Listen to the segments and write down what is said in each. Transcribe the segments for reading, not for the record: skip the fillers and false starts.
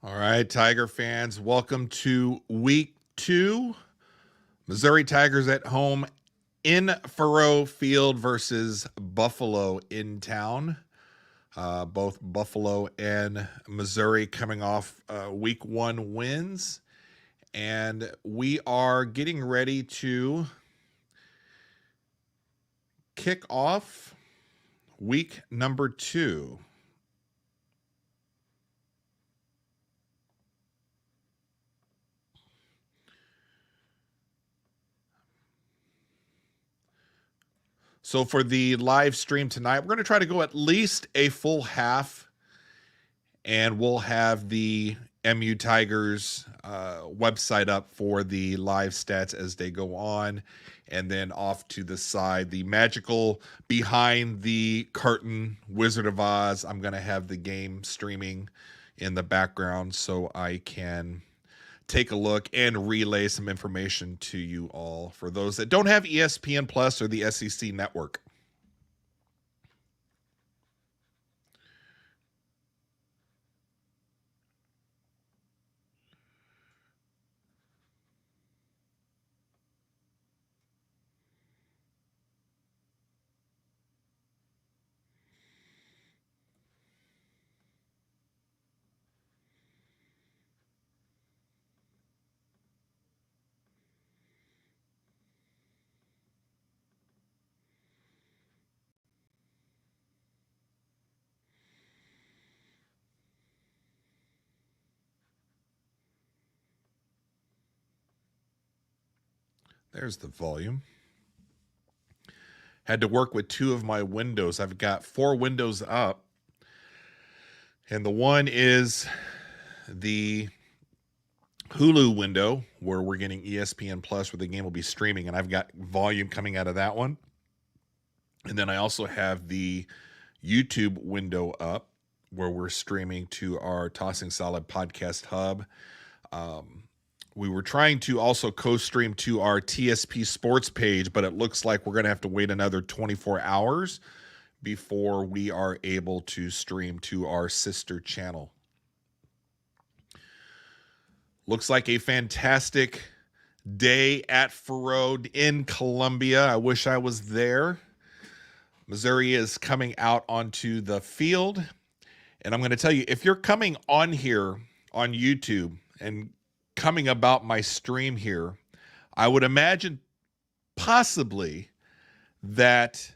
All right, Tiger fans, welcome to week 2. Missouri Tigers at home in Faurot Field versus Buffalo in town. Both Buffalo and Missouri coming off week 1 wins. And we are getting ready to kick off week number 2. So for the live stream tonight, we're going to try to go at least a full half, and we'll have the MU Tigers website up for the live stats as they go on. And then off to the side, the magical behind the curtain Wizard of Oz, I'm going to have the game streaming in the background so I can take a look and relay some information to you all for those that don't have ESPN Plus or the SEC network. There's the volume. Had to work with 2 of my windows. I've got 4 windows up. And the one is the Hulu window where we're getting ESPN Plus where the game will be streaming. And I've got volume coming out of that one. And then I also have the YouTube window up where we're streaming to our Tossing Salad podcast hub. We were trying to also co-stream to our TSP Sports page, but it looks like we're going to have to wait another 24 hours before we are able to stream to our sister channel. Looks like a fantastic day at Faurot in Columbia. I wish I was there. Missouri is coming out onto the field. And I'm going to tell you, if you're coming on here on YouTube and coming about my stream here, I would imagine possibly that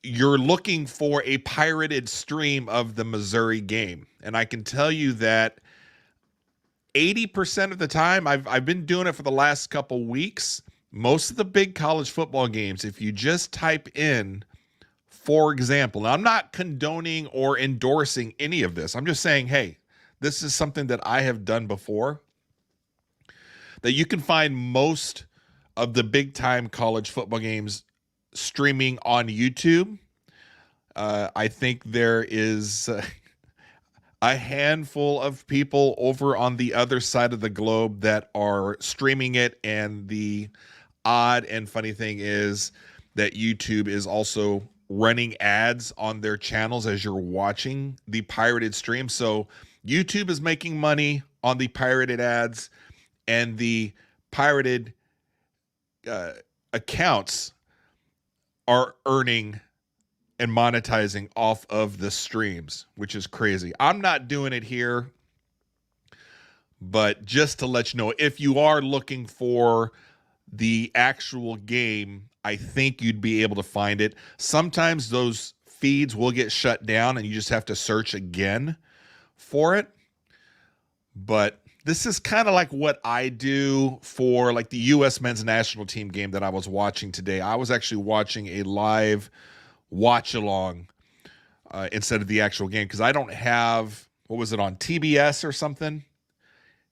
you're looking for a pirated stream of the Missouri game. And I can tell you that 80% of the time, I've been doing it for the last couple weeks, most of the big college football games, if you just type in, for example, now I'm not condoning or endorsing any of this. I'm just saying, hey, this is something that I have done before, that you can find most of the big-time college football games streaming on YouTube. I think there is a handful of people over on the other side of the globe that are streaming it, and the odd and funny thing is that YouTube is also running ads on their channels as you're watching the pirated stream. So YouTube is making money on the pirated ads, and the pirated accounts are earning and monetizing off of the streams, which is crazy. I'm not doing it here, but just to let you know, if you are looking for the actual game, I think you'd be able to find it. Sometimes those feeds will get shut down and you just have to search again for it. But this is kind of like what I do for like the U.S. men's national team game that I was watching today. I was actually watching a live watch along instead of the actual game, because I don't have, what was it, on TBS or something?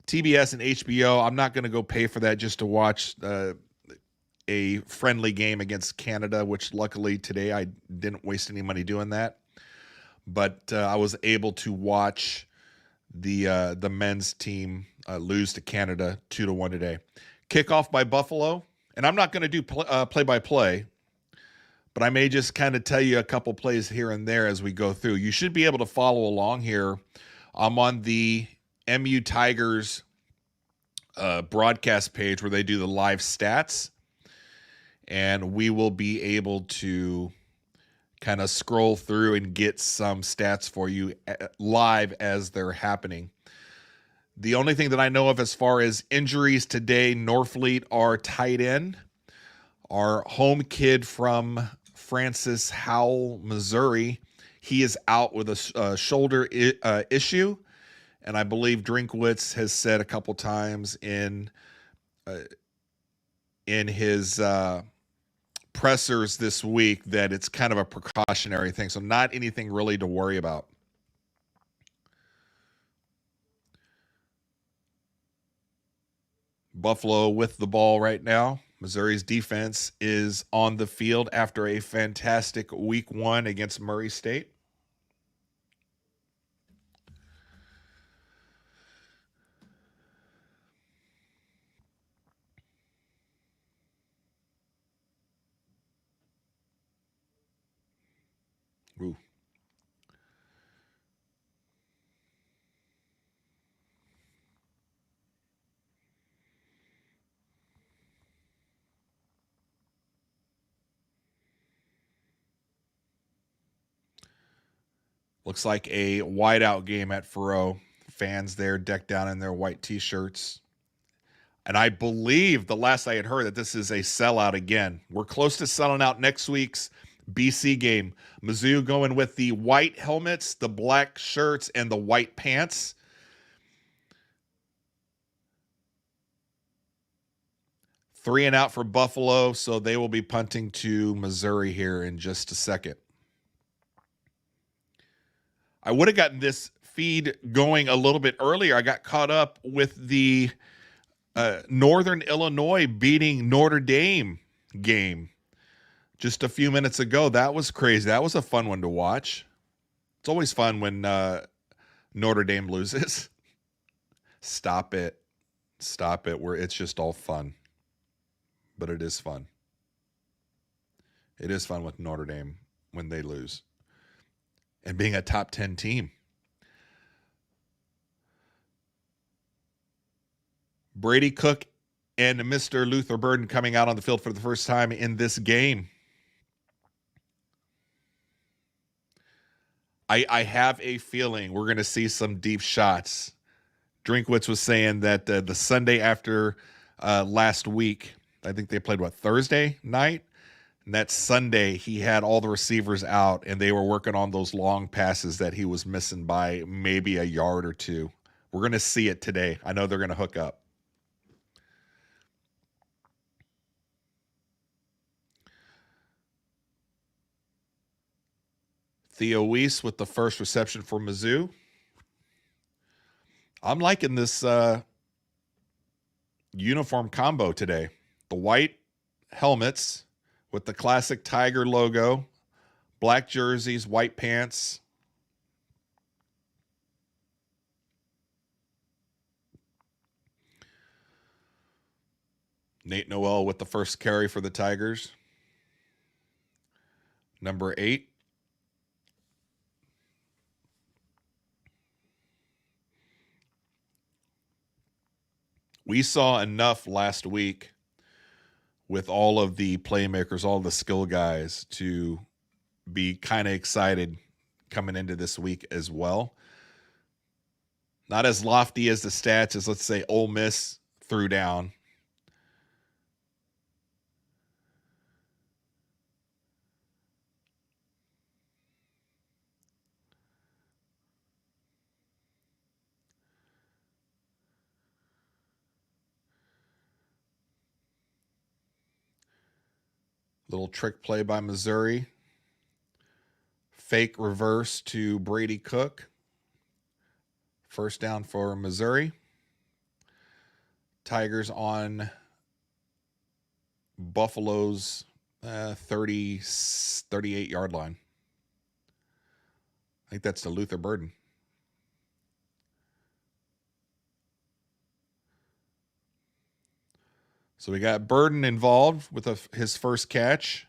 TBS and HBO. I'm not going to go pay for that just to watch a friendly game against Canada, which luckily today I didn't waste any money doing that. But I was able to watch the men's team lose to Canada 2-1 today. Kickoff by Buffalo, and I'm not going to do play-by-play, but I may just kind of tell you a couple plays here and there as we go through. You should be able to follow along here I'm on the MU Tigers broadcast page where they do the live stats, and we will be able to kind of scroll through and get some stats for you live as they're happening. The only thing that I know of as far as injuries today, Norfleet, our tight end, our home kid from Francis Howell, Missouri, he is out with a shoulder issue. And I believe Drinkwitz has said a couple times in his pressers this week that it's kind of a precautionary thing. So not anything really to worry about. Buffalo with the ball right now. Missouri's defense is on the field after a fantastic week 1 against Murray State. Ooh. Looks like a whiteout game at Faroe. Fans there decked down in their white t-shirts. And I believe the last I had heard that this is a sellout again. We're close to selling out next week's BC game. Mizzou going with the white helmets, the black shirts, and the white pants. Three and out for Buffalo, so they will be punting to Missouri here in just a second. I would have gotten this feed going a little bit earlier. I got caught up with the Northern Illinois beating Notre Dame game just a few minutes ago. That was crazy. That was a fun one to watch. It's always fun when Notre Dame loses. Stop it. Stop it. It's just all fun. But it is fun. It is fun with Notre Dame when they lose. And being a top 10 team. Brady Cook and Mr. Luther Burden coming out on the field for the first time in this game. I have a feeling we're going to see some deep shots. Drinkwitz was saying that the Sunday after last week, I think they played, Thursday night? And that Sunday, he had all the receivers out, and they were working on those long passes that he was missing by maybe a yard or two. We're going to see it today. I know they're going to hook up. Theo Weiss with the first reception for Mizzou. I'm liking this uniform combo today. The white helmets with the classic Tiger logo, black jerseys, white pants. Nate Noel with the first carry for the Tigers. Number 8. We saw enough last week with all of the playmakers, all the skill guys, to be kind of excited coming into this week as well. Not as lofty as the stats as, let's say, Ole Miss threw down. Little trick play by Missouri. Fake reverse to Brady Cook. First down for Missouri. Tigers on Buffalo's 38-yard line. I think that's the Luther Burden. So we got Burden involved with his first catch.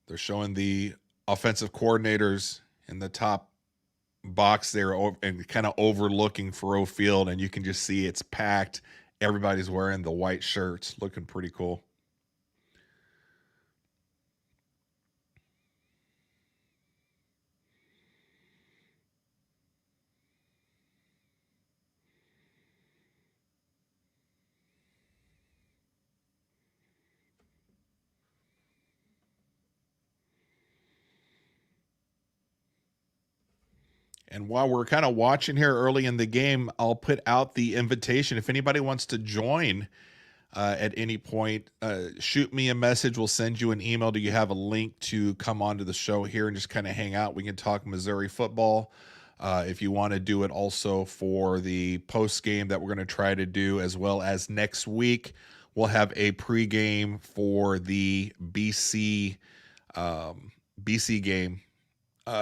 They're showing the offensive coordinators in the top box there and kind of overlooking Faroe Field, and you can just see it's packed. Everybody's wearing the white shirts, looking pretty cool. And while we're kind of watching here early in the game, I'll put out the invitation. If anybody wants to join at any point, shoot me a message. We'll send you an email. Do you have a link to come onto the show here and just kind of hang out? We can talk Missouri football. If you want to do it also for the post game that we're going to try to do, as well as next week, we'll have a pregame for the BC game.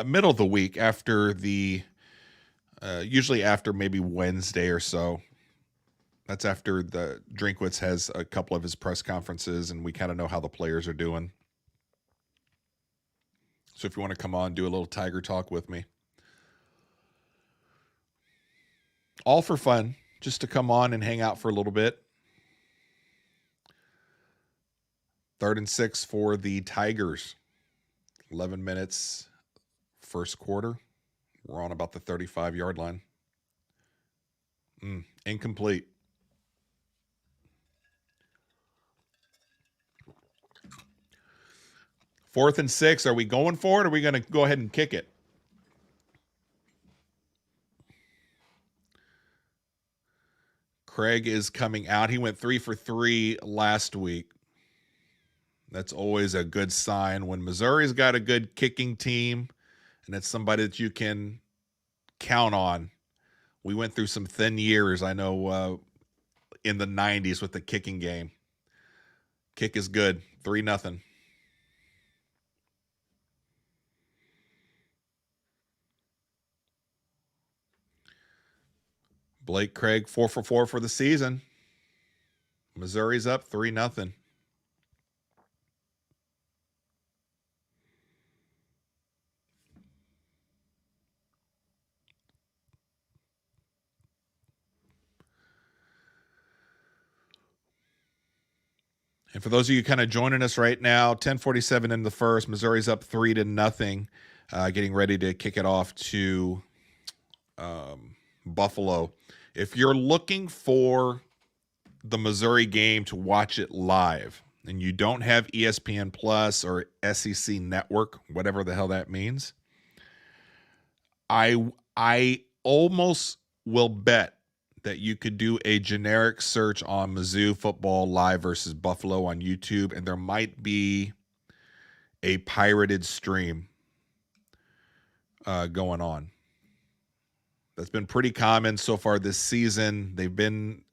Middle of the week after usually after maybe Wednesday or so. That's after the Drinkwitz has a couple of his press conferences and we kind of know how the players are doing. So if you want to come on, do a little Tiger talk with me. All for fun, just to come on and hang out for a little bit. 3rd and 6 for the Tigers. 11 minutes. First quarter, we're on about the 35-yard line. Incomplete. Fourth and 6. Are we going for it, or are we going to go ahead and kick it? Craig is coming out. He went 3 for 3 last week. That's always a good sign when Missouri's got a good kicking team. And it's somebody that you can count on. We went through some thin years, I know, in the 90s with the kicking game. Kick is good. 3-0. Blake Craig, 4 for 4 for the season. Missouri's up 3-0. And for those of you kind of joining us right now, 10:47 in the first, Missouri's up 3-0, getting ready to kick it off to Buffalo. If you're looking for the Missouri game to watch it live and you don't have ESPN Plus or SEC Network, whatever the hell that means, I almost will bet that you could do a generic search on Mizzou football live versus Buffalo on YouTube, and there might be a pirated stream going on. That's been pretty common so far this season. They've been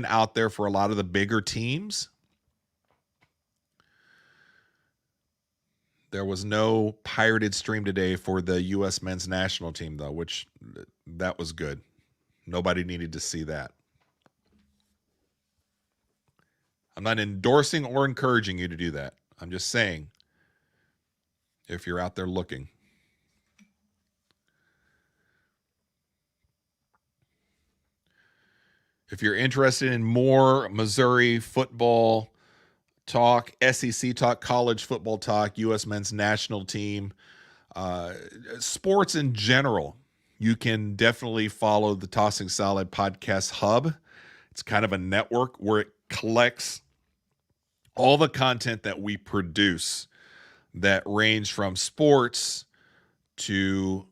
out there for a lot of the bigger teams. There was no pirated stream today for the U.S. men's national team, though, which that was good. Nobody needed to see that. I'm not endorsing or encouraging you to do that. I'm just saying, if you're out there looking. If you're interested in more Missouri football talk, SEC talk, college football talk, U.S. men's national team, sports in general, you can definitely follow the Tossing Salad Podcast Hub. It's kind of a network where it collects all the content that we produce that range from sports to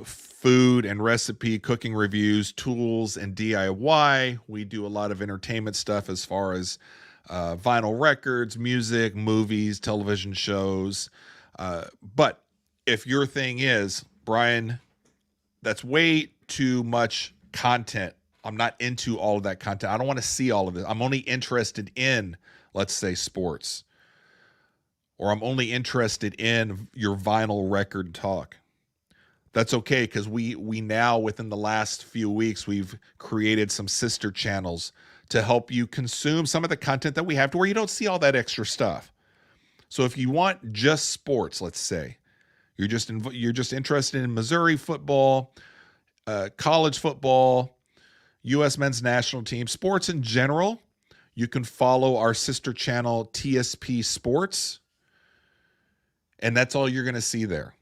food and recipe, cooking reviews, tools, and DIY. We do a lot of entertainment stuff as far as vinyl records, music, movies, television shows. But if your thing is, Brian, that's way too much content. I'm not into all of that content. I don't want to see all of it. I'm only interested in, let's say, sports. Or I'm only interested in your vinyl record talk. That's okay, because we now, within the last few weeks, we've created some sister channels to help you consume some of the content that we have to where you don't see all that extra stuff. So if you want just sports, let's say you're just interested in Missouri football, college football, U.S. men's national team, sports in general, you can follow our sister channel TSP Sports, and that's all you're going to see there.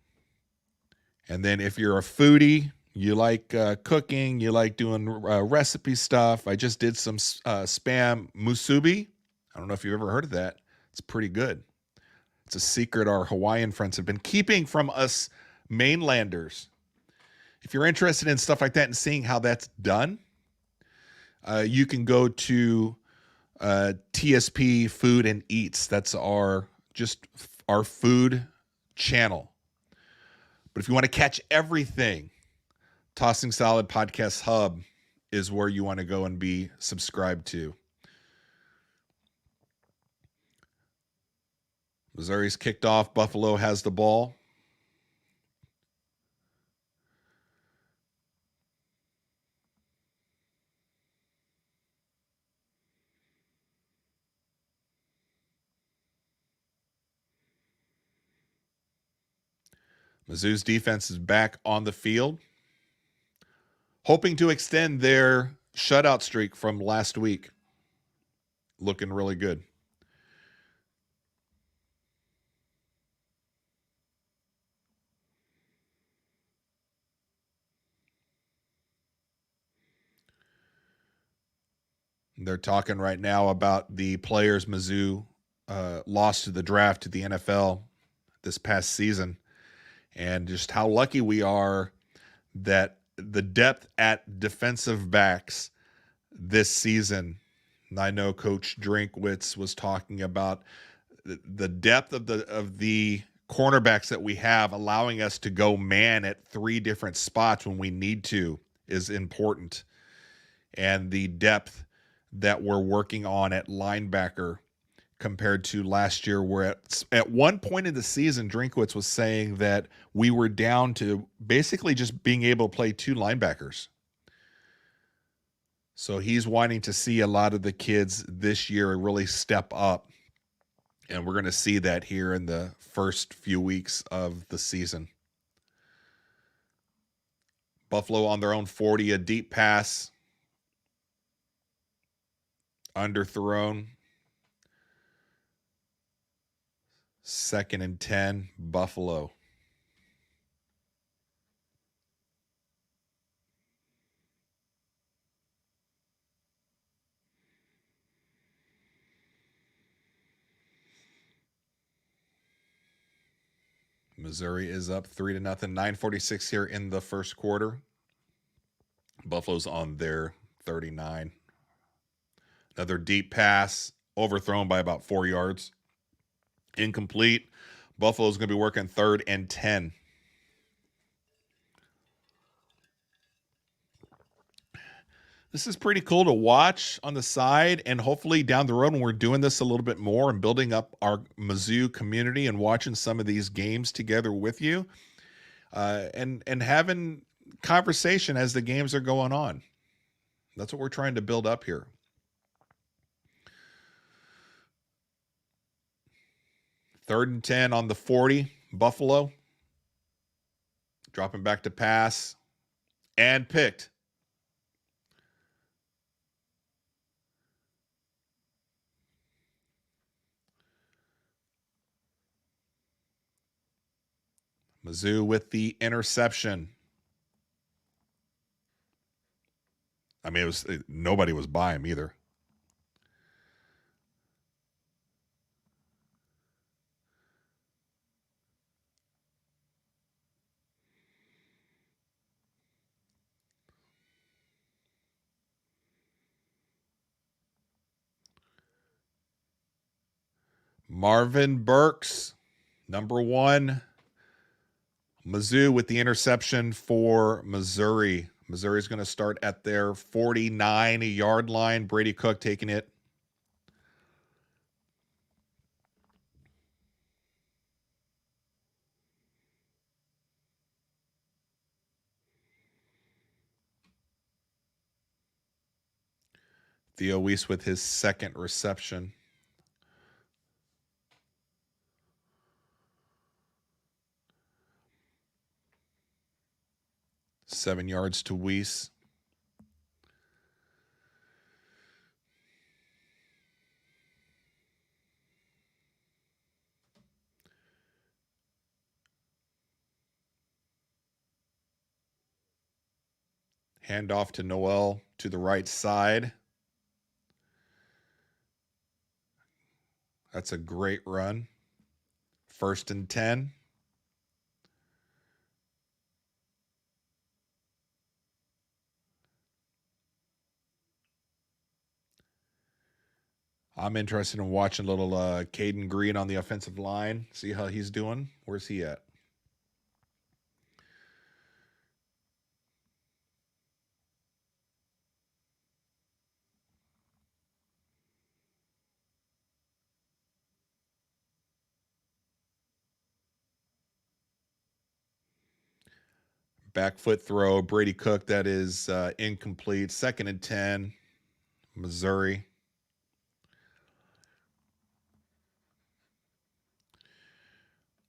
And then if you're a foodie, you like cooking, you like doing recipe stuff. I just did some spam musubi. I don't know if you've ever heard of that. It's pretty good. It's a secret our Hawaiian friends have been keeping from us mainlanders. If you're interested in stuff like that and seeing how that's done, you can go to TSP Food and Eats. That's our food channel. But if you want to catch everything, Tossing Salad Podcast Hub is where you want to go and be subscribed to. Missouri's kicked off. Buffalo has the ball. Mizzou's defense is back on the field, hoping to extend their shutout streak from last week. Looking really good. They're talking right now about the players Mizzou lost to the draft to the NFL this past season, and just how lucky we are that the depth at defensive backs this season. And I know Coach Drinkwitz was talking about the depth of the cornerbacks that we have, allowing us to go man at 3 different spots when we need to is important. And the depth that we're working on at linebacker compared to last year, where at one point in the season, Drinkwitz was saying that we were down to basically just being able to play 2 linebackers. So he's wanting to see a lot of the kids this year really step up. And we're going to see that here in the first few weeks of the season. Buffalo on their own 40, a deep pass. Underthrown. 2nd and 10, Buffalo. Missouri is up 3-0. 9:46 here in the first quarter. Buffalo's on their 39. Another deep pass, overthrown by about 4 yards. Incomplete. Buffalo's going to be working 3rd and 10. This is pretty cool to watch on the side, and hopefully down the road when we're doing this a little bit more and building up our Mizzou community and watching some of these games together with you, and having conversation as the games are going on. That's what we're trying to build up here. Third and 10 on the 40, Buffalo. Dropping back to pass. And picked. Mizzou with the interception. I mean, nobody was by him either. Marvin Burks, number 1. Mizzou with the interception for Missouri. Missouri's going to start at their 49-yard line. Brady Cook taking it. Theo Weiss with his 2nd reception. 7 yards to Weiss. Handoff to Noel to the right side. That's a great run. 1st and 10. I'm interested in watching little Caden Green on the offensive line. See how he's doing. Where's he at? Back foot throw. Brady Cook, that is incomplete. 2nd and 10. Missouri.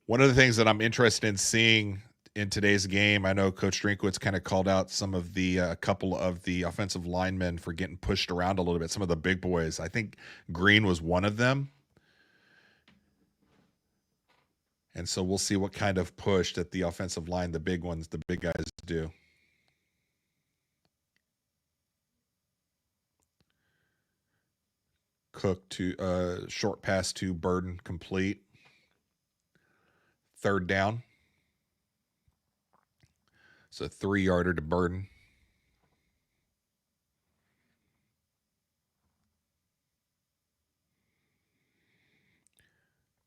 One of the things that I'm interested in seeing in today's game, I know Coach Drinkwitz kind of called out some of the couple of the offensive linemen for getting pushed around a little bit. Some of the big boys. I think Green was one of them. And so we'll see what kind of push that the offensive line, the big ones, the big guys do. Cook to short pass to Burden, complete. 3rd down. It's a 3-yarder to Burden.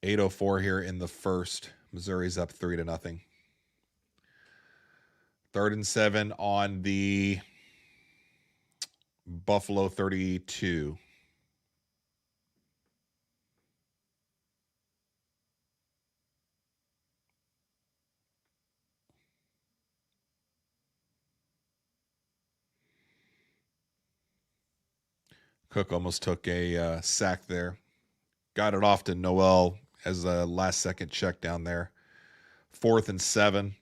.804 here in the first. Missouri's up 3-0. 3rd and 7 on the Buffalo 32. Cook almost took a sack there. Got it off to Noel as a last-second check down there. 4th and 7.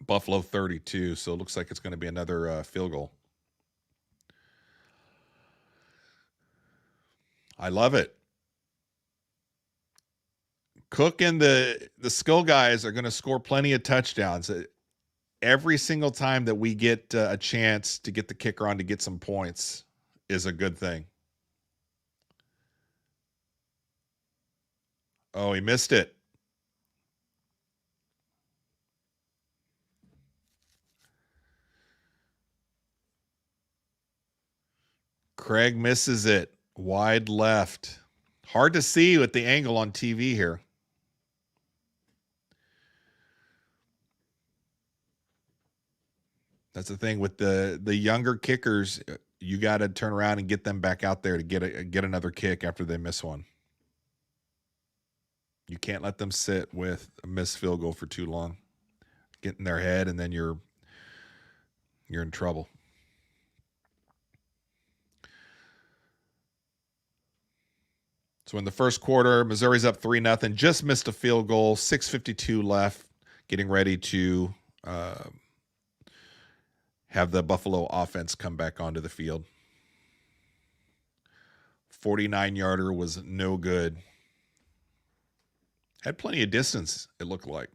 Buffalo 32, so it looks like it's going to be another field goal. I love it. Cook and the skill guys are going to score plenty of touchdowns. Every single time that we get a chance to get the kicker on to get some points is a good thing. Oh, he missed it. Craig misses it. Wide left. Hard to see with the angle on TV here. That's the thing with the younger kickers. You got to turn around and get them back out there to get another kick after they miss one. You can't let them sit with a missed field goal for too long. Get in their head, and then you're in trouble. So in the first quarter, Missouri's up 3-0. Just missed a field goal. 6:52 left. Getting ready to have the Buffalo offense come back onto the field. 49-yarder was no good. Had plenty of distance, it looked like.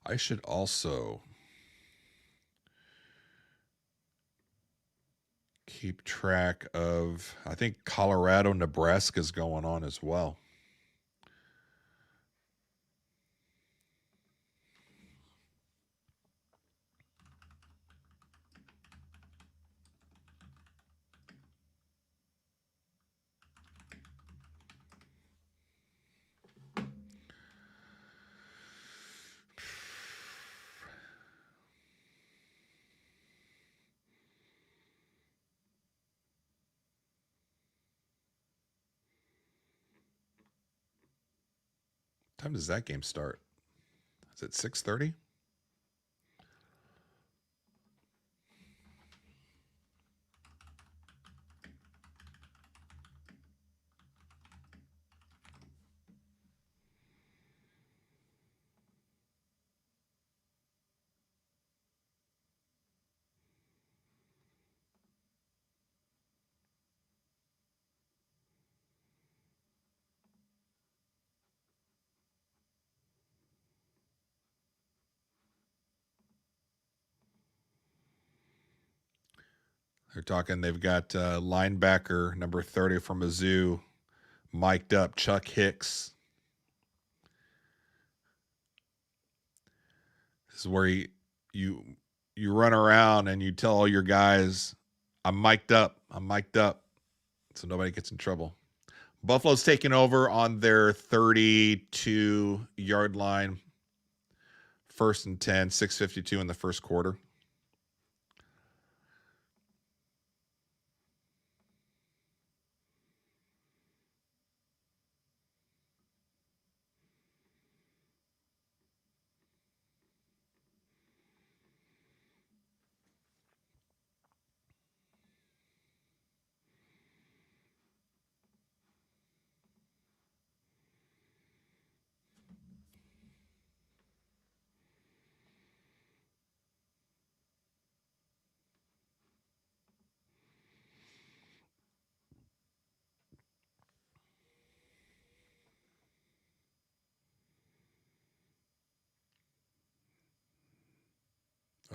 I should also keep track of, I think Colorado, Nebraska is going on as well. What time does that game start? Is it 6:30? They're talking they've got linebacker number 30 from Mizzou mic'd up, Chuck Hicks. This is where you you run around and you tell all your guys, I'm mic'd up. I'm mic'd up. So nobody gets in trouble. Buffalo's taking over on their 32-yard line. 1st and 10, 6:52 in the first quarter.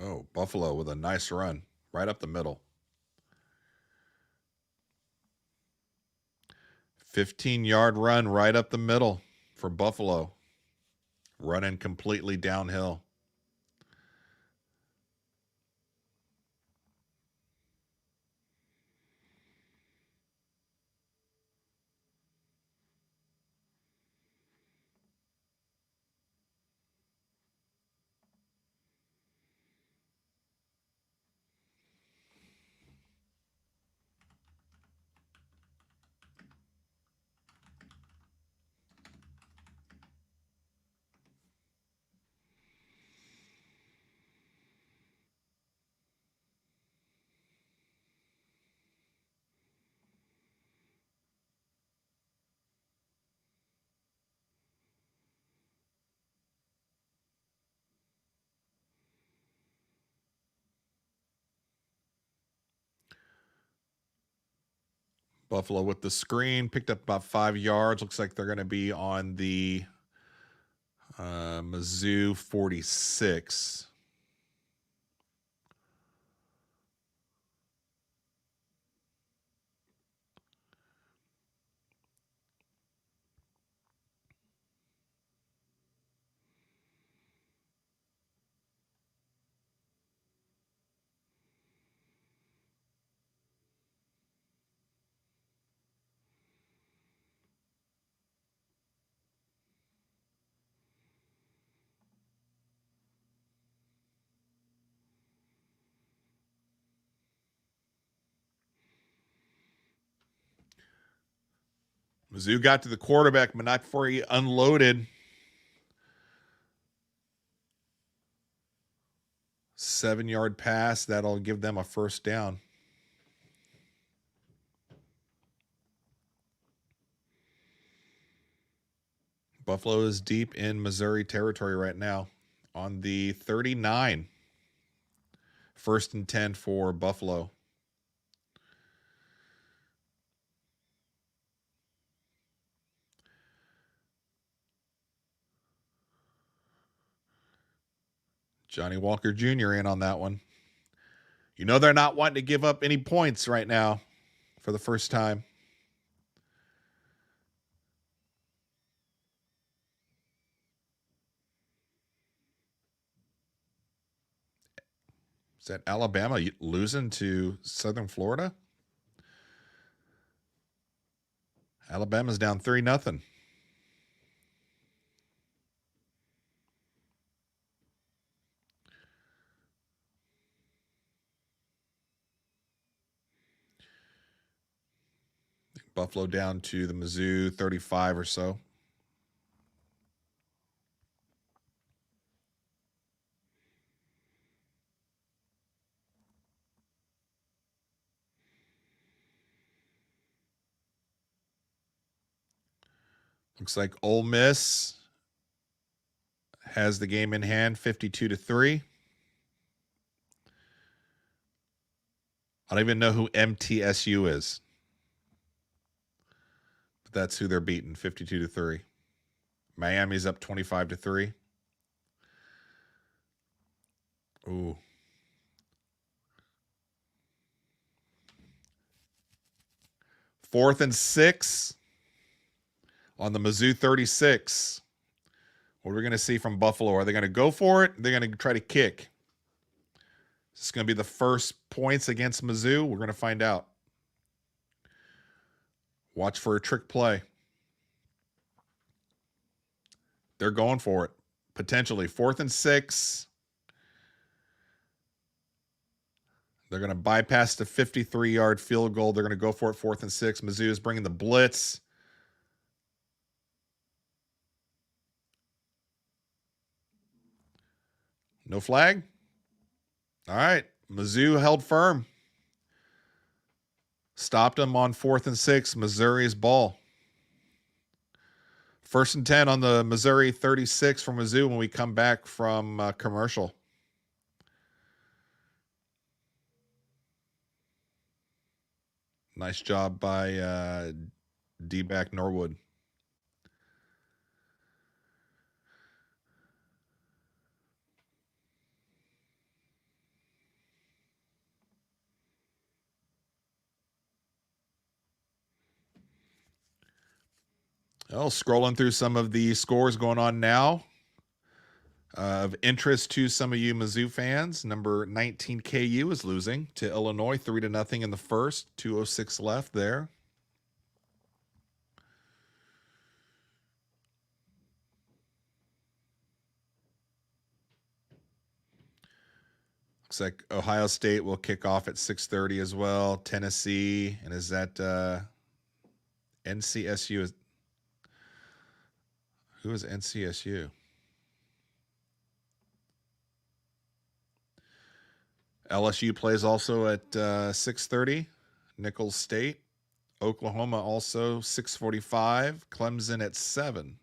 Oh, Buffalo with a nice run right up the middle. 15-yard run right up the middle for Buffalo. Running completely downhill. Buffalo with the screen, picked up about 5 yards. Looks like they're going to be on the Mizzou 46. Mizzou got to the quarterback, but not before he unloaded. 7-yard pass. That'll give them a first down. Buffalo is deep in Missouri territory right now on the 39. 1st and 10 for Buffalo. Johnny Walker Jr. in on that one. You know they're not wanting to give up any points right now for the first time. Is that Alabama losing to Southern Florida? Alabama's down 3-0. Buffalo down to the Mizzou 35 or so. Looks like Ole Miss has the game in hand, 52-3. I don't even know who MTSU is, but that's who they're beating, 52-3. Miami's up 25-3. Ooh. Fourth and 6 on the Mizzou 36. What are we going to see from Buffalo? Are they going to go for it? They're going to try to kick. Is this going to be the first points against Mizzou? We're going to find out. Watch for a trick play. They're going for it. Potentially. 4th and 6. They're going to bypass the 53-yard field goal. They're going to go for it 4th and 6. Mizzou is bringing the blitz. No flag? All right. Mizzou held firm. Stopped them on 4th and 6. Missouri's ball. 1st and 10 on the Missouri 36 from Mizzou when we come back from commercial. Nice job by D-back Norwood. Oh, scrolling through some of the scores going on now. Of interest to some of you Mizzou fans, number 19 KU is losing to Illinois 3-0 in the first. 2:06 left there. Looks like Ohio State will kick off at 6:30 as well. Tennessee, and is that NCSU? Who is NCSU? LSU plays also at 6:30. Nicholls State. Oklahoma also 6:45. Clemson at 7.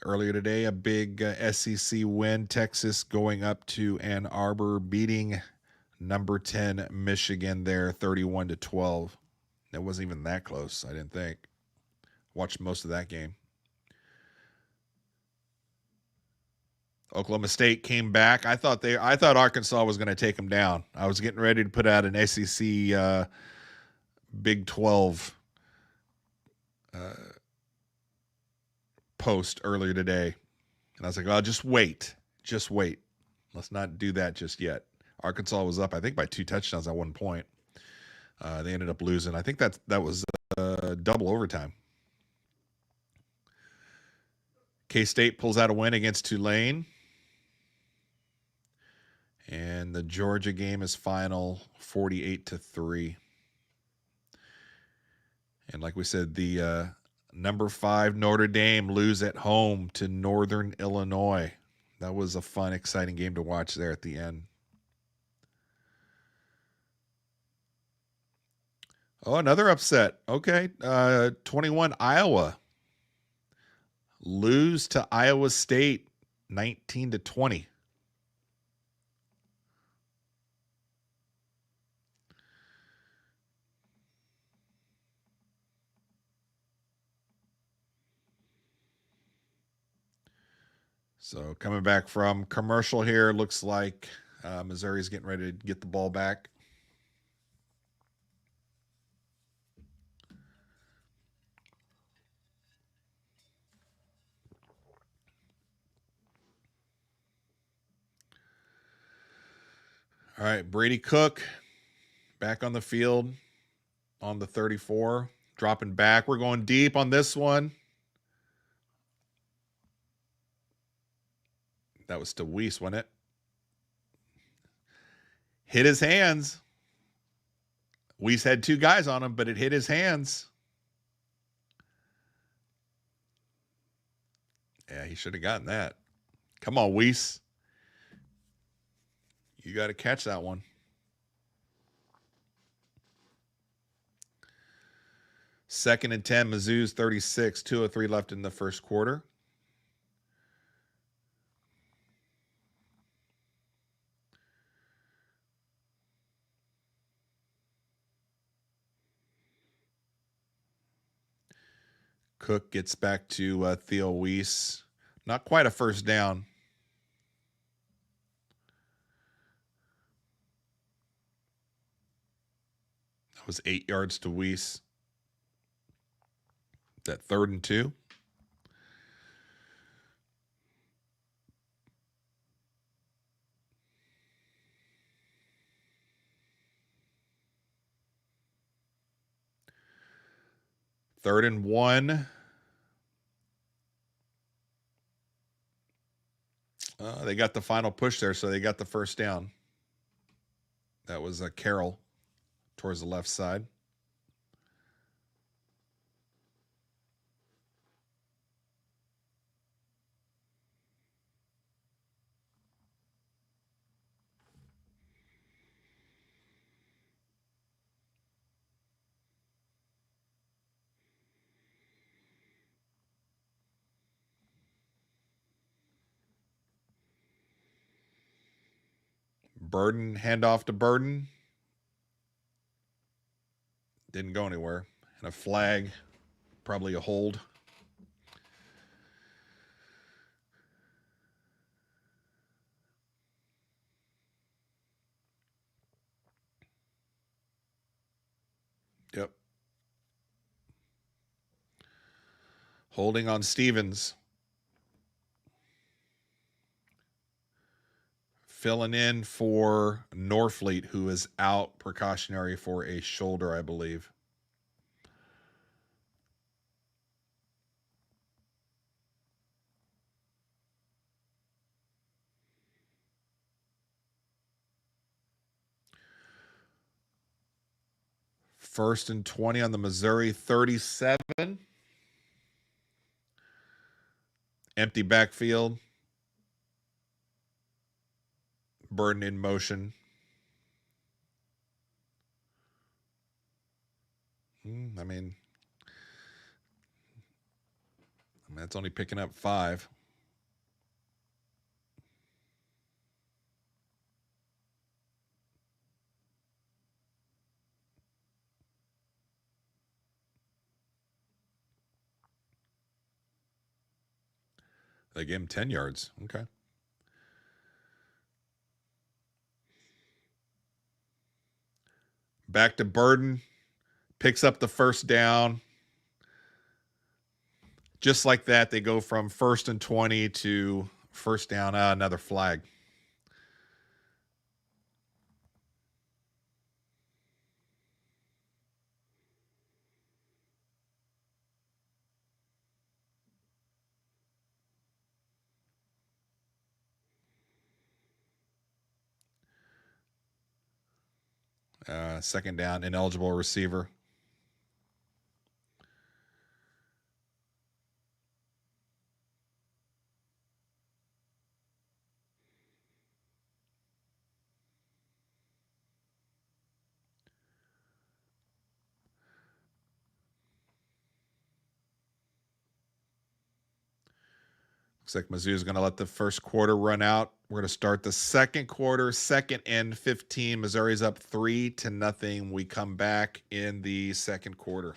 Earlier today, a big SEC win. Texas going up to Ann Arbor, beating number 10 Michigan there 31-12. It wasn't even that close, I didn't think. Watched most of that game. Oklahoma State came back. I thought Arkansas was going to take them down. I was getting ready to put out an SEC Big 12 post earlier today. And I was like, oh, just wait. Just wait. Let's not do that just yet. Arkansas was up, I think, by 2 touchdowns at one point. They ended up losing. I think that was double overtime. K-State pulls out a win against Tulane. And the Georgia game is final 48-3. And like we said, the number 5 Notre Dame lose at home to Northern Illinois. That was a fun, exciting game to watch there at the end. Oh, another upset. Okay. 21 Iowa. Lose to Iowa State 19-20. So coming back from commercial here, looks like Missouri's getting ready to get the ball back. All right, Brady Cook back on the field on the 34, dropping back. We're going deep on this one. That was to Weiss, wasn't it? Hit his hands. Weiss had 2 guys on him, but it hit his hands. Yeah, he should have gotten that. Come on, Weiss. You got to catch that one. Second and 10, Mizzou's 36, 2:03 left in the first quarter. Cook gets back to Theo Weiss. Not quite a first down. That was 8 yards to Weiss. That 3rd and 2. Third and 1. They got the final push there, so they got the first down. That was a Carroll towards the left side. Burden, handoff to Burden. Didn't go anywhere. And a flag, probably a hold. Yep. Holding on Stevens. Filling in for Norfleet, who is out precautionary for a shoulder, I believe. First and 20 on the Missouri 37. Empty backfield. Burden in motion. I mean, that's only picking up 5. They gave him 10 yards. Okay. Back to Burden. Picks up the first down. Just like that, they go from 1st and 20 to first down. Another flag. Second down, ineligible receiver. Looks like Mizzou is going to let the first quarter run out. We're going to start the second quarter, 2nd and 15. Missouri's up 3-0. We come back in the second quarter.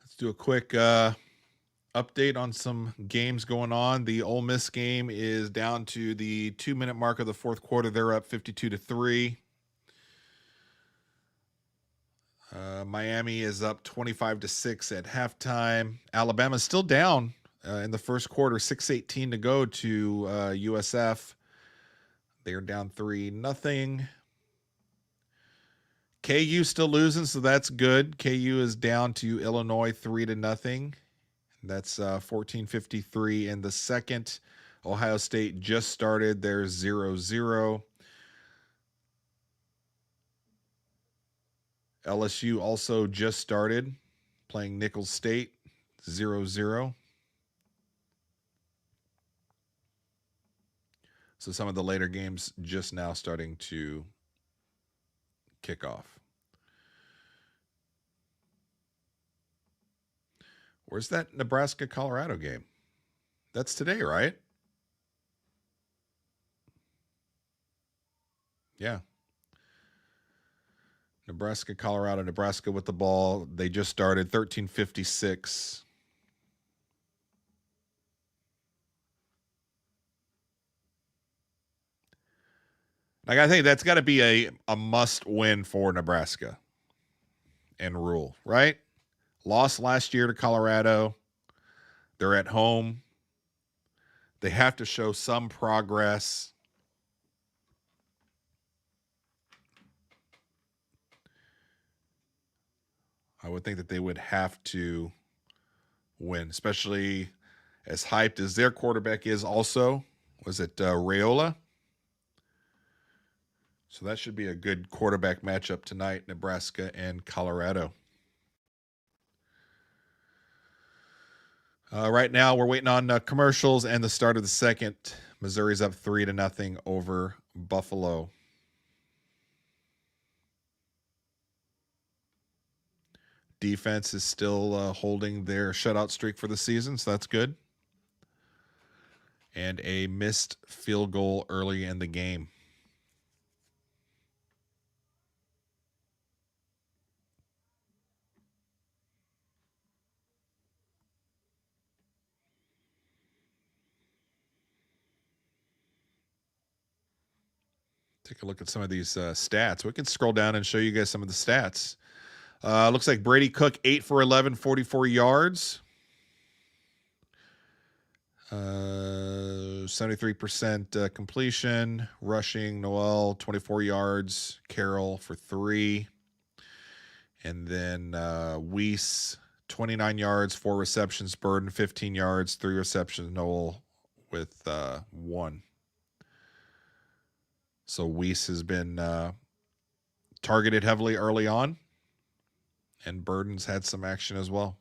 Let's do a quick update on some games going on. The Ole Miss game is down to the 2-minute mark of the fourth quarter. They're up 52-3. Miami is up 25-6 at halftime. Alabama's still down in the first quarter, 6:18 to go to USF. They are down 3-0. KU still losing, so that's good. KU is down to Illinois 3-0. That's 14:53 in the second. Ohio State just started. They're 0-0. LSU also just started playing Nicholls State 0-0. So some of the later games just now starting to kick off. Where's that Nebraska-Colorado game? That's today, right? Yeah. Nebraska-Colorado. Nebraska with the ball. They just started 13:56. Like, I think that's got to be a must win for Nebraska and Rule, right? Lost last year to Colorado. They're at home. They have to show some progress. I would think that they would have to win, especially as hyped as their quarterback is also. Was it Raiola? So that should be a good quarterback matchup tonight, Nebraska and Colorado. Right now, we're waiting on commercials and the start of the second. Missouri's up 3-0 over Buffalo. Defense is still holding their shutout streak for the season, so that's good. And a missed field goal early in the game. Take a look at some of these stats. We can scroll down and show you guys some of the stats. Looks like Brady Cook, 8 for 11, 44 yards. 73% completion. Rushing, Noel, 24 yards. Carroll for 3. And then Weiss, 29 yards, 4 receptions. Burden, 15 yards, 3 receptions. Noel with 1. So Weiss has been targeted heavily early on, and Burden's had some action as well.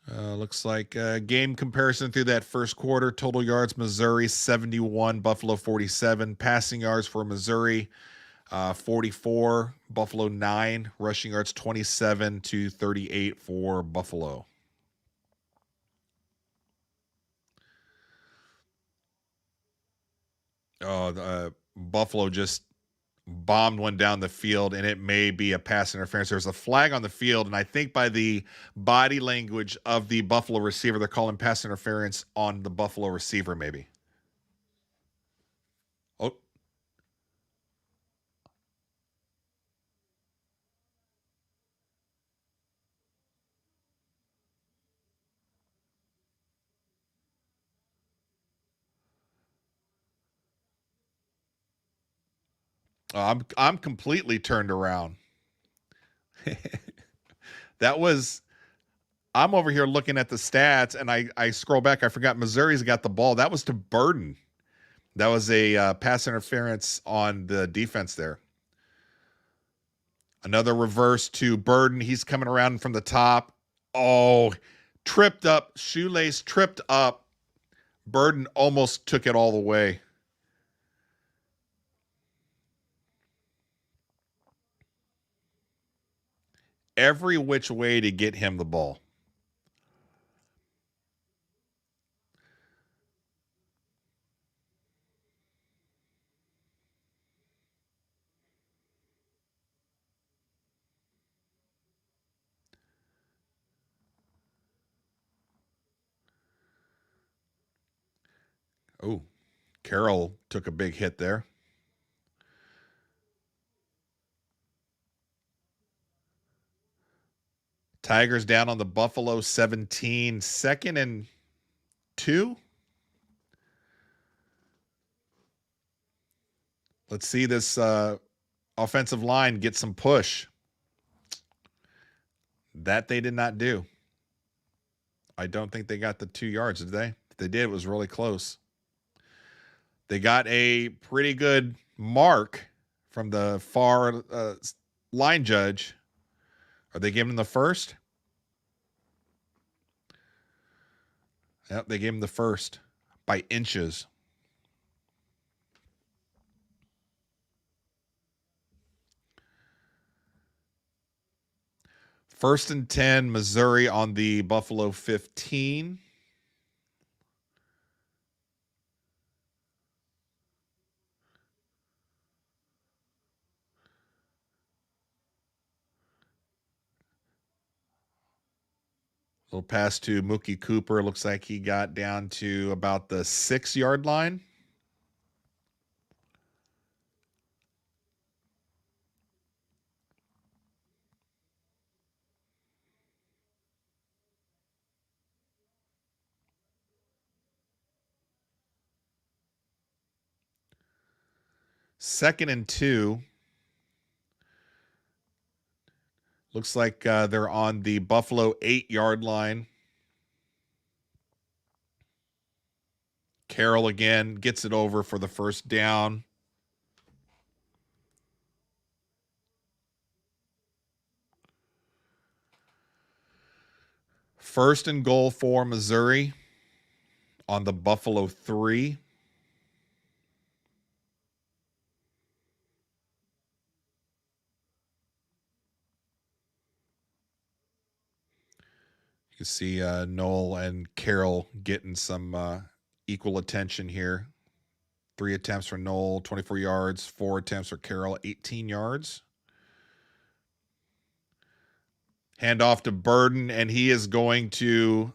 Looks like game comparison through that first quarter. Total yards, Missouri 71, Buffalo 47. Passing yards for Missouri 44, Buffalo 9. Rushing yards 27-38 for Buffalo. Buffalo just bombed one down the field, and it may be a pass interference. There's a flag on the field, and I think by the body language of the Buffalo receiver, they're calling pass interference on the Buffalo receiver, maybe. Oh. I'm completely turned around. That was I'm over here looking at the stats, and I scroll back. I forgot Missouri's got the ball. That was to Burden. That was a pass interference on the defense there. Another reverse to Burden. He's coming around from the top. Oh, tripped up. Shoelace tripped up. Burden almost took it all the way. Every which way to get him the ball. Oh, Carroll took a big hit there. Tigers down on the Buffalo 17, 2nd and 2. Let's see this offensive line get some push. That they did not do. I don't think they got the 2 yards, did they? If they did, it was really close. They got a pretty good mark from the far line judge. Are they giving him the first? Yep, they gave him the first by inches. First and 10, Missouri on the Buffalo 15. Little pass to Mookie Cooper. Looks like he got down to about the 6-yard line. Second and 2. Looks like they're on the Buffalo 8-yard line. Carroll again gets it over for the first down. First and goal for Missouri on the Buffalo 3. You can see Noel and Carroll getting some equal attention here. 3 attempts for Noel, 24 yards. 4 attempts for Carroll, 18 yards. Hand off to Burden, and he is going to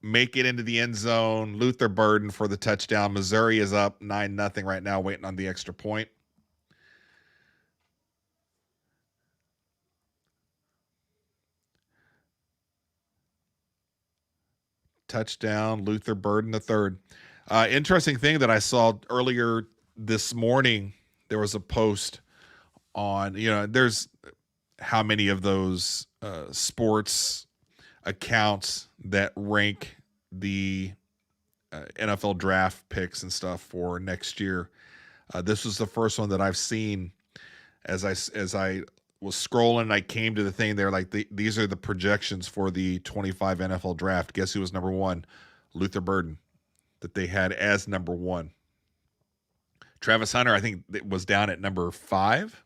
make it into the end zone. Luther Burden for the touchdown. Missouri is up 9-0 right now, waiting on the extra point. Touchdown, Luther Burden the third. Interesting thing that I saw earlier this morning, there was a post on, there's how many of those sports accounts that rank the NFL draft picks and stuff for next year. This was the first one that I've seen as I was scrolling and I came to the thing there, like these are the projections for the 25 NFL draft. Guess who was number 1? Luther Burden, that they had as number 1. Travis Hunter, I think, it was down at number 5.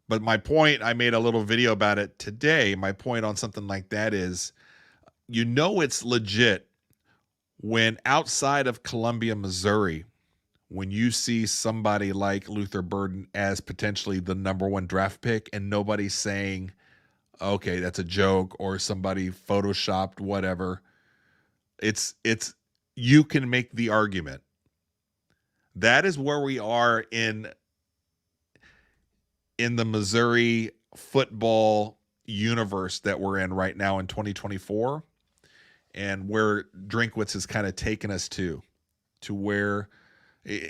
But my point, I made a little video about it today. My point on something like that is, it's legit when outside of Columbia, Missouri, when you see somebody like Luther Burden as potentially the number 1 draft pick and nobody's saying, okay, that's a joke, or somebody photoshopped whatever, it's you can make the argument. That is where we are in the Missouri football universe that we're in right now in 2024, and where Drinkwitz has kind of taken us to where,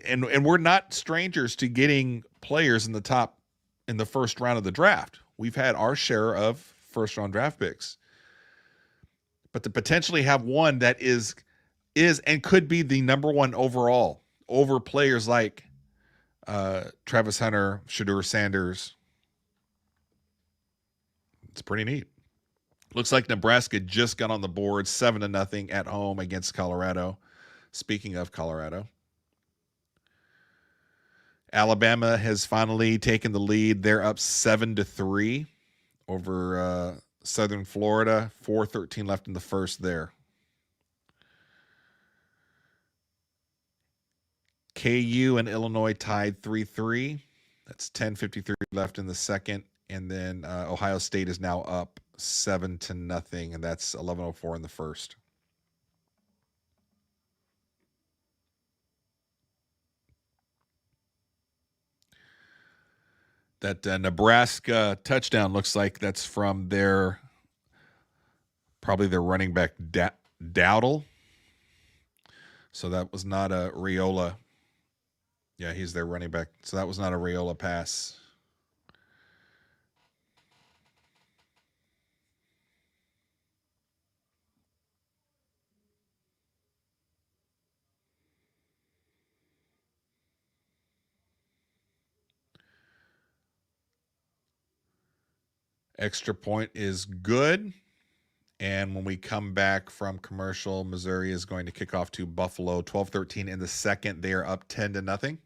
and we're not strangers to getting players in the first round of the draft. We've had our share of first round draft picks, but to potentially have one that is and could be the number 1 overall over players like Travis Hunter, Shedeur Sanders, it's pretty neat. Looks like Nebraska just got on the board 7-0 at home against Colorado. Speaking of Colorado, Alabama has finally taken the lead. They're up 7-3 over Southern Florida. 4:13 left in the first there. KU and Illinois tied 3-3. That's 10:53 left in the second. And then Ohio State is now up 7-0, and that's 11:04 in the first. That Nebraska touchdown looks like that's from probably their running back Dowdle. So that was not a Raiola. Yeah, he's their running back. So that was not a Raiola pass. Extra point is good. And when we come back from commercial, Missouri is going to kick off to Buffalo 12-13 in the second. They are up 10-0.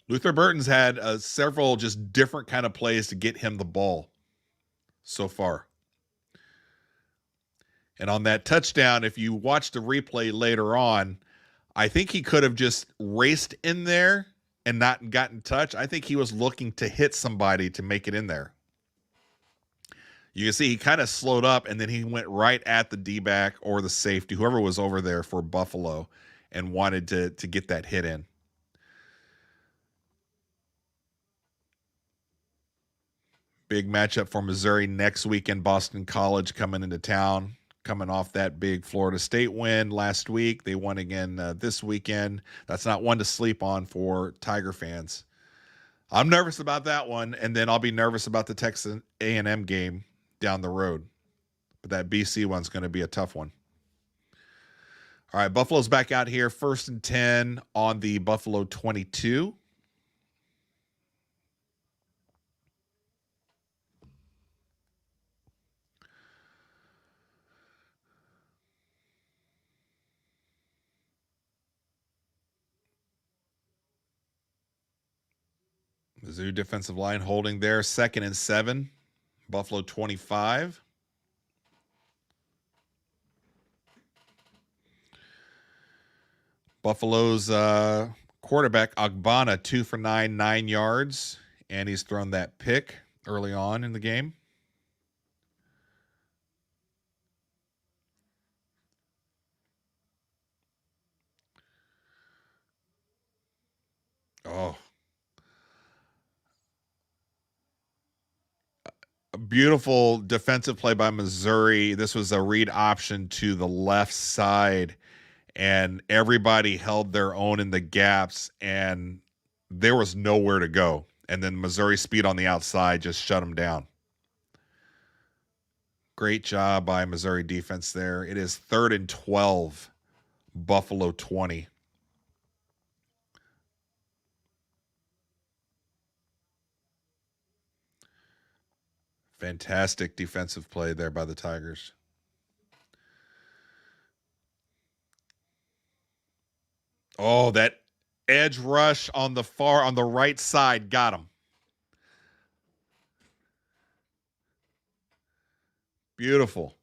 Luther Burton's had several just different kind of plays to get him the ball so far. And on that touchdown, if you watch the replay later on, I think he could have just raced in there and not gotten touched. I think he was looking to hit somebody to make it in there. You can see he kind of slowed up, and then he went right at the D-back or the safety, whoever was over there for Buffalo, and wanted to get that hit in. Big matchup for Missouri next weekend. Boston College coming into town, coming off that big Florida State win last week. They won again this weekend. That's not one to sleep on for Tiger fans. I'm nervous about that one, and then I'll be nervous about the Texas A&M game down the road. But that BC one's going to be a tough one. All right, Buffalo's back out here, 1st and 10 on the Buffalo 22. Mizzou defensive line holding there, 2nd and 7. Buffalo 25. Buffalo's quarterback, Agbana, 2 for 9, 9 yards. And he's thrown that pick early on in the game. Oh. A beautiful defensive play by Missouri. This was a read option to the left side, and everybody held their own in the gaps, and there was nowhere to go. And then Missouri speed on the outside just shut them down. Great job by Missouri defense there. It is 3rd and 12, Buffalo 20. Fantastic defensive play there by the Tigers. Oh, that edge rush on the right side got him. Beautiful.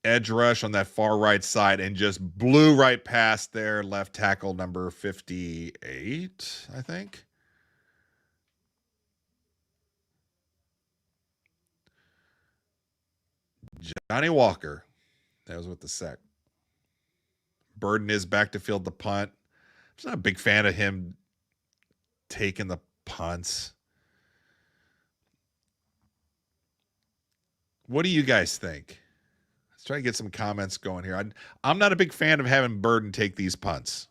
Edge rush on that far right side and just blew right past their left tackle, number 58, I think. Johnny Walker. That was with the sack. Burden is back to field the punt. I'm not a big fan of him taking the punts. What do you guys think? Let's try to get some comments going here. I'm not a big fan of having Burden take these punts.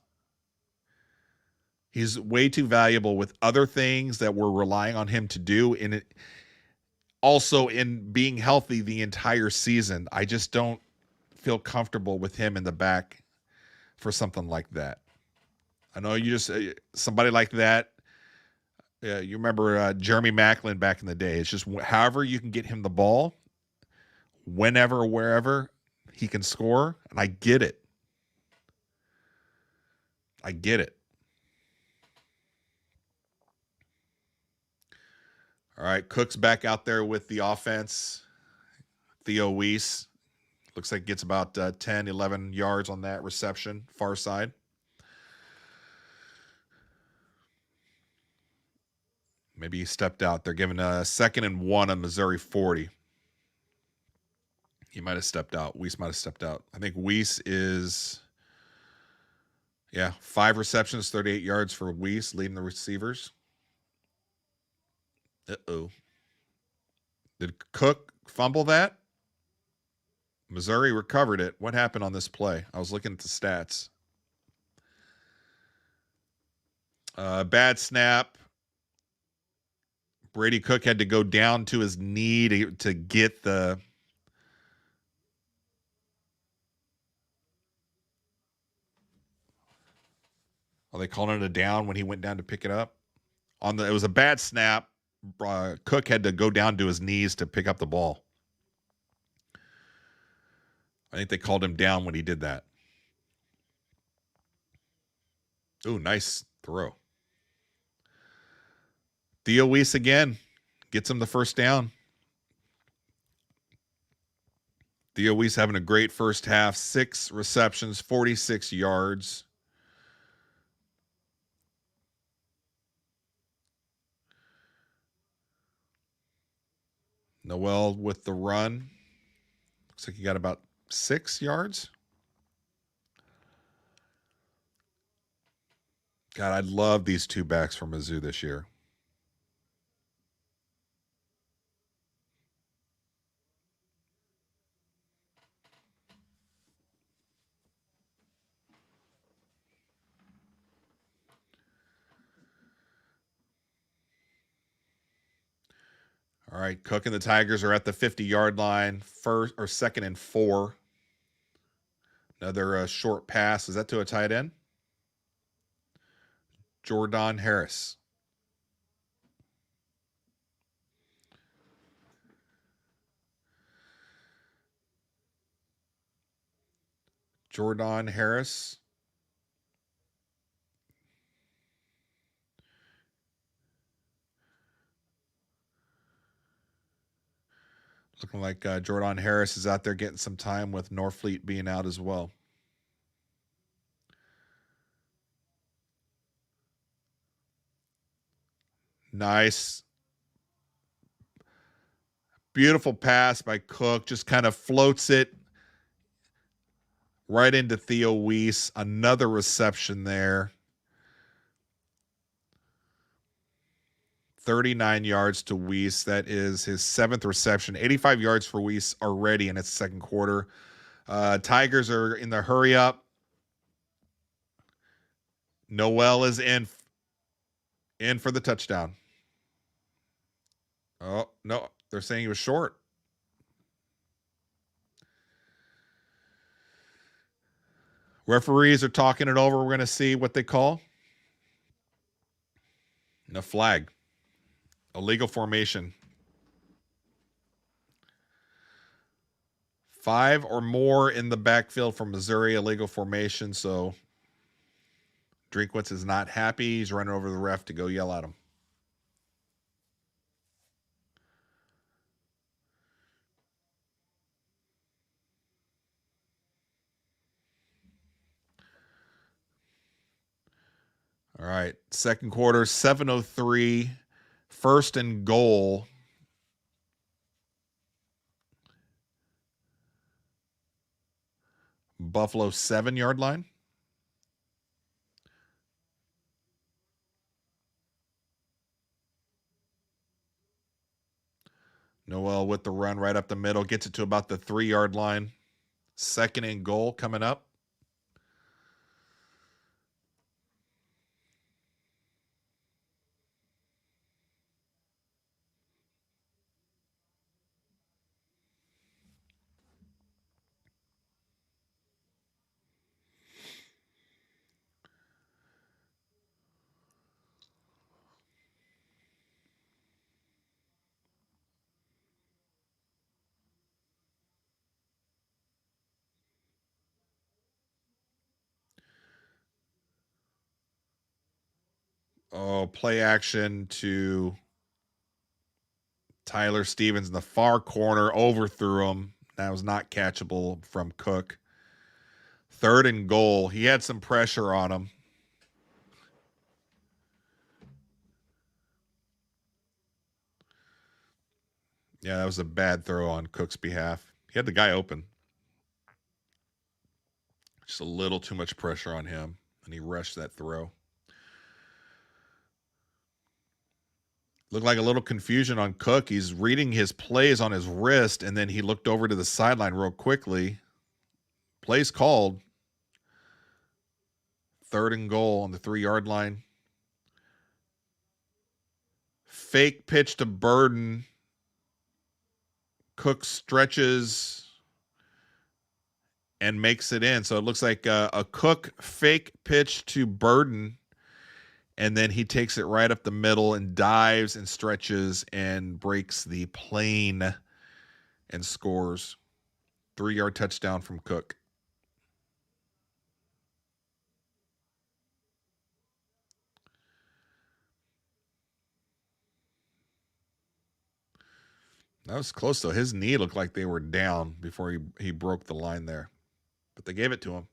He's way too valuable with other things that we're relying on him to do. In it, also in being healthy the entire season, I just don't feel comfortable with him in the back for something like that. I know you just somebody like that. You remember Jeremy Maclin back in the day. It's just however you can get him the ball, whenever, wherever he can score, and I get it. I get it. All right, Cook's back out there with the offense. Theo Weiss looks like gets about 10, 11 yards on that reception, far side. Maybe he stepped out. They're giving a 2nd and 1 on Missouri 40. He might have stepped out. Weiss might have stepped out. I think Weiss is, 5 receptions, 38 yards for Weiss, leading the receivers. Uh-oh. Did Cook fumble that? Missouri recovered it. What happened on this play? I was looking at the stats. Bad snap. Brady Cook had to go down to his knee to get the Are they calling it a down when he went down to pick it up? It was a bad snap. Cook had to go down to his knees to pick up the ball. I think they called him down when he did that. Ooh, nice throw. Theo Weiss again gets him the first down. Theo Weiss having a great first half. 6 receptions, 46 yards. Noel with the run. Looks like he got about 6 yards. God, I love these two backs from Mizzou this year. All right, Cook and the Tigers are at the 50-yard line. First or second and 4. Another short pass. Is that to a tight end? Jordan Harris. Jordan Harris. Looking like Jordan Harris is out there getting some time with Norfleet being out as well. Nice. Beautiful pass by Cook. Just kind of floats it right into Theo Weiss. Another reception there. 39 yards to Weiss. That is his 7th reception. 85 yards for Weiss already in its second quarter. Tigers are in the hurry up. Noel is in for the touchdown. Oh, no. They're saying he was short. Referees are talking it over. We're going to see what they call. A flag. Illegal formation. 5 or more in the backfield from Missouri, illegal formation. So Drinkwitz is not happy. He's running over the ref to go yell at him. All right, second quarter, 7:03, first and goal. Buffalo 7-yard line. Noel with the run right up the middle, gets it to about the 3-yard line. Second and goal coming up. Oh, play action to Tyler Stevens in the far corner, overthrew him. That was not catchable from Cook. Third and goal. He had some pressure on him. Yeah, that was a bad throw on Cook's behalf. He had the guy open. Just a little too much pressure on him, and he rushed that throw. Looked like a little confusion on Cook. He's reading his plays on his wrist, and then he looked over to the sideline real quickly. Plays called. Third and goal on the 3-yard line. Fake pitch to Burden. Cook stretches and makes it in. So it looks like a Cook fake pitch to Burden And then he takes it right up the middle and dives and stretches and breaks the plane and scores. 3-yard touchdown from Cook. That was close, though. His knee looked like they were down before he broke the line there. But they gave it to him.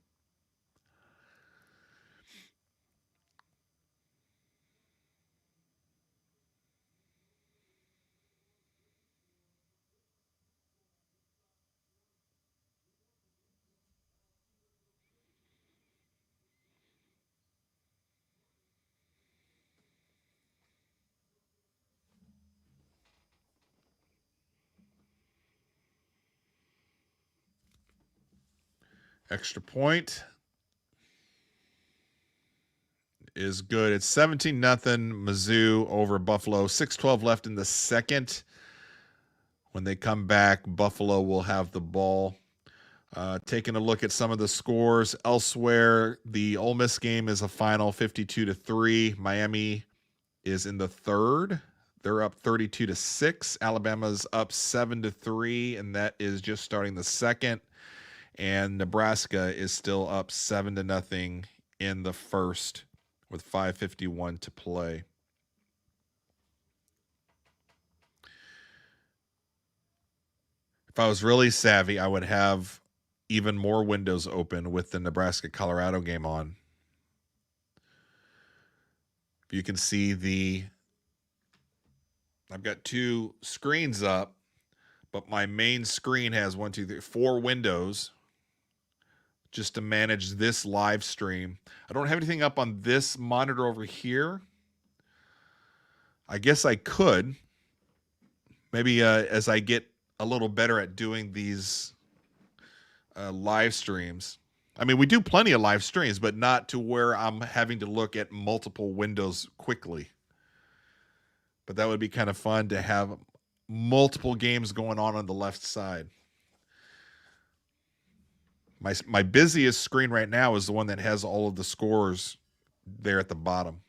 Extra point is good. It's 17-0 Mizzou over Buffalo. 6:12 left in the second. When they come back, Buffalo will have the ball. Taking a look at some of the scores elsewhere, the Ole Miss game is a final 52-3. Miami is in the third. They're up 32-6. Alabama's up 7-3, and that is just starting the second. And Nebraska is still up 7-0 in the first with 5:51 to play. If I was really savvy, I would have even more windows open with the Nebraska-Colorado game on. You can see I've got 2 screens up, but my main screen has 1, 2, 3, 4 windows just to manage this live stream. I don't have anything up on this monitor over here. I guess I could. Maybe as I get a little better at doing these live streams. I mean, we do plenty of live streams, but not to where I'm having to look at multiple windows quickly. But that would be kind of fun to have multiple games going on the left side. My busiest screen right now is the one that has all of the scores there at the bottom.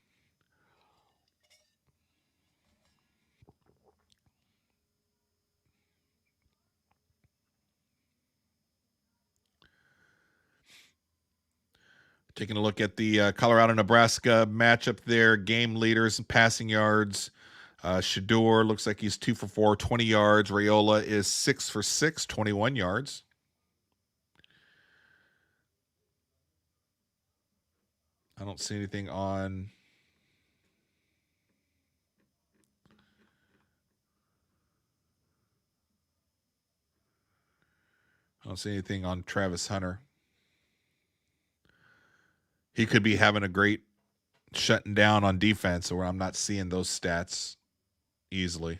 Taking a look at the Colorado-Nebraska matchup there, game leaders and passing yards. Shador looks like he's 2 for 4, 20 yards. Raiola is 6 for 6, 21 yards. I don't see anything on. I don't see anything on Travis Hunter. He could be having a great shutting down on defense, or I'm not seeing those stats easily.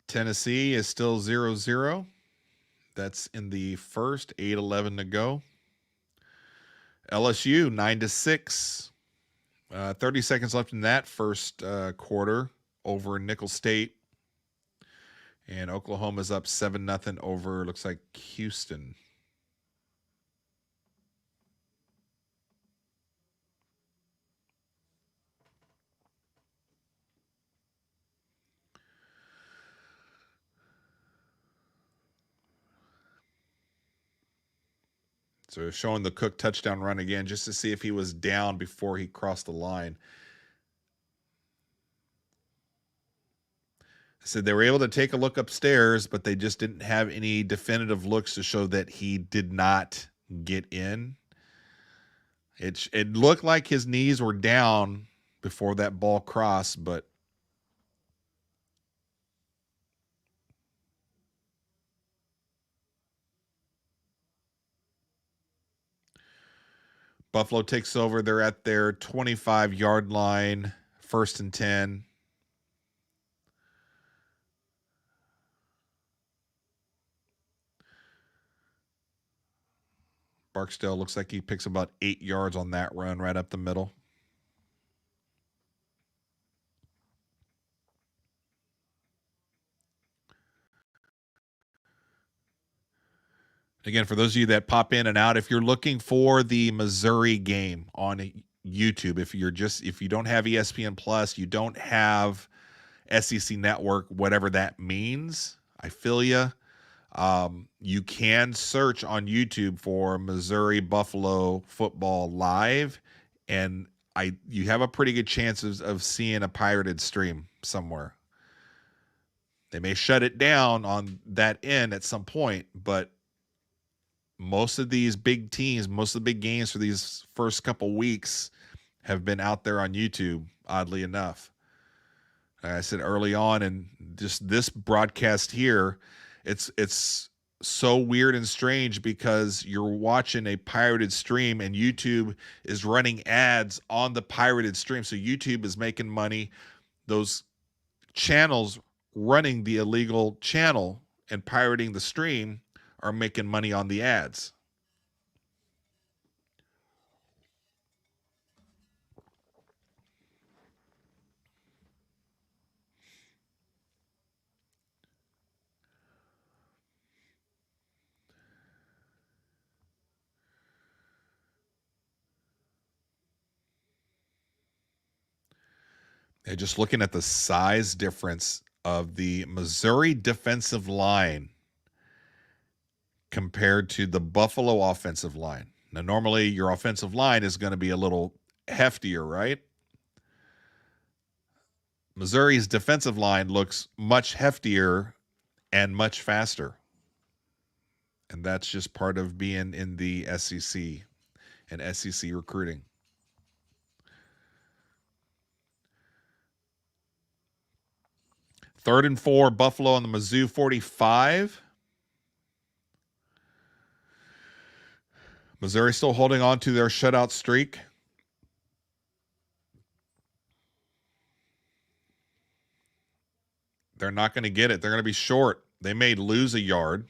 Tennessee is still 0-0. That's in the first, 8:11 to go. LSU 9-6. 30 seconds left in that first quarter over Nickel State. And Oklahoma's up 7-0 over, looks like, Houston. So showing the Cook touchdown run again just to see if he was down before he crossed the line. I said they were able to take a look upstairs, but they just didn't have any definitive looks to show that he did not get in. It looked like his knees were down before that ball crossed, but Buffalo takes over. They're at their 25-yard line, 1st and 10. Barksdale looks like he picks about 8 yards on that run right up the middle. Again, for those of you that pop in and out, if you're looking for the Missouri game on YouTube, if you don't have ESPN Plus, you don't have SEC Network, whatever that means, I feel you. You can search on YouTube for Missouri Buffalo football live, and you have a pretty good chance of seeing a pirated stream somewhere. They may shut it down on that end at some point, but most of these big teams, most of the big games for these first couple weeks have been out there on YouTube, oddly enough. Like I said early on, and just this broadcast here, it's so weird and strange because you're watching a pirated stream and YouTube is running ads on the pirated stream. So YouTube is making money. Those channels running the illegal channel and pirating the stream are making money on the ads. And just looking at the size difference of the Missouri defensive line compared to the Buffalo offensive line. Now, normally your offensive line is going to be a little heftier, right? Missouri's defensive line looks much heftier and much faster. And that's just part of being in the SEC and SEC recruiting. Third and 4, Buffalo on the Mizzou 45. Missouri still holding on to their shutout streak. They're not going to get it. They're going to be short. They may lose a yard.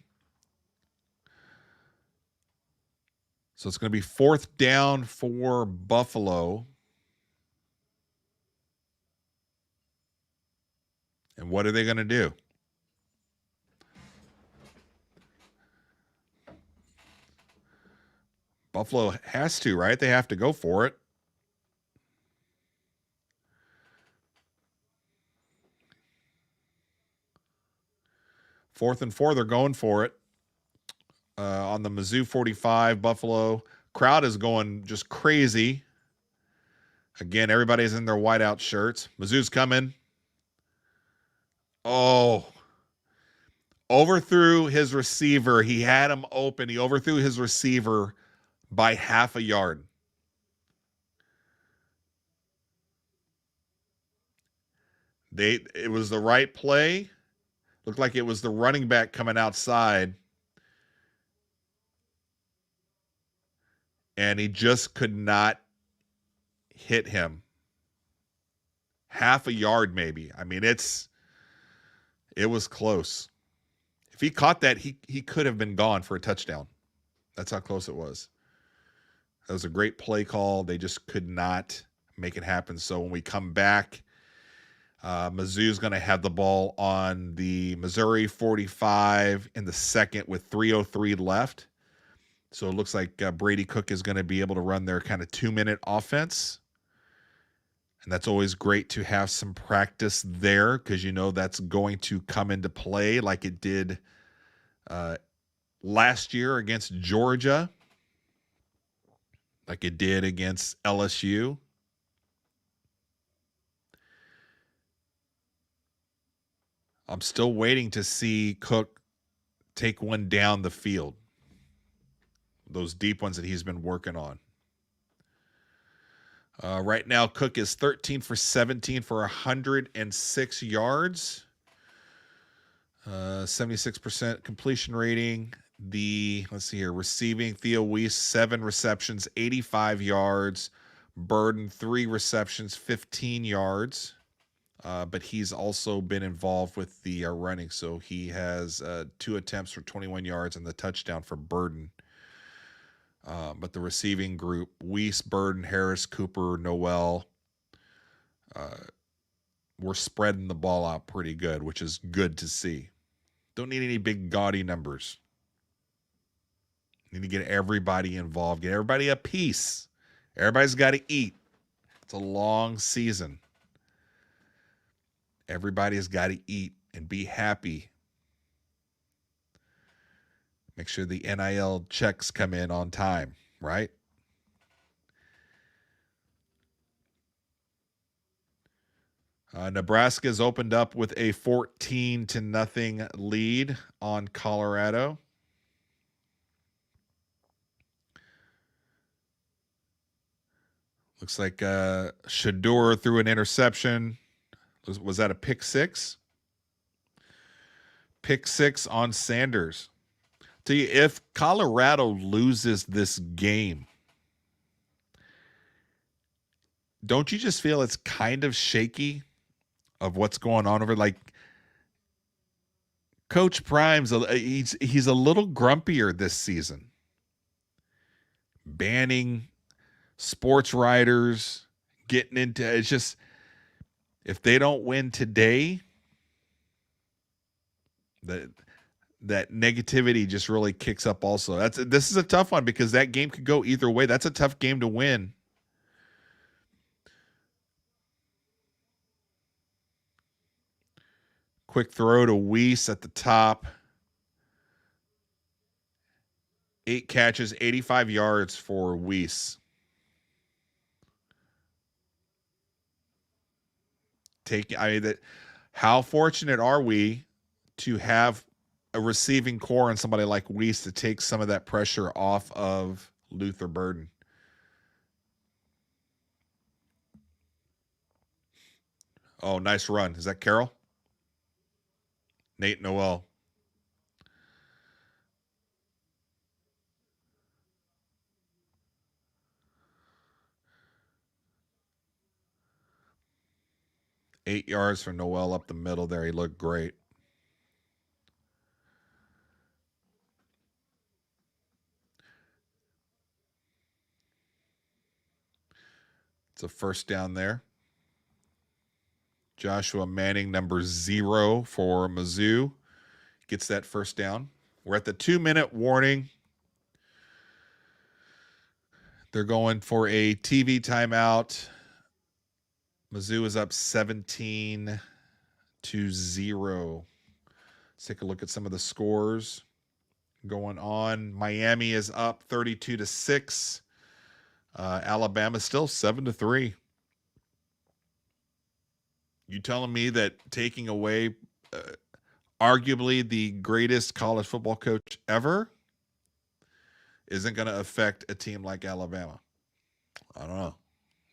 So it's going to be 4th down for Buffalo. And what are they going to do? Buffalo has to, right? They have to go for it. Fourth and 4, they're going for it. On the Mizzou 45, Buffalo crowd is going just crazy. Again, everybody's in their whiteout shirts. Mizzou's coming. Oh, overthrew his receiver. He had him open. He overthrew his receiver by half a yard. It was the right play. Looked like it was the running back coming outside. And he just could not hit him. Half a yard, maybe. I mean, it was close. If he caught that, he could have been gone for a touchdown. That's how close it was. That was a great play call. They just could not make it happen. So when we come back, Mizzou's going to have the ball on the Missouri 45 in the second with 3:03 left. So it looks like Brady Cook is going to be able to run their kind of 2-minute offense. And that's always great to have some practice there because you know that's going to come into play like it did last year against Georgia, like it did against LSU. I'm still waiting to see Cook take one down the field. Those deep ones that he's been working on. Right now, Cook is 13 for 17 for 106 yards. 76% completion rating. Let's see here, receiving, Theo Weiss, 7 receptions, 85 yards. Burden, 3 receptions, 15 yards. But he's also been involved with the running. So he has 2 attempts for 21 yards and the touchdown for Burden. But the receiving group, Weiss, Burden, Harris, Cooper, Noel, we're spreading the ball out pretty good, which is good to see. Don't need any big gaudy numbers. Need to get everybody involved, get everybody a piece. Everybody's got to eat. It's a long season. Everybody's got to eat and be happy. Make sure the NIL checks come in on time, right? Nebraska's opened up with a 14-0 lead on Colorado. Looks like Shador threw an interception. Was that a pick six? Pick six on Sanders. Tell you, if Colorado loses this game, don't you just feel it's kind of shaky of what's going on over? Like Coach Prime's, he's a little grumpier this season, banning sports writers, getting into it's just if they don't win today, that negativity just really kicks up. Also, this is a tough one because that game could go either way. That's a tough game to win. Quick throw to Weiss at the top. 8 catches, 85 yards for Weiss. How fortunate are we to have a receiving core and somebody like Weiss to take some of that pressure off of Luther Burden? Oh, nice run. Is that Carroll? Nate Noel. Eight yards for Noel up the middle there. He looked great. It's a first down there. Joshua Manning, number 0 for Mizzou, gets that first down. We're at the 2-minute warning. They're going for a TV timeout. Mizzou is up 17-0. Let's take a look at some of the scores going on. Miami is up 32-6. Alabama still 7-3. You telling me that taking away arguably the greatest college football coach ever isn't going to affect a team like Alabama? I don't know.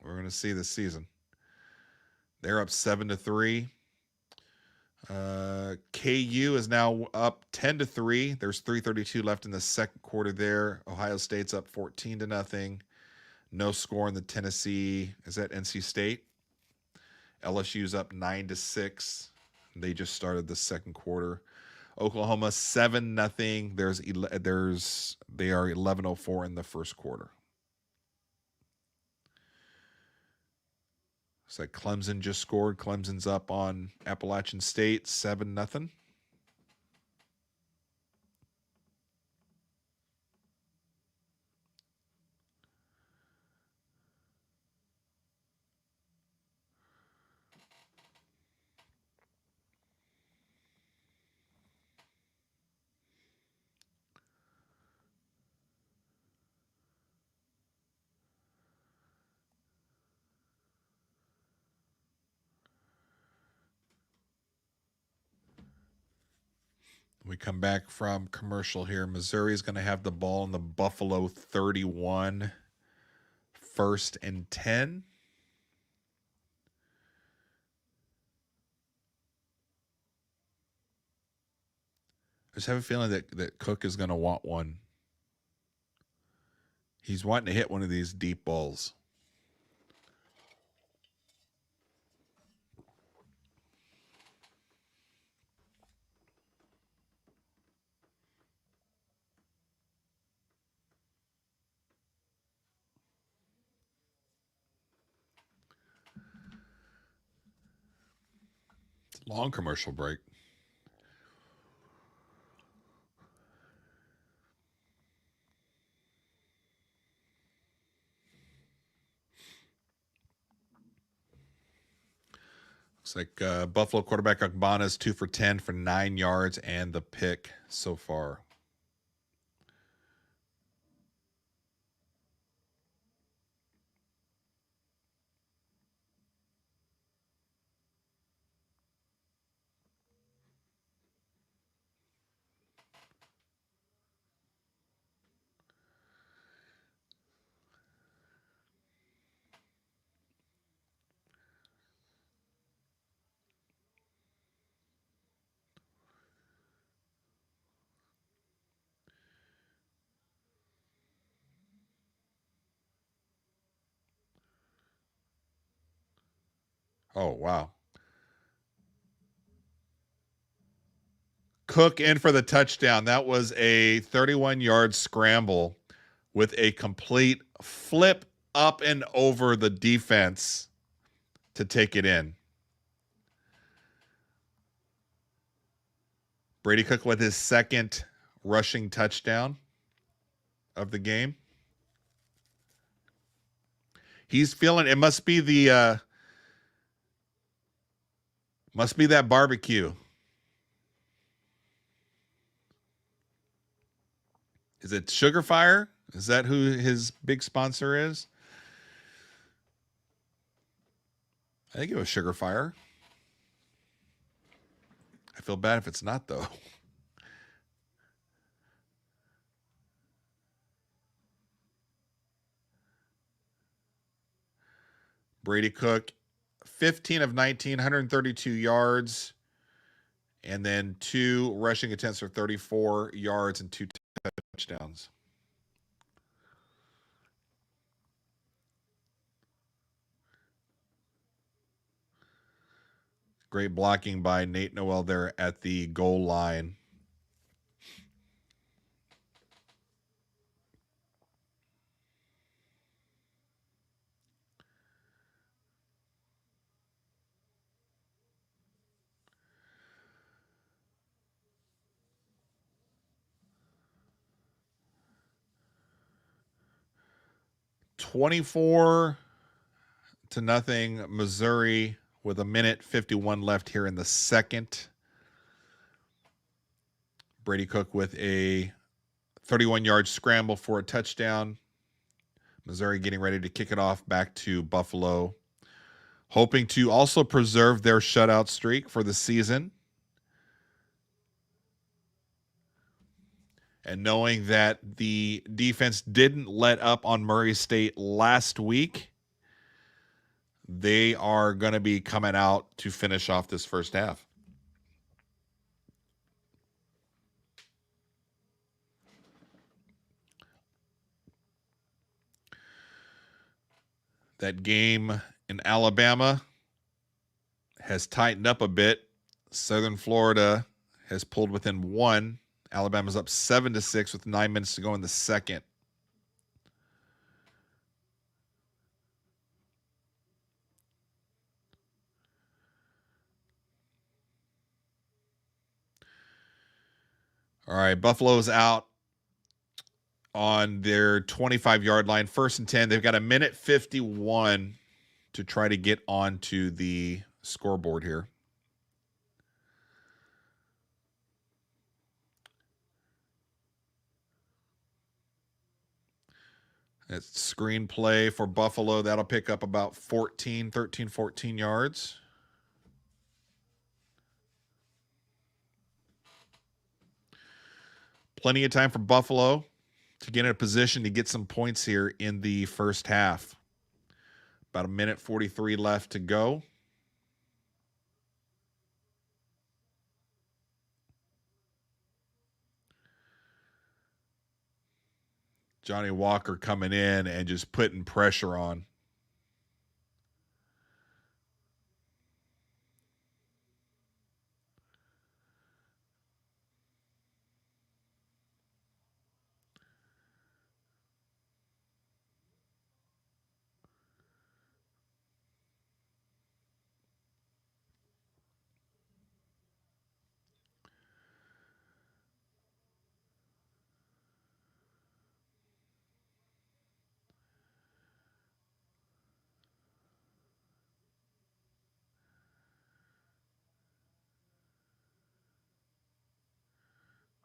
We're going to see this season. They're up 7-3. KU is now up 10-3. There's 3:32 left in the second quarter there. Ohio State's up 14-0. No score in the Tennessee. Is that NC State? LSU's up 9-6. They just started the second quarter. Oklahoma 7-0. They are 11:04 in the first quarter. It's like Clemson just scored. Clemson's up on Appalachian State 7-0. We come back from commercial here. Missouri is going to have the ball in the Buffalo 31, 1st and 10. I just have a feeling that Cook is going to want one. He's wanting to hit one of these deep balls. Long commercial break. Looks like Buffalo quarterback Akbana is 2 for 10 for 9 yards and the pick so far. Oh, wow. Cook in for the touchdown. That was a 31-yard scramble with a complete flip up and over the defense to take it in. Brady Cook with his second rushing touchdown of the game. He's feeling it. Must be that barbecue. Is it Sugar Fire? Is that who his big sponsor is? I think it was Sugar Fire. I feel bad if it's not, though. Brady Cook, 15 of 19, 132 yards, and then 2 rushing attempts for 34 yards and 2 touchdowns. Great blocking by Nate Noel there at the goal line. $24-0, Missouri, with 1:51 left here in the second. Brady Cook with a 31-yard scramble for a touchdown. Missouri getting ready to kick it off back to Buffalo, hoping to also preserve their shutout streak for the season. And knowing that the defense didn't let up on Murray State last week, they are going to be coming out to finish off this first half. That game in Alabama has tightened up a bit. Southern Florida has pulled within 1. Alabama's up 7-6 with 9 minutes to go in the second. All right, Buffalo's out on their 25-yard line, 1st and 10. They've got 1:51 to try to get onto the scoreboard here. That's screenplay for Buffalo. That'll pick up about 14 yards. Plenty of time for Buffalo to get in a position to get some points here in the first half. About 1:43 left to go. Johnny Walker coming in and just putting pressure on.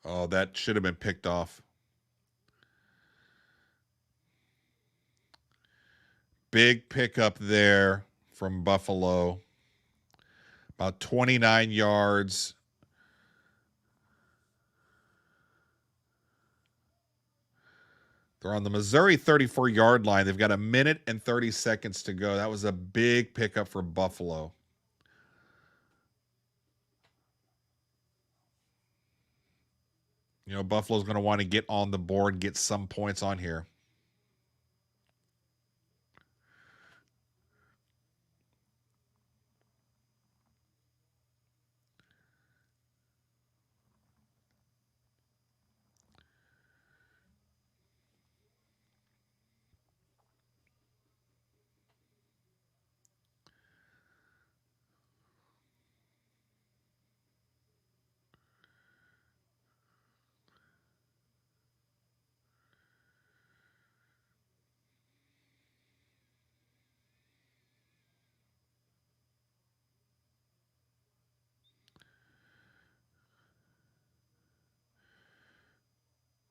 Oh, that should have been picked off. Big pickup there from Buffalo. About 29 yards. They're on the Missouri 34-yard line. They've got a minute and 30 seconds to go. That was a big pickup for Buffalo. You know, Buffalo's going to want to get on the board, get some points on here.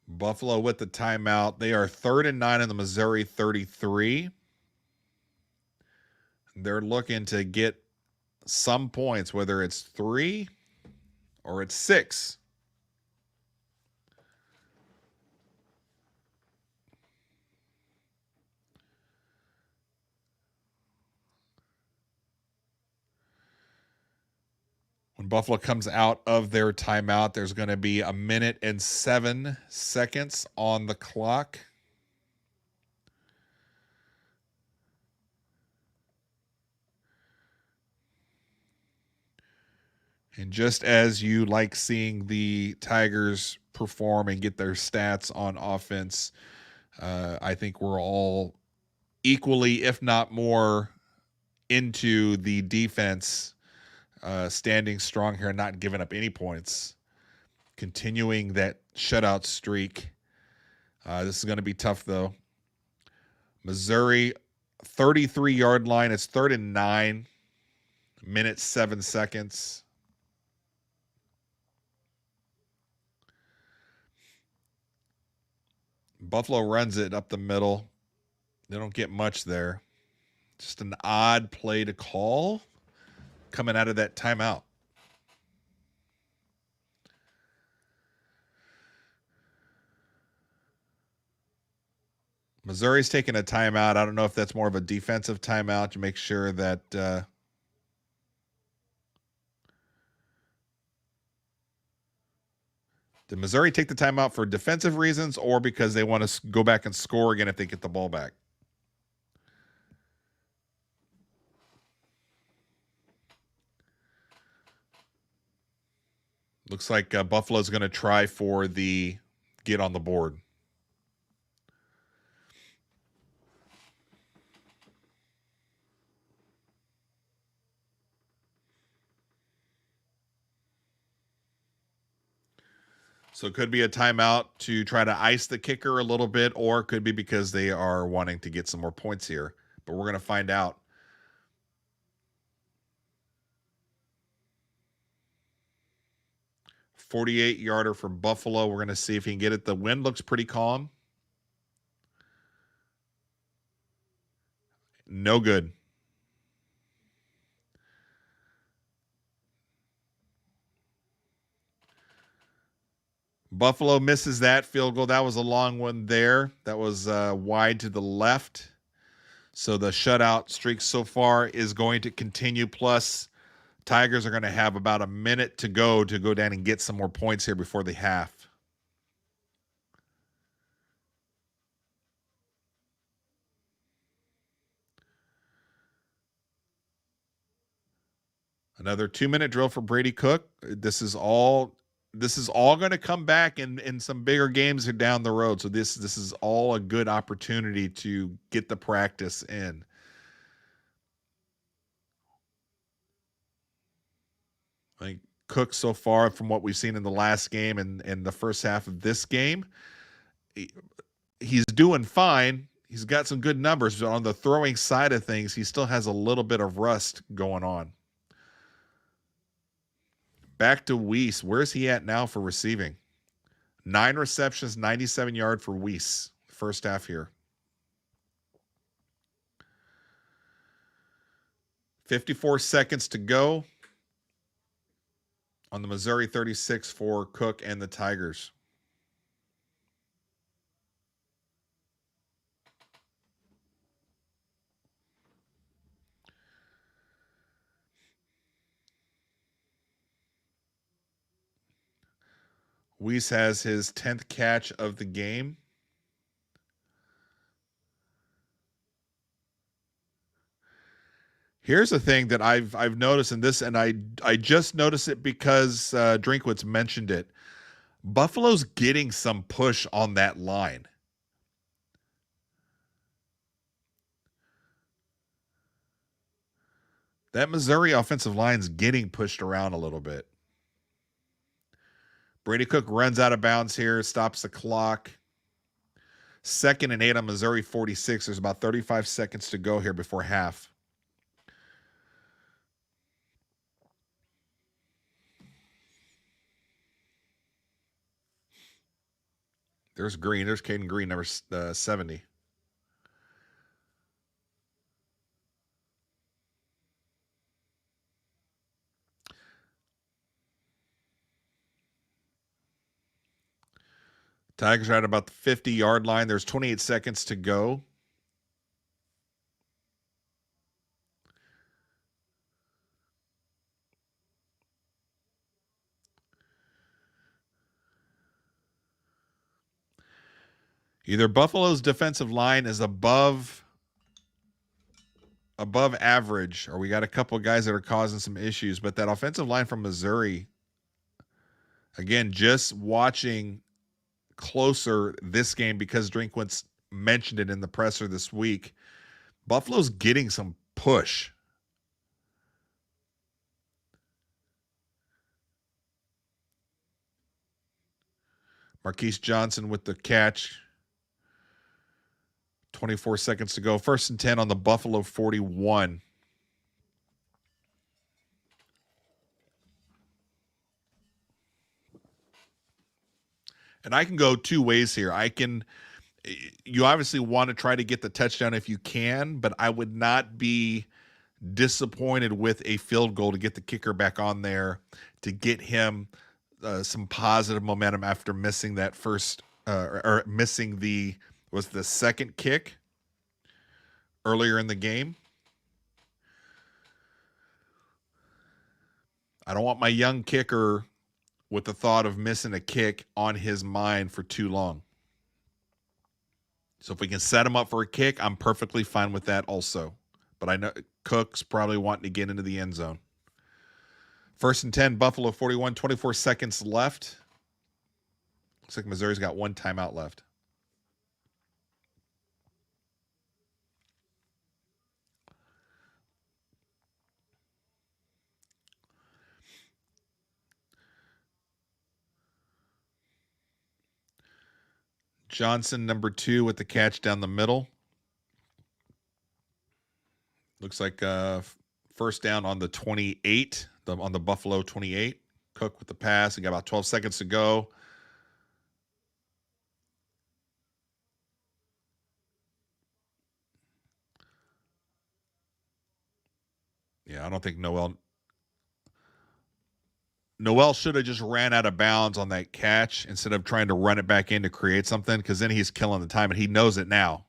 Buffalo with the timeout. They are 3rd and 9 in the Missouri 33. They're looking to get some points, whether it's 3 or it's 6. When Buffalo comes out of their timeout, there's going to be a minute and 7 seconds on the clock. And just as you like seeing the Tigers perform and get their stats on offense, I think we're all equally, if not more, into the defense standing strong here and not giving up any points, continuing that shutout streak. This is going to be tough, though. Missouri, 33-yard line. It's 3rd and 9, minute 7 seconds. Buffalo runs it up the middle. They don't get much there. Just an odd play to call coming out of that timeout. Missouri's taking a timeout. I don't know if that's more of a defensive timeout to make sure that did Missouri take the timeout for defensive reasons or because they want to go back and score again if they get the ball back? Looks like Buffalo's going to try for the get on the board. So it could be a timeout to try to ice the kicker a little bit, or it could be because they are wanting to get some more points here. But we're going to find out. "48-yarder for Buffalo." We're going to see if he can get it. The wind looks pretty calm. No good. Buffalo misses that field goal. That was a long one there. That was wide to the left. So the shutout streak so far is going to continue. Plus, Tigers are going to have about a minute to go down and get some more points here before the half. Another 2-minute drill for Brady Cook. This is all going to come back in some bigger games down the road. So this is all a good opportunity to get the practice in. I think Cook so far, from what we've seen in the last game and the first half of this game, he's doing fine. He's got some good numbers, but on the throwing side of things, he still has a little bit of rust going on. Back to Weiss. Where's he at now for receiving? 9 receptions, 97 yard for Weiss. First half here. 54 seconds to go on the Missouri 36 for Cook and the Tigers. Weiss has his 10th catch of the game. Here's the thing that I've noticed in this, and I just noticed it because Drinkwitz mentioned it. Buffalo's getting some push on that line. That Missouri offensive line's getting pushed around a little bit. Brady Cook runs out of bounds here, stops the clock. 2nd and 8 on Missouri 46. There's about 35 seconds to go here before half. There's Green. There's Caden Green, number 70. Tigers are at about the 50-yard line. There's 28 seconds to go. Either Buffalo's defensive line is above average, or we got a couple of guys that are causing some issues, but that offensive line from Missouri, again, just watching closer this game because Drinkwitz mentioned it in the presser this week, Buffalo's getting some push. Marquise Johnson with the catch. 24 seconds to go. 1st and 10 on the Buffalo 41. And I can go two ways here. You obviously want to try to get the touchdown if you can, but I would not be disappointed with a field goal to get the kicker back on there to get him some positive momentum after missing that first or missing the second kick earlier in the game. I don't want my young kicker with the thought of missing a kick on his mind for too long. So if we can set him up for a kick, I'm perfectly fine with that also. But I know Cook's probably wanting to get into the end zone. 1st and 10, Buffalo 41, 24 seconds left. Looks like Missouri's got one timeout left. Johnson, number 2, with the catch down the middle. Looks like first down on the 28, on the Buffalo 28. Cook with the pass. He got about 12 seconds to go. Yeah, I don't think Noel should have just ran out of bounds on that catch instead of trying to run it back in to create something, because then he's killing the time, and he knows it now.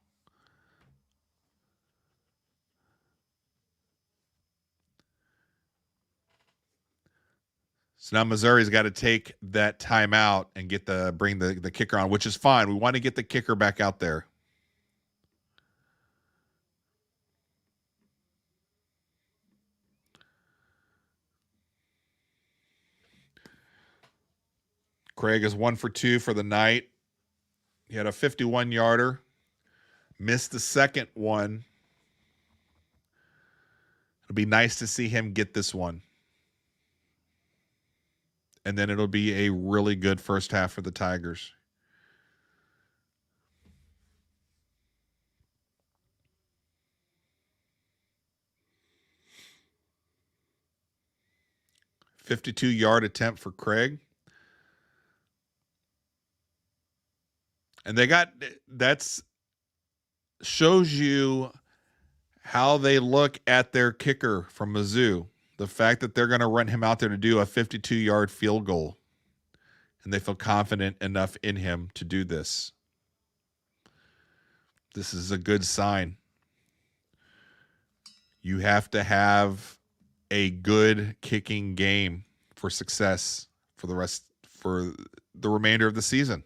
So now Missouri's got to take that timeout and bring the kicker on, which is fine. We want to get the kicker back out there. Craig is 1 for 2 for the night. He had a 51-yarder. Missed the second one. It'll be nice to see him get this one. And then it'll be a really good first half for the Tigers. .52-yard attempt for Craig. And that's shows you how they look at their kicker from Mizzou. The fact that they're going to run him out there to do a 52-yard field goal, and they feel confident enough in him to do this. This is a good sign. You have to have a good kicking game for success for the remainder of the season.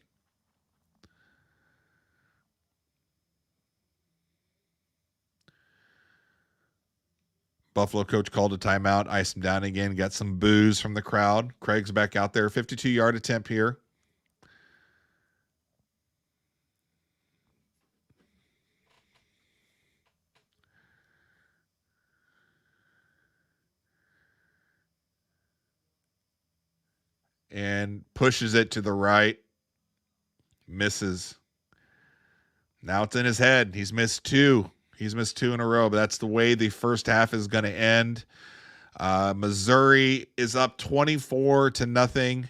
Buffalo coach called a timeout, iced him down again, got some boos from the crowd. Craig's back out there, 52-yard attempt here. And pushes it to the right. Misses. Now it's in his head. He's missed two. He's missed two in a row, but that's the way the first half is going to end. Missouri is up 24-0.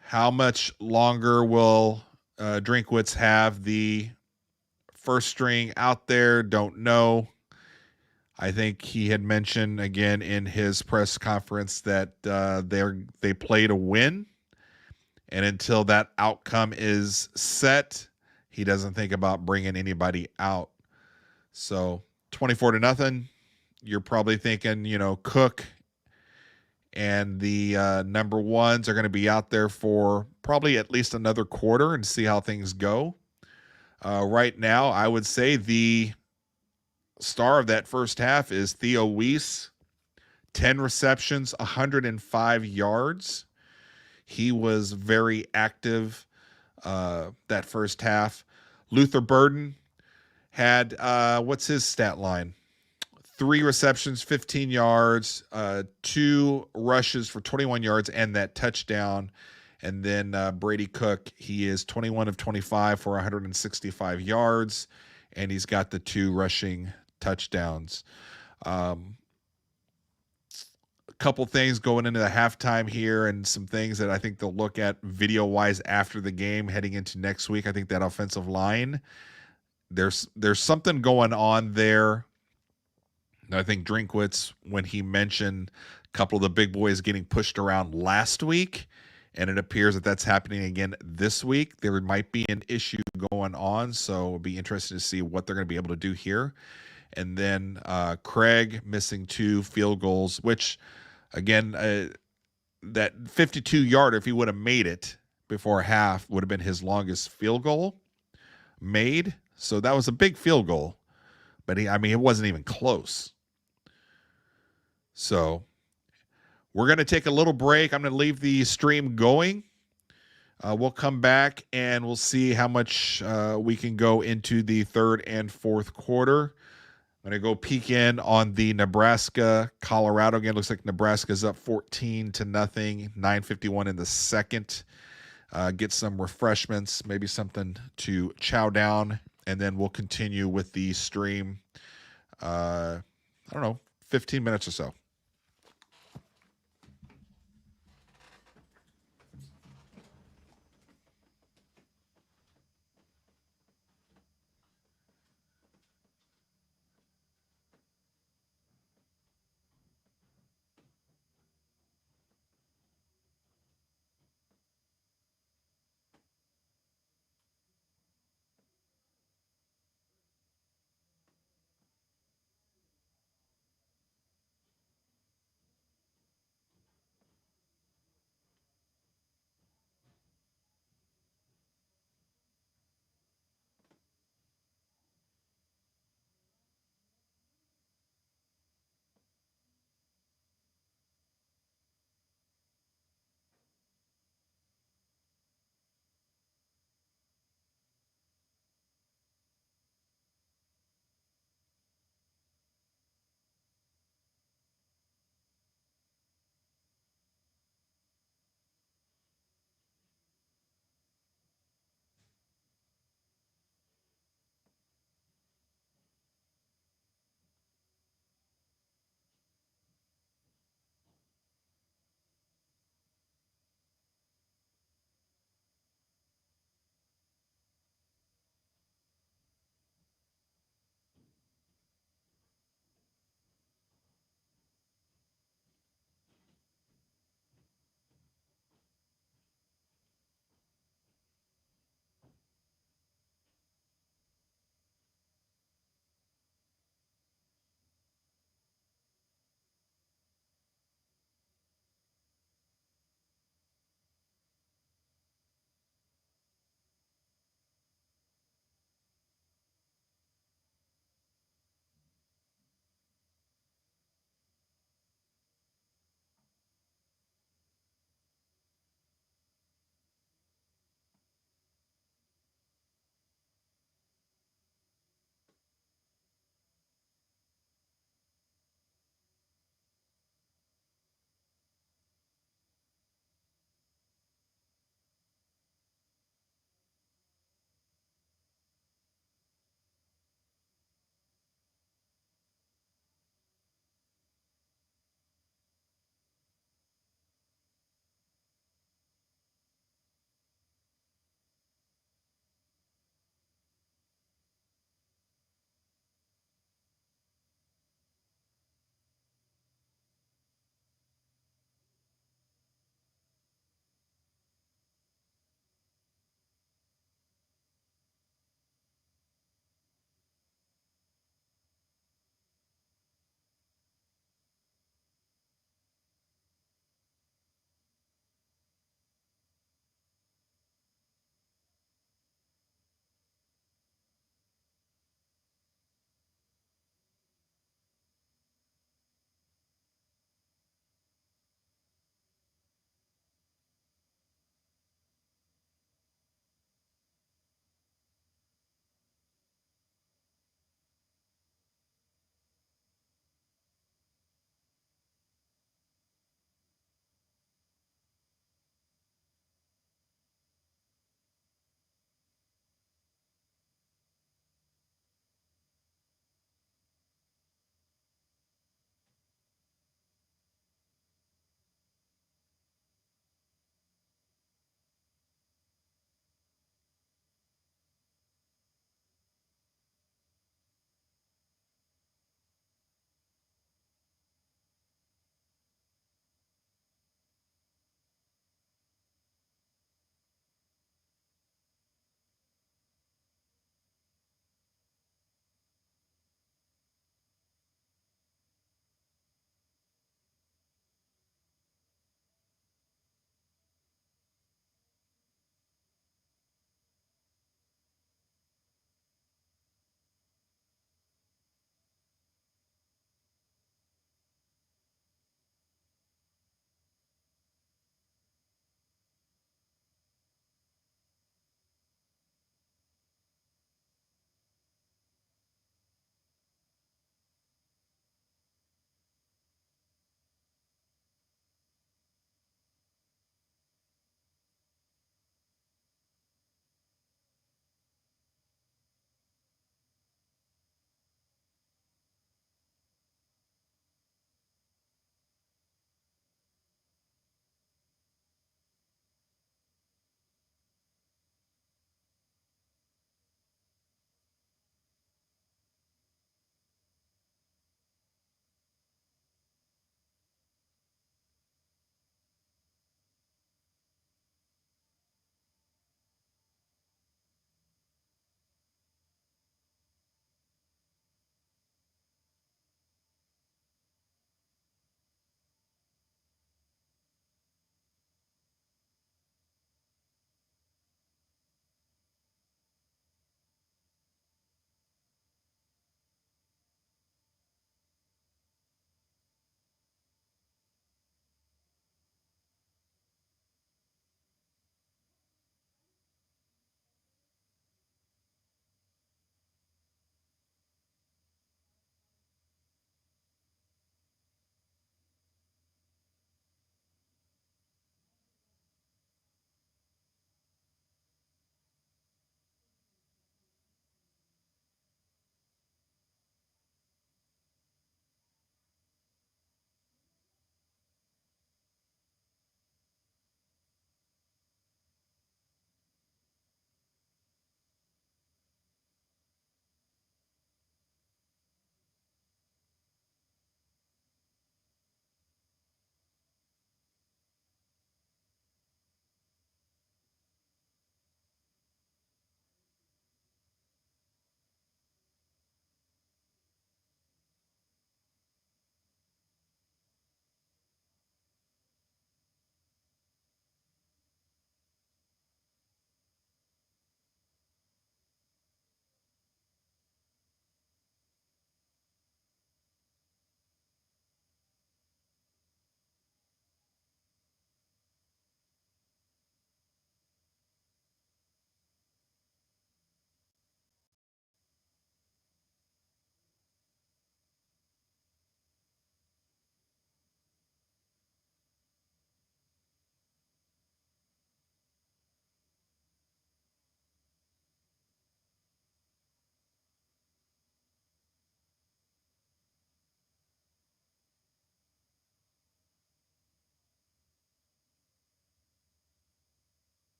How much longer will Drinkwitz have the first string out there? Don't know. I think he had mentioned again in his press conference that they play to win, and until that outcome is set, he doesn't think about bringing anybody out. So 24-0. You're probably thinking, Cook and the number ones are going to be out there for probably at least another quarter and see how things go. Right now, I would say the star of that first half is Theo Weiss. 10 receptions, 105 yards. He was very active that first half. Luther Burden had, what's his stat line? 3 receptions, 15 yards, 2 rushes for 21 yards, and that touchdown. And then Brady Cook, he is 21 of 25 for 165 yards, and he's got the 2 rushing touchdowns. A couple things going into the halftime here, and some things that I think they'll look at video-wise after the game heading into next week. I think that offensive line, there's something going on there. I think Drinkwitz, when he mentioned a couple of the big boys getting pushed around last week, and it appears that that's happening again this week, there might be an issue going on. So it'll be interesting to see what they're going to be able to do here. And then Craig missing 2 field goals, which, again, that 52-yarder, if he would have made it before half, would have been his longest field goal made. So that was a big field goal. But it wasn't even close. So we're going to take a little break. I'm going to leave the stream going. We'll come back and we'll see how much we can go into the third and fourth quarter. I'm going to go peek in on the Nebraska-Colorado game. Looks like Nebraska's up 14-0, 9:51 in the second. Get some refreshments, maybe something to chow down, and then we'll continue with the stream. 15 minutes or so.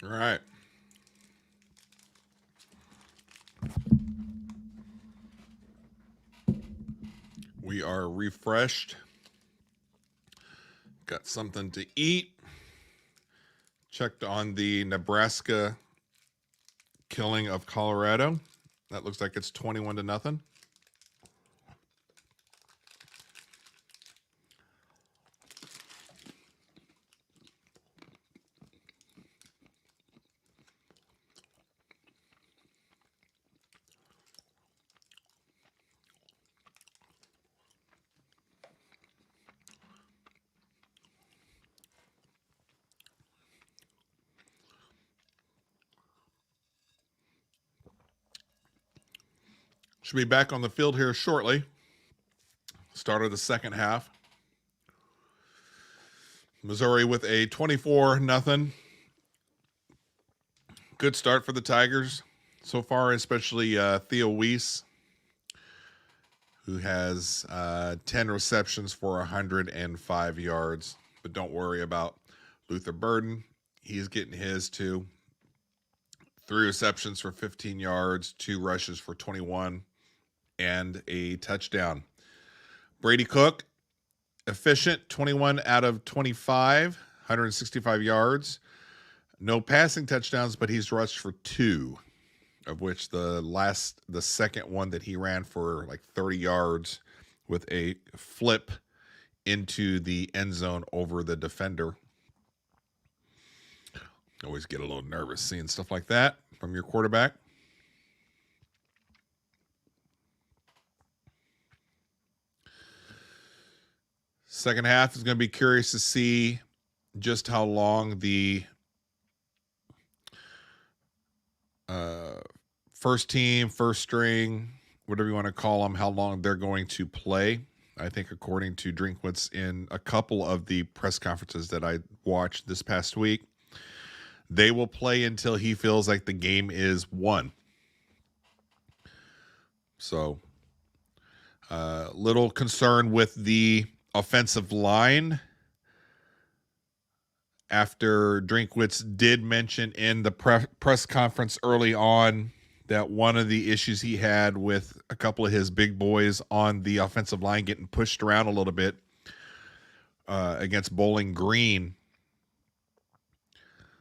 All right. We are refreshed. Got something to eat. Checked on the Nebraska killing of Colorado. That looks like it's 21-0. Should be back on the field here shortly. Start of the second half. Missouri with a 24-0. Good start for the Tigers so far, especially Theo Weiss, who has 10 receptions for 105 yards. But don't worry about Luther Burden. He's getting his too. 3 receptions for 15 yards, 2 rushes for 21, and a touchdown. Brady Cook, efficient, 21 out of 25, 165 yards. No passing touchdowns, but he's rushed for 2, of which the second one that he ran for like 30 yards with a flip into the end zone over the defender. Always get a little nervous seeing stuff like that from your quarterback. Second half is going to be curious to see just how long the first team, first string, whatever you want to call them, how long they're going to play. I think according to Drinkwitz in a couple of the press conferences that I watched this past week, they will play until he feels like the game is won. So, little concern with the offensive line after Drinkwitz did mention in the press conference early on that one of the issues he had with a couple of his big boys on the offensive line getting pushed around a little bit against Bowling Green.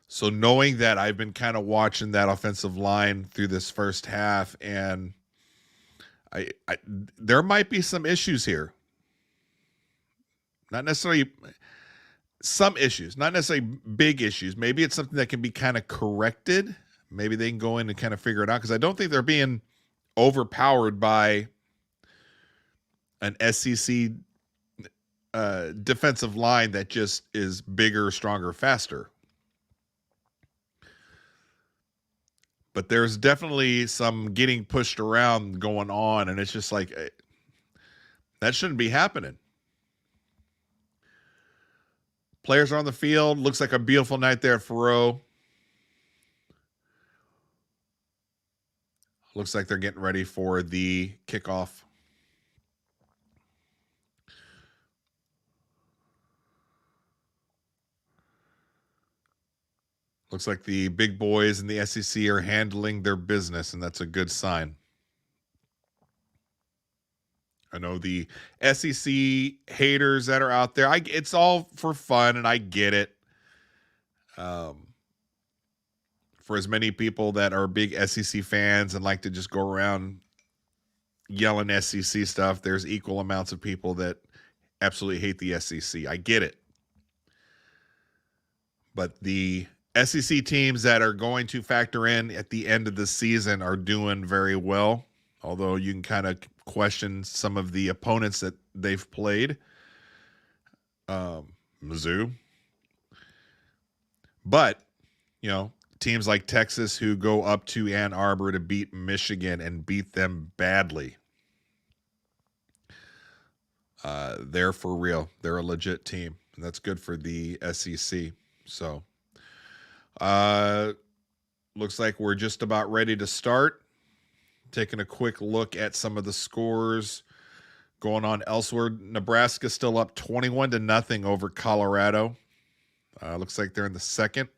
So knowing that, I've been kind of watching that offensive line through this first half, and I there might be some issues here. Not necessarily some issues, not necessarily big issues. Maybe it's something that can be kind of corrected. Maybe they can go in and kind of figure it out, because I don't think they're being overpowered by an SEC defensive line that just is bigger, stronger, faster. But there's definitely some getting pushed around going on, and it's just like that shouldn't be happening. Players are on the field. Looks like a beautiful night there at Faroe. Looks like they're getting ready for the kickoff. Looks like the big boys in the SEC are handling their business, and that's a good sign. I know the SEC haters that are out there, it's all for fun, and I get it. For as many people that are big SEC fans and like to just go around yelling SEC stuff, there's equal amounts of people that absolutely hate the SEC. I get it. But the SEC teams that are going to factor in at the end of the season are doing very well, although you can kind of question some of the opponents that they've played. Mizzou. But, teams like Texas who go up to Ann Arbor to beat Michigan and beat them badly. They're for real. They're a legit team, and that's good for the SEC. So, looks like we're just about ready to start. Taking a quick look at some of the scores going on elsewhere. Nebraska still up 21-0 over Colorado. Looks like they're in the second.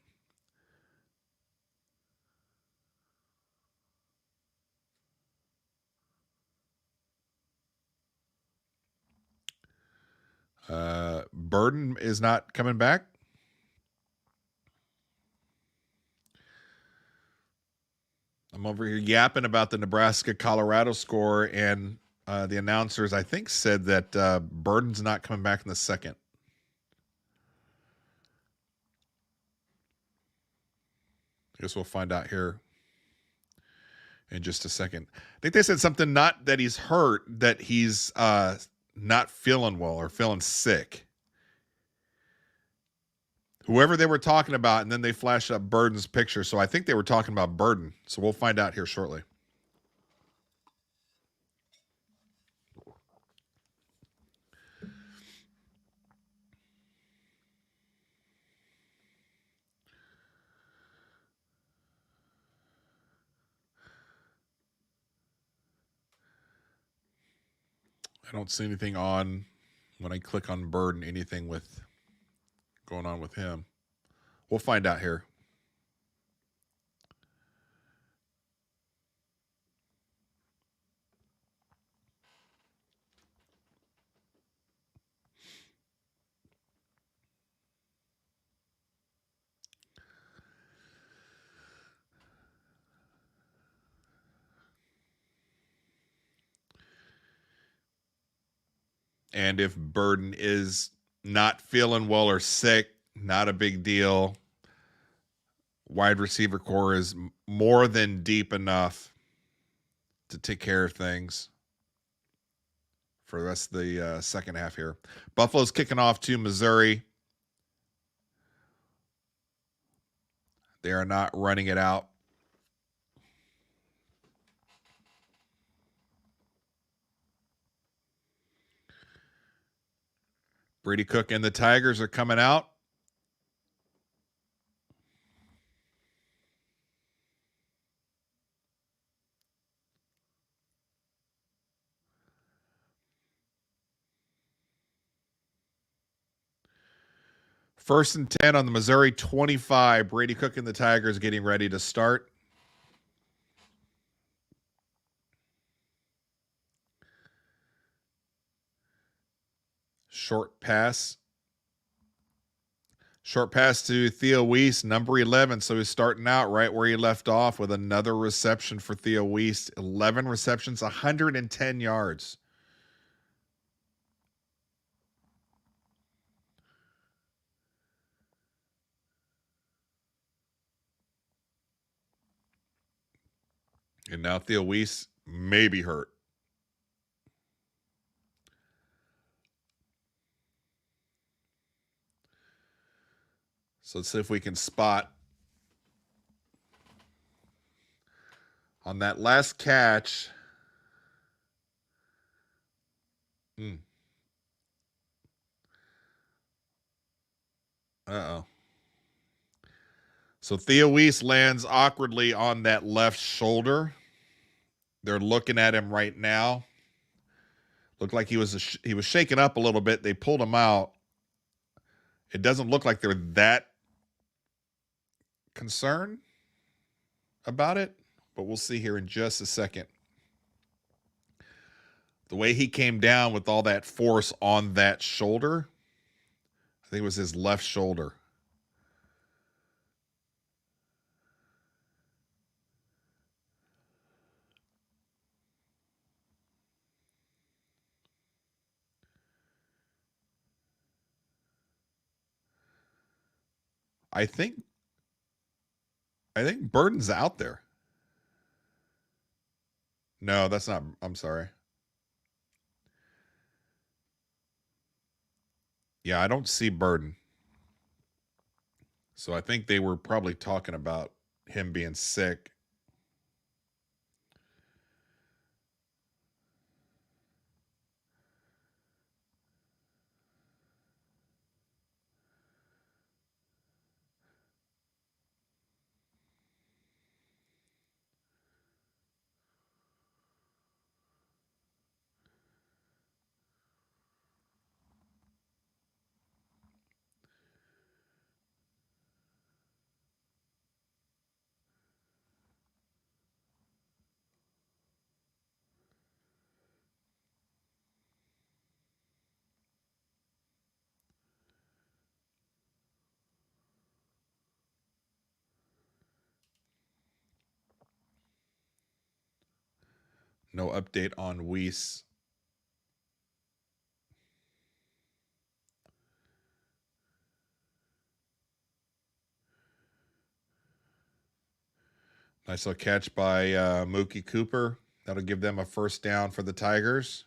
Burden is not coming back. I'm over here yapping about the Nebraska-Colorado score, and the announcers, I think, said that Burden's not coming back in the second. I guess we'll find out here in just a second. I think they said something, not that he's hurt, that he's not feeling well or feeling sick. Whoever they were talking about, and then they flashed up Burden's picture. So I think they were talking about Burden. So we'll find out here shortly. I don't see anything on when I click on Burden, anything with going on with him. We'll find out here. And if Burden is not feeling well or sick, not a big deal. Wide receiver core is more than deep enough to take care of things for the rest of the second half here. Buffalo's kicking off to Missouri. They are not running it out. Brady Cook and the Tigers are coming out. First and 10 on the Missouri 25. Brady Cook and the Tigers getting ready to start. Short pass. Short pass to Theo Weiss, number 11. So he's starting out right where he left off with another reception for Theo Weiss. 11 receptions, 110 yards. And now Theo Weiss may be hurt. So let's see if we can spot on that last catch. Uh-oh. So Theo Weiss lands awkwardly on that left shoulder. They're looking at him right now. Looked like he was shaken up a little bit. They pulled him out. It doesn't look like they're that concerned about it, but we'll see here in just a second. The way he came down with all that force on that shoulder, I think it was his left shoulder. I think Burden's out there. No, that's not. I'm sorry. Yeah, I don't see Burden. So I think they were probably talking about him being sick. No update on Weiss. Nice little catch by Mookie Cooper. That'll give them a first down for the Tigers.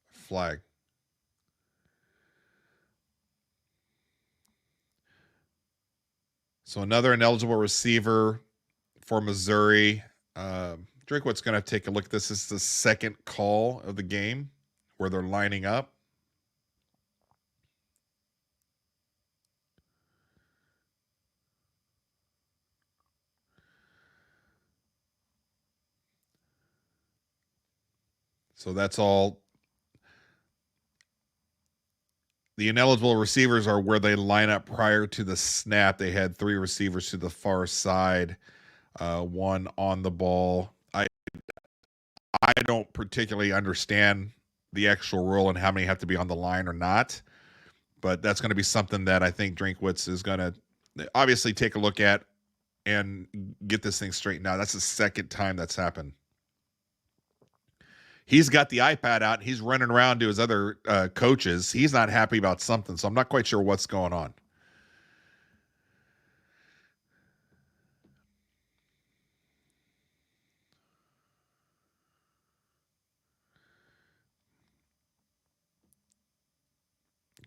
Flag. So another ineligible receiver for Missouri. Drinkwit's going to take a look at this. This is the second call of the game where they're lining up. So that's all. The ineligible receivers are where they line up prior to the snap. They had 3 receivers to the far side, 1 on the ball. I don't particularly understand the actual rule and how many have to be on the line or not, but that's going to be something that I think Drinkwitz is going to obviously take a look at and get this thing straightened out. That's the second time that's happened. He's got the iPad out. He's running around to his other coaches. He's not happy about something, so I'm not quite sure what's going on.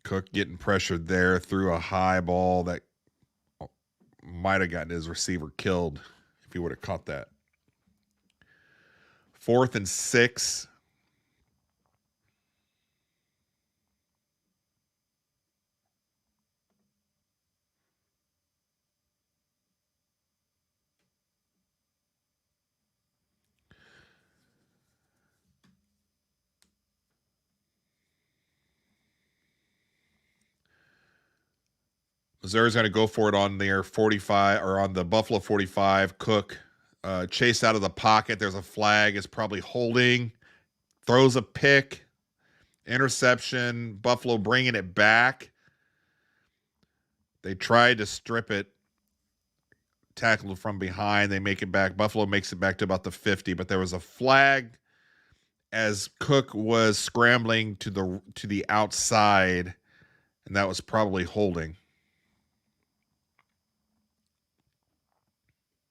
Cook getting pressured there, threw a high ball that might have gotten his receiver killed if he would have caught that. 4th and 6. Missouri's going to go for it on their 45 or on the Buffalo 45. Cook chase out of the pocket. There's a flag. It's probably holding. Throws a pick. Interception. Buffalo bringing it back. They tried to strip it. Tackled from behind. They make it back. Buffalo makes it back to about the 50, but there was a flag as Cook was scrambling to the outside, and that was probably holding.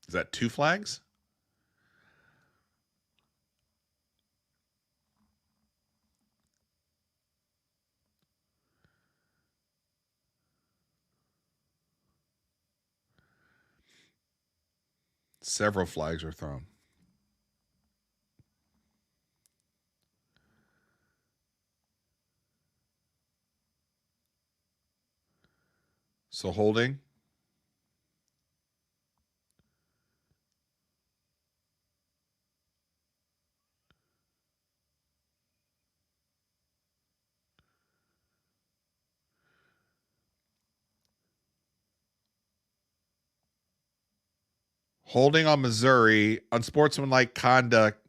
Is that 2 flags? Several flags are thrown. So holding. Holding on Missouri, unsportsmanlike conduct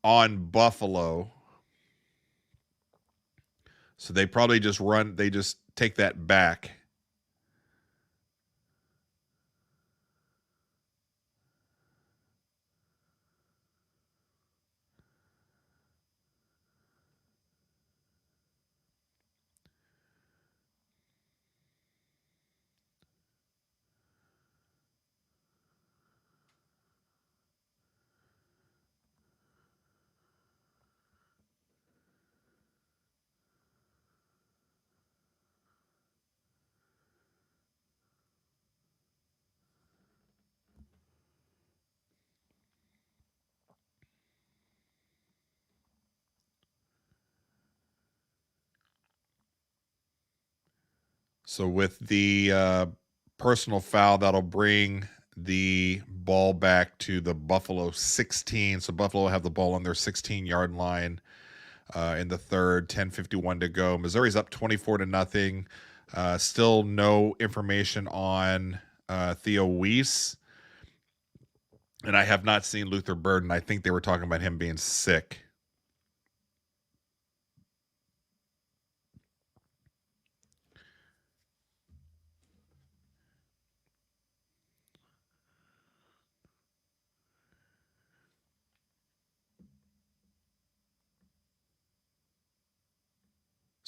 on Buffalo. So they probably just take that back. So with the personal foul, that'll bring the ball back to the Buffalo 16. So Buffalo will have the ball on their 16-yard line in the third. 10:51 to go. Missouri's up 24-0. Still no information on Theo Weiss. And I have not seen Luther Burden. I think they were talking about him being sick.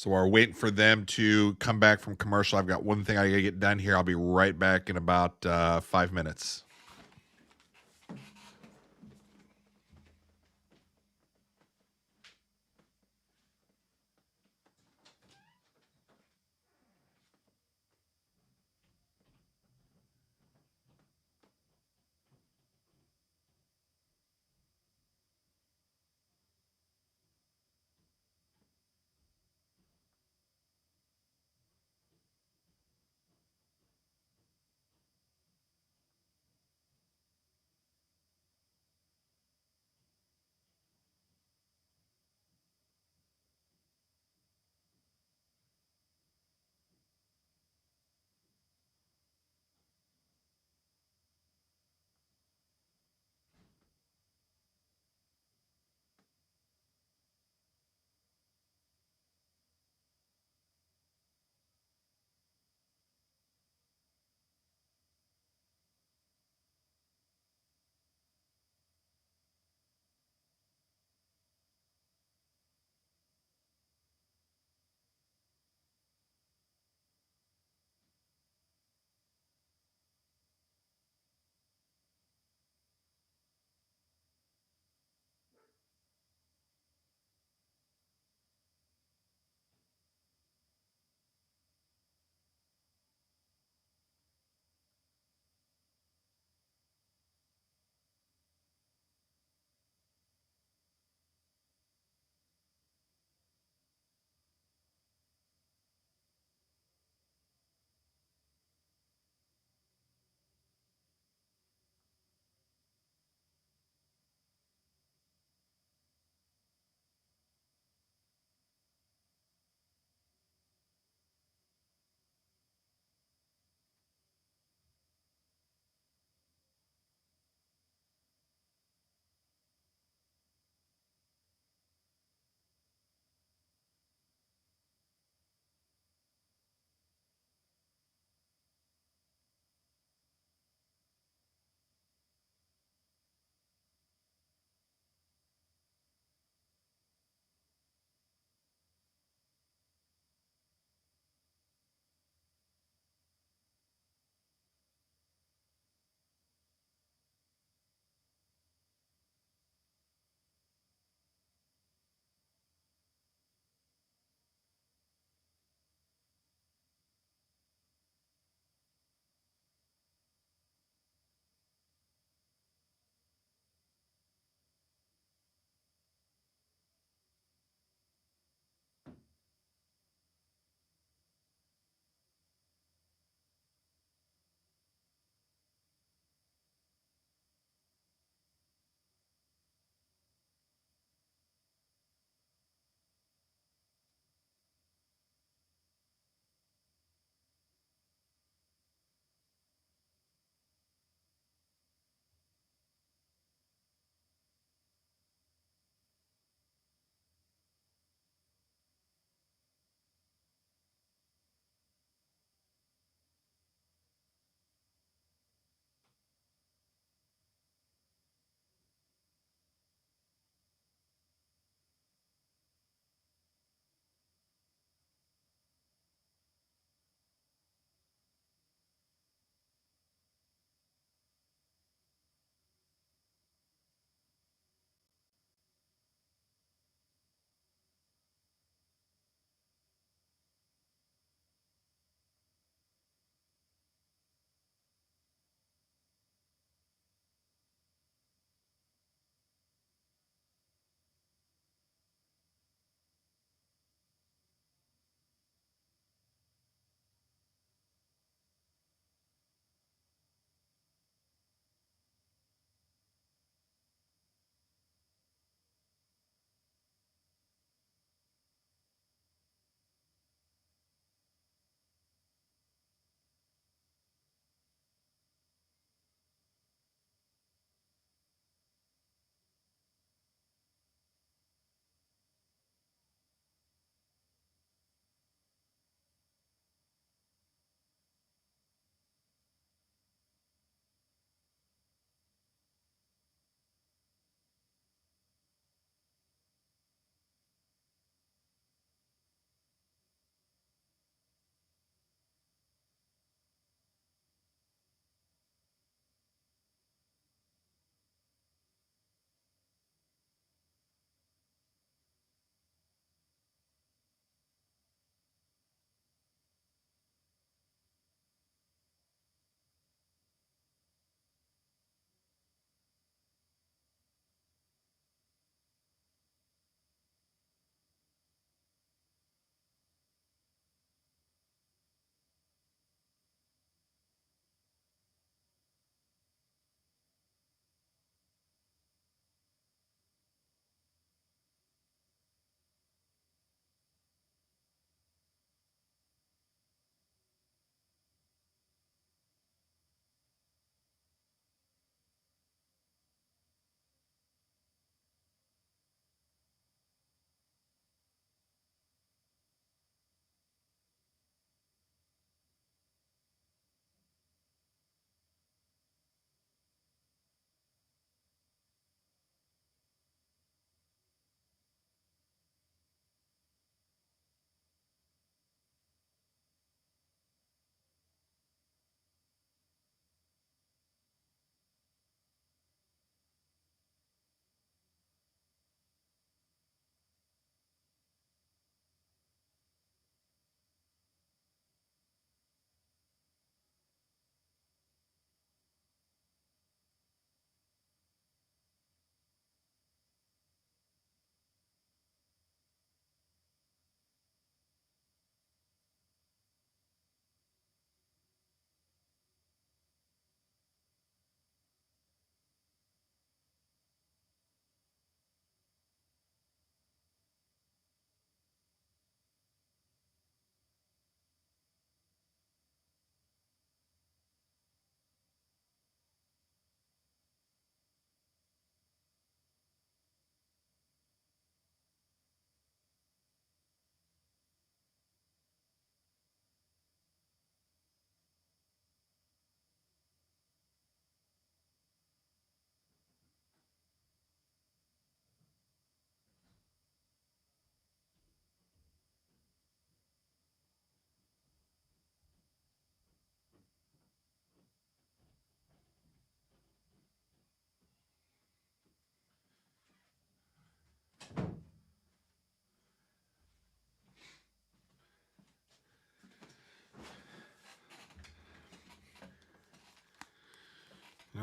So we're waiting for them to come back from commercial. I've got one thing I gotta get done here. I'll be right back in about 5 minutes.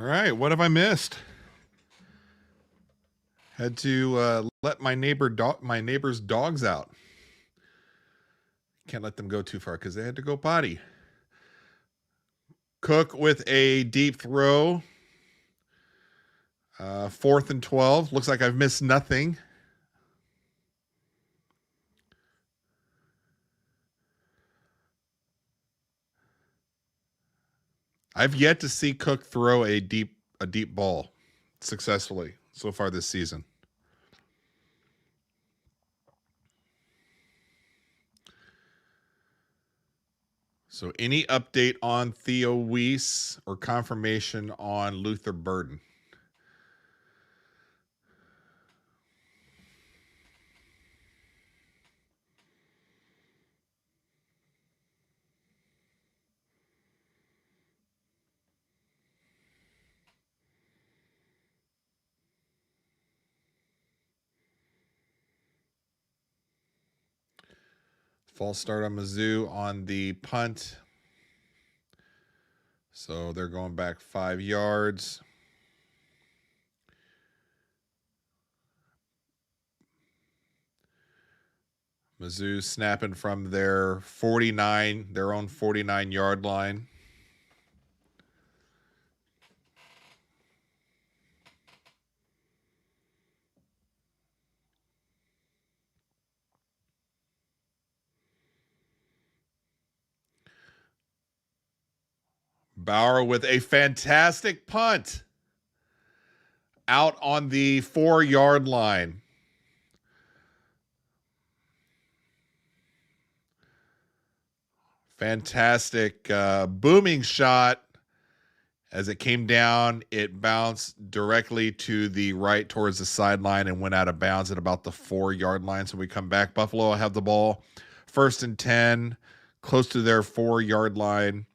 All right, what have I missed? Had to let my neighbor's dogs out. Can't let them go too far because they had to go potty. Cook with a deep throw. 4th and 12. Looks like I've missed nothing. I've yet to see Cook throw a deep ball successfully so far this season. So any update on Theo Weiss or confirmation on Luther Burden? False start on Mizzou on the punt. So they're going back 5 yards. Mizzou snapping from their own 49-yard line. Bauer with a fantastic punt out on the 4-yard line. Fantastic booming shot. As it came down, it bounced directly to the right towards the sideline and went out of bounds at about the 4-yard line. So we come back. Buffalo will have the ball 1st and 10, close to their 4-yard line.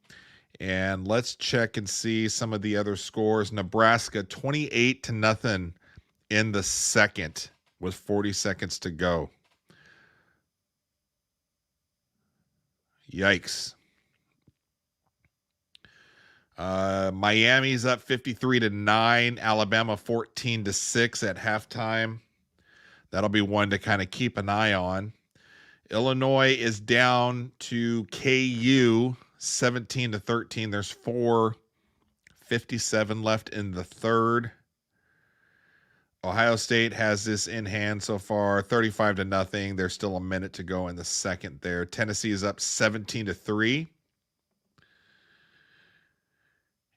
And let's check and see some of the other scores. Nebraska 28-0 in the second with 40 seconds to go. Yikes. Miami's up 53-9. Alabama 14-6 at halftime. That'll be one to kind of keep an eye on. Illinois is down to KU 17-13. There's 4:57 left in the third. Ohio State has this in hand so far, 35-0. There's still a minute to go in the second there. Tennessee is up 17-3.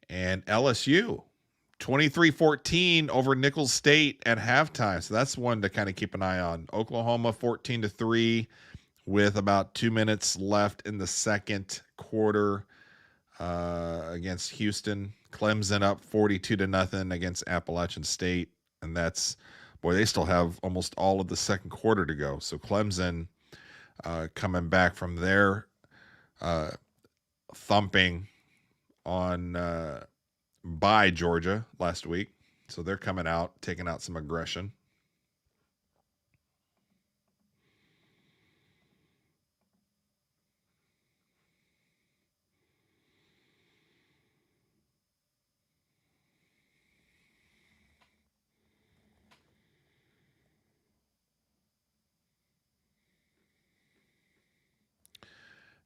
And LSU 23-14 over Nicholls State at halftime. So that's one to kind of keep an eye on. Oklahoma 14-3 with about 2 minutes left in the second quarter against Houston. Clemson up 42-0 against Appalachian State. And that's, boy, they still have almost all of the second quarter to go. So Clemson coming back from their thumping on by Georgia last week. So they're coming out, taking out some aggression.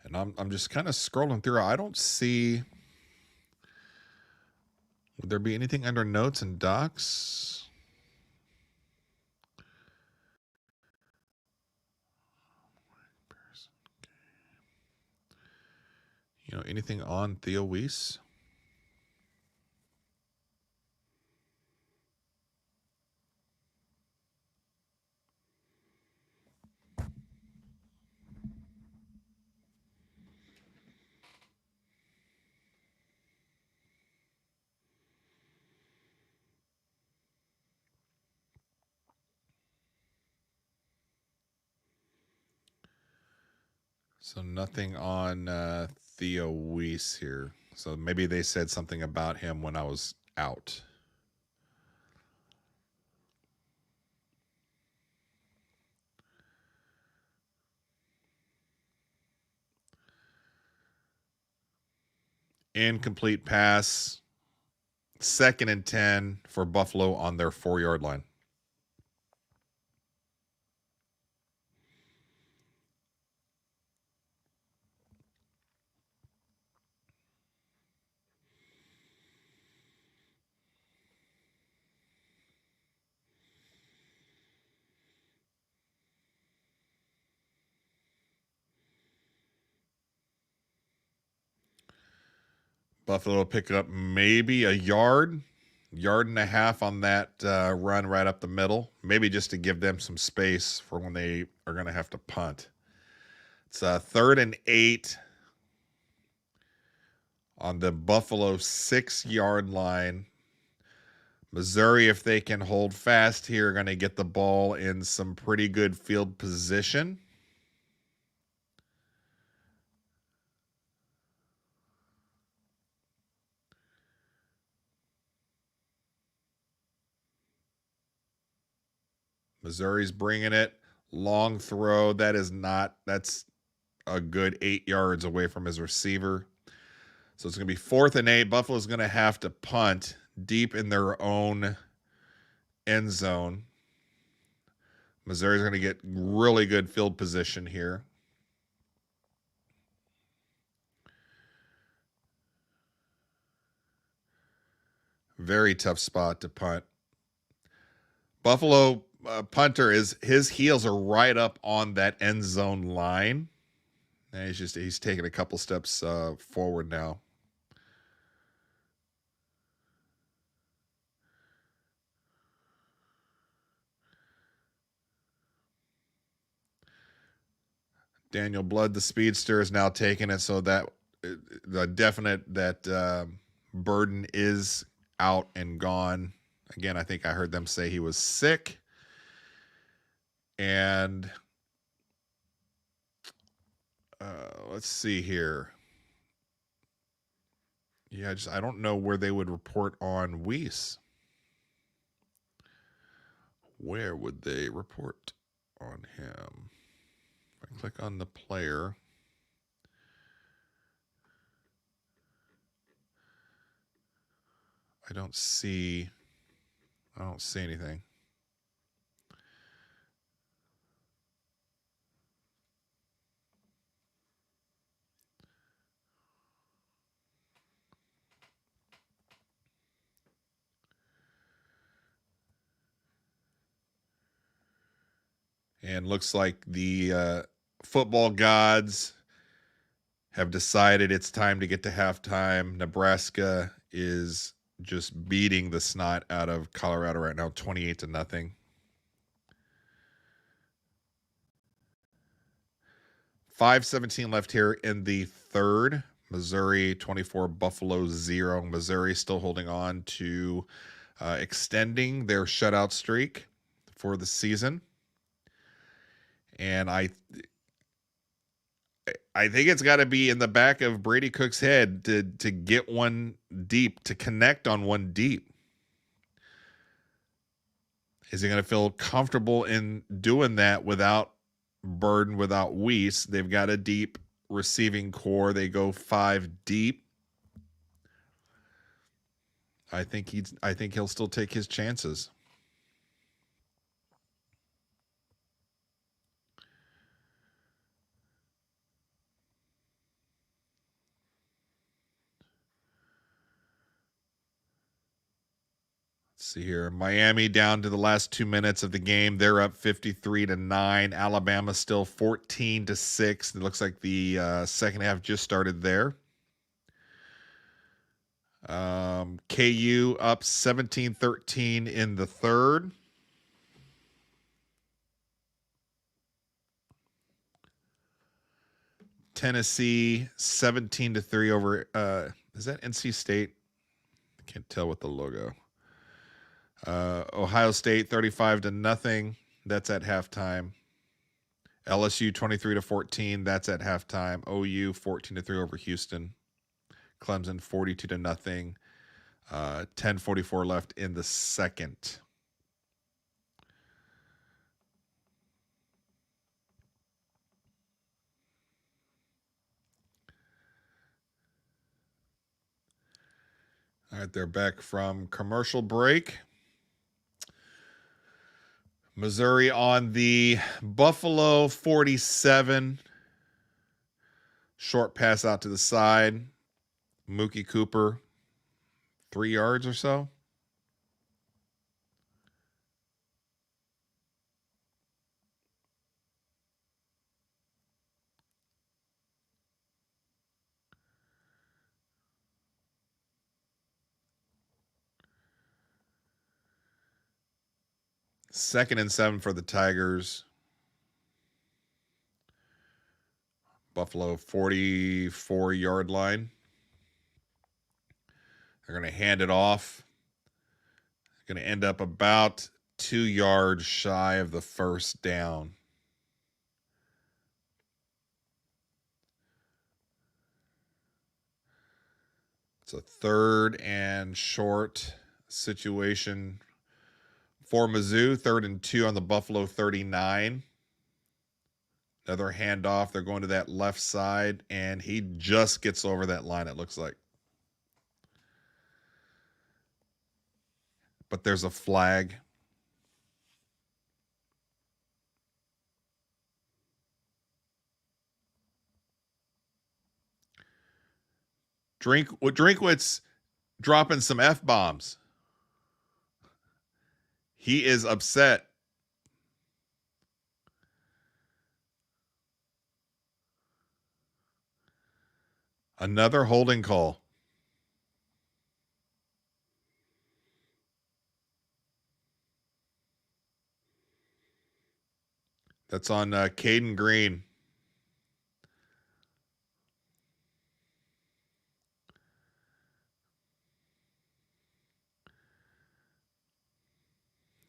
And I'm just kind of scrolling through. I don't see. Would there be anything under notes and docs? You know, anything on Theo Weiss? So nothing on Theo Weiss here. So maybe they said something about him when I was out. Incomplete pass. 2nd and 10 for Buffalo on their 4-yard line. Buffalo will pick up maybe a yard and a half on that run right up the middle, maybe just to give them some space for when they are going to have to punt. It's 3rd and 8 on the Buffalo 6-yard line. Missouri, if they can hold fast here, are going to get the ball in some pretty good field position. Missouri's bringing it. Long throw. That's a good 8 yards away from his receiver. So it's going to be 4th and 8. Buffalo's going to have to punt deep in their own end zone. Missouri's going to get really good field position here. Very tough spot to punt. Buffalo punter his heels are right up on that end zone line. And he's taking a couple steps forward now. Daniel Blood, the speedster, is now taking it, so that the definite that Burden is out and gone. Again, I think I heard them say he was sick. And let's see here. Yeah, I don't know where they would report on Weiss. Where would they report on him? If I click on the player. I don't see anything. And looks like the football gods have decided it's time to get to halftime. Nebraska is just beating the snot out of Colorado right now, 28-0. 5:17 left here in the third. Missouri 24, Buffalo 0. Missouri still holding on to extending their shutout streak for the season. And I think it's got to be in the back of Brady Cook's head to get one deep, to connect on one deep. Is he going to feel comfortable in doing that without Burden, without Weiss? They've got a deep receiving core. They go 5 deep. I think he'll still take his chances. See here, Miami down to the last 2 minutes of the game. They're up 53-9. Alabama still 14-6. It looks like the second half just started there. KU up 17-13 in the third. Tennessee 17-3 over. Is that NC State? I can't tell with the logo. Ohio State 35-0. That's at halftime. LSU 23-14. That's at halftime. OU 14-3 over Houston. Clemson 42-0. 10:44 left in the second. All right, they're back from commercial break. Missouri on the Buffalo 47. Short pass out to the side. Mookie Cooper, 3 yards or so. Second and 7 for the Tigers. Buffalo 44-yard line. They're going to hand it off. Going to end up about 2 yards shy of the first down. It's a 3rd and short situation for Mizzou. 3rd and 2 on the Buffalo 39. Another handoff. They're going to that left side, and he just gets over that line, it looks like. But there's a flag. Drinkwitz dropping some F-bombs. He is upset. Another holding call. That's on Caden Green.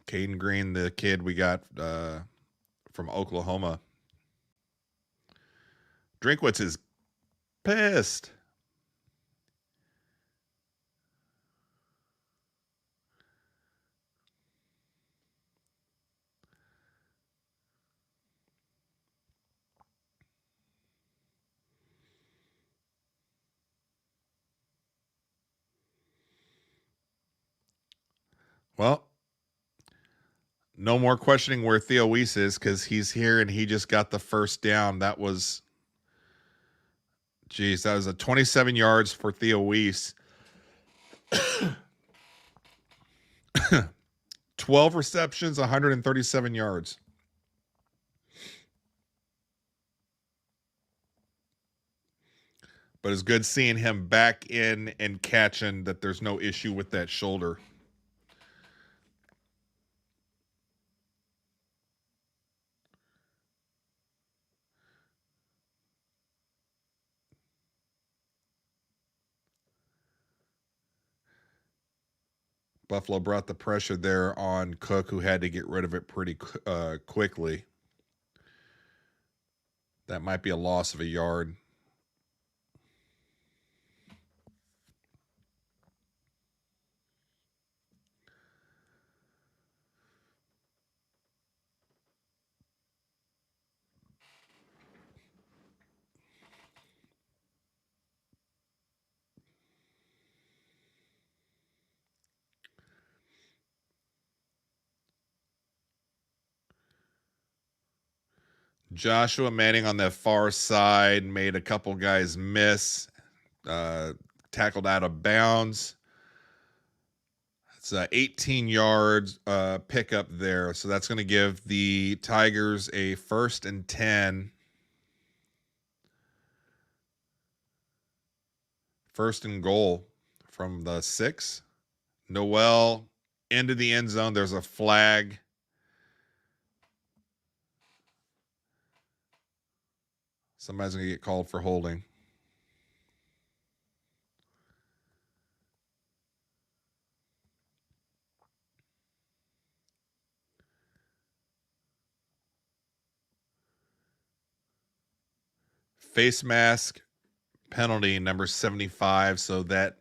Caden Green, the kid we got from Oklahoma. Drinkwitz is pissed. Well, no more questioning where Theo Weiss is because he's here and he just got the first down. That was, that was a 27 yards for Theo Weiss. 12 receptions, 137 yards. But it's good seeing him back in and catching that there's no issue with that shoulder. Buffalo brought the pressure there on Cook, who had to get rid of it pretty quickly. That might be a loss of a yard. Joshua Manning on that far side made a couple guys miss, tackled out of bounds. It's a 18 yards pickup there, so that's going to give the Tigers a 1st and 10. 1st and goal from the 6. Noel into the end zone. There's a flag. Somebody's going to get called for holding. Face mask penalty, number 75. So that's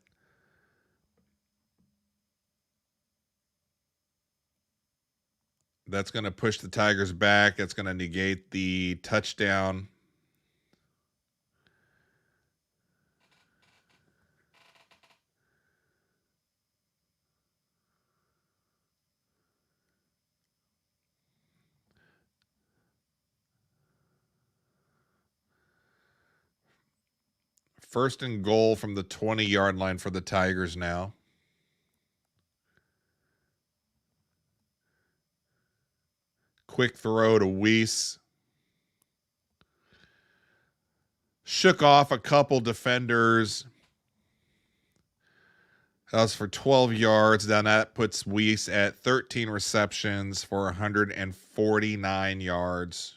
going to push the Tigers back. That's going to negate the touchdown. First and goal from the 20-yard line for the Tigers now. Quick throw to Weiss. Shook off a couple defenders. That was for 12 yards. Then that puts Weiss at 13 receptions for 149 yards.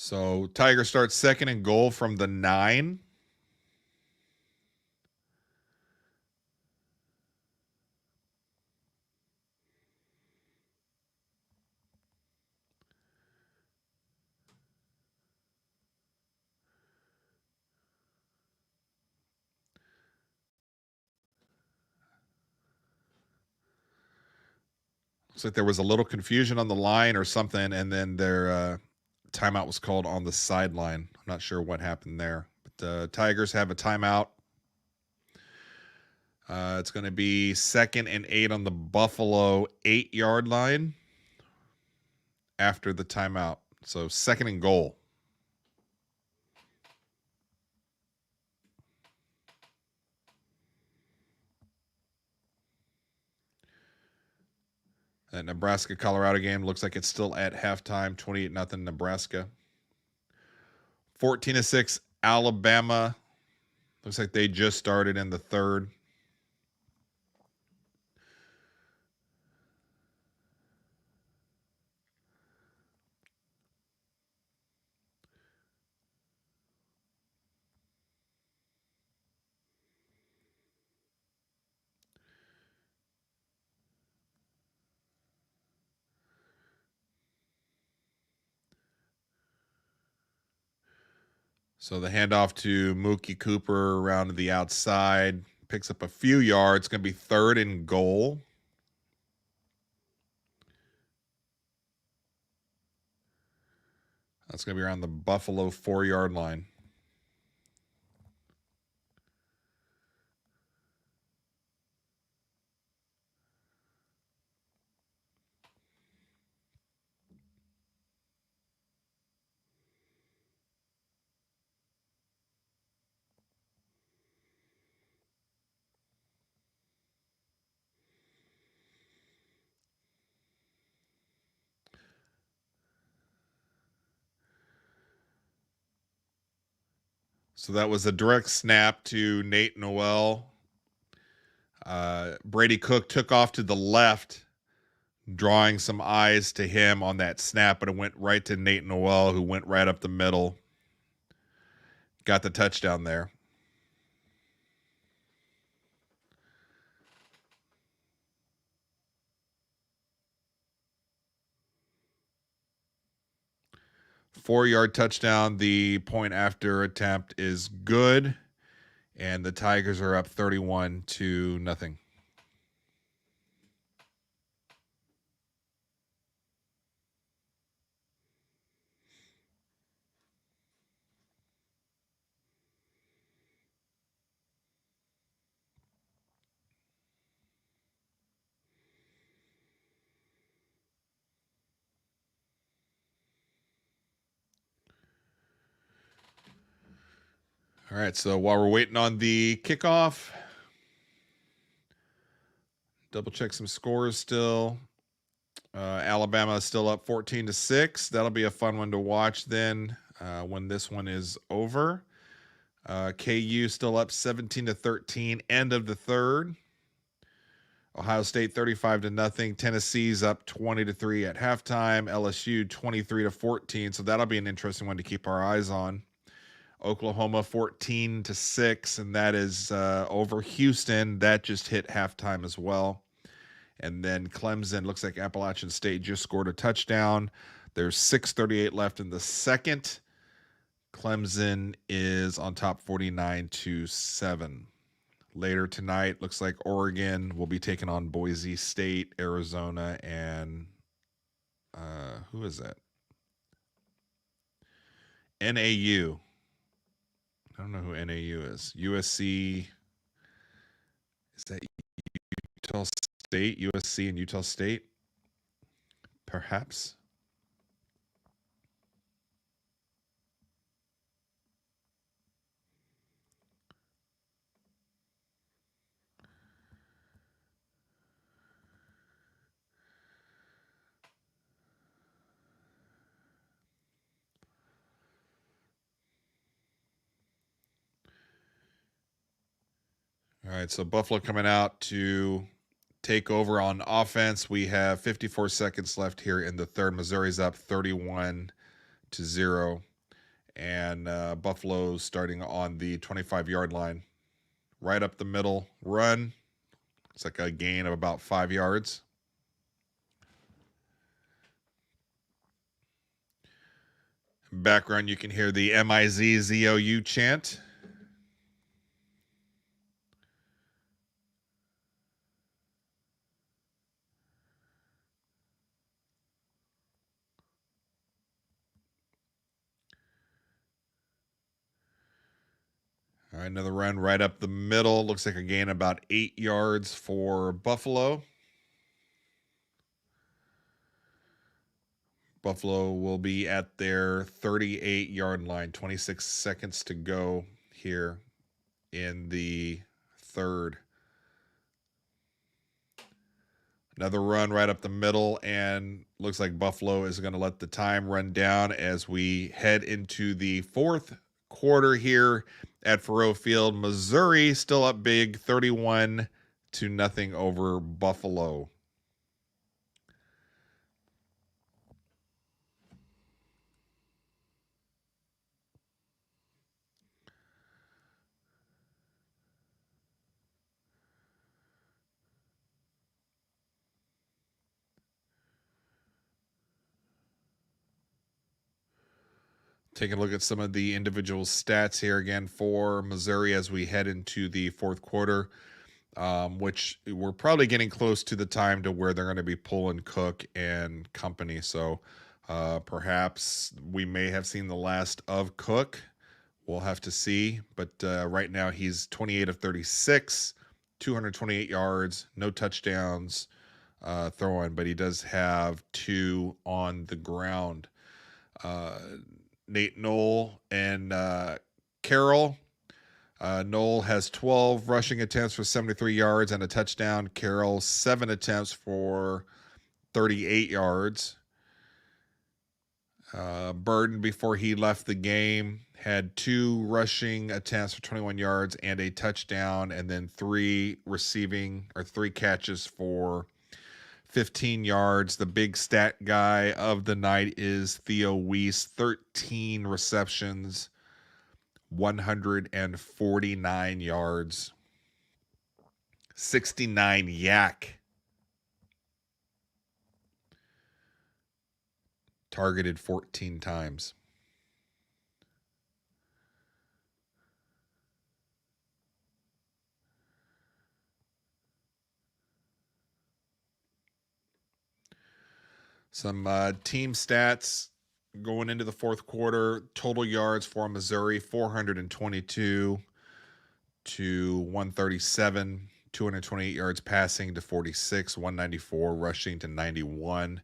So Tiger starts second and goal from the 9. Looks like there was a little confusion on the line or something, and then their timeout was called on the sideline. I'm not sure what happened there. But the Tigers have a timeout. It's going to be 2nd and 8 on the Buffalo 8-yard line after the timeout. So 2nd and goal. That Nebraska-Colorado game looks like it's still at halftime, 28-0 Nebraska. 14-6 Alabama. Looks like they just started in the 3rd. So the handoff to Mookie Cooper around to the outside. Picks up a few yards. It's going to be 3rd and goal. That's going to be around the Buffalo 4-yard line. So that was a direct snap to Nate Noel. Brady Cook took off to the left, drawing some eyes to him on that snap, but it went right to Nate Noel, who went right up the middle. Got the touchdown there. Four-yard touchdown. The point after attempt is good, and the Tigers are up 31-0. All right, so while we're waiting on the kickoff, double check some scores still. Alabama is still up 14-6. That'll be a fun one to watch then when this one is over. KU still up 17-13, end of the 3rd. Ohio State 35-0. Tennessee's up 20-3 at halftime. LSU 23-14. So that'll be an interesting one to keep our eyes on. Oklahoma 14-6, and that is over Houston. That just hit halftime as well. And then Clemson, looks like Appalachian State just scored a touchdown. There's 6:38 left in the 2nd. Clemson is on top 49-7. Later tonight, looks like Oregon will be taking on Boise State, Arizona, and who is that? NAU. I don't know who NAU is. USC. Is that Utah State, USC, and Utah State, perhaps. All right, so Buffalo coming out to take over on offense. We have 54 seconds left here in the third. Missouri's up 31-0, and Buffalo starting on the 25-yard line, right up the middle. Run. It's like a gain of about 5 yards. Background, you can hear the MIZZOU chant. All right, another run right up the middle. Looks like a gain about 8 yards for Buffalo. Buffalo will be at their 38-yard line. 26 seconds to go here in the third. Another run right up the middle, and looks like Buffalo is going to let the time run down as we head into the fourth quarter here at Faurot Field. Missouri still up big, 31-0 over Buffalo. Taking a look at some of the individual stats here again for Missouri as we head into the fourth quarter, which we're probably getting close to the time to where they're going to be pulling Cook and company. So perhaps we may have seen the last of Cook. We'll have to see. But right now he's 28 of 36, 228 yards, no touchdowns throwing, but he does have 2 on the ground. Nate Knoll and Carroll. Knoll has 12 rushing attempts for 73 yards and a touchdown. Carroll, 7 attempts for 38 yards. Burden, before he left the game, had 2 rushing attempts for 21 yards and a touchdown, and then 3 catches for 15 yards. The big stat guy of the night is Theo Weiss, 13 receptions, 149 yards, 69 yak. Targeted 14 times. Some team stats going into the fourth quarter. Total yards for Missouri, 422 to 137. 228 yards passing to 46. 194 rushing to 91.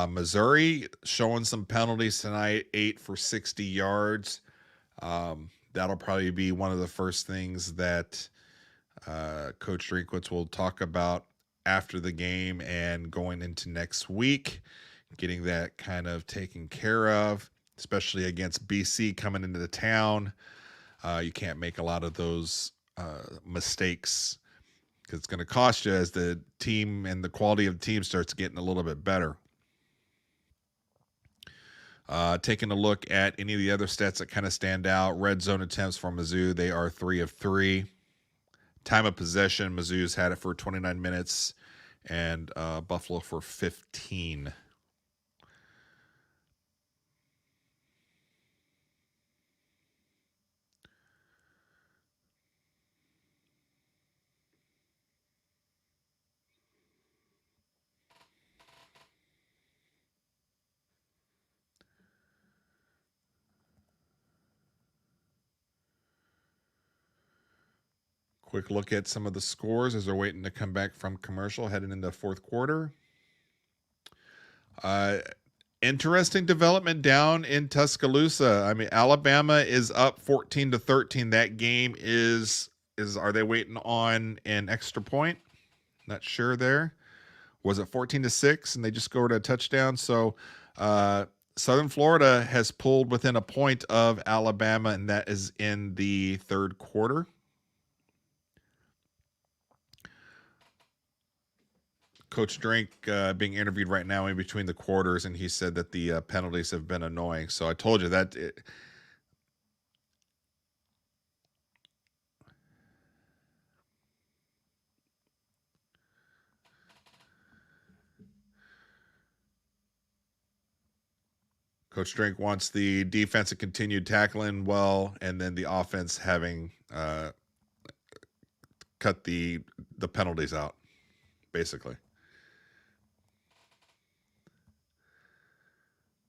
Missouri showing some penalties tonight. 8 for 60 yards. That'll probably be one of the first things that Coach Drinkwitz will talk about after the game and going into next week, getting that kind of taken care of, especially against BC coming into the town. You can't make a lot of those mistakes because it's going to cost you as the team and the quality of the team starts getting a little bit better. Taking a look at any of the other stats that kind of stand out. Red zone attempts for Mizzou, they are 3 of 3. Time of possession, Mizzou's had it for 29 minutes and Buffalo for 15. Quick look at some of the scores as they're waiting to come back from commercial, heading into fourth quarter. Interesting development down in Tuscaloosa. I mean, Alabama is up 14-13. That game is are they waiting on an extra point? Not sure there. Was it 14-6 and they just scored a touchdown? So Southern Florida has pulled within a point of Alabama, and that is in the third quarter. Coach Drink being interviewed right now in between the quarters, and he said that the penalties have been annoying. So I told you that. Coach Drink wants the defense to continue tackling well, and then the offense having cut the penalties out, basically.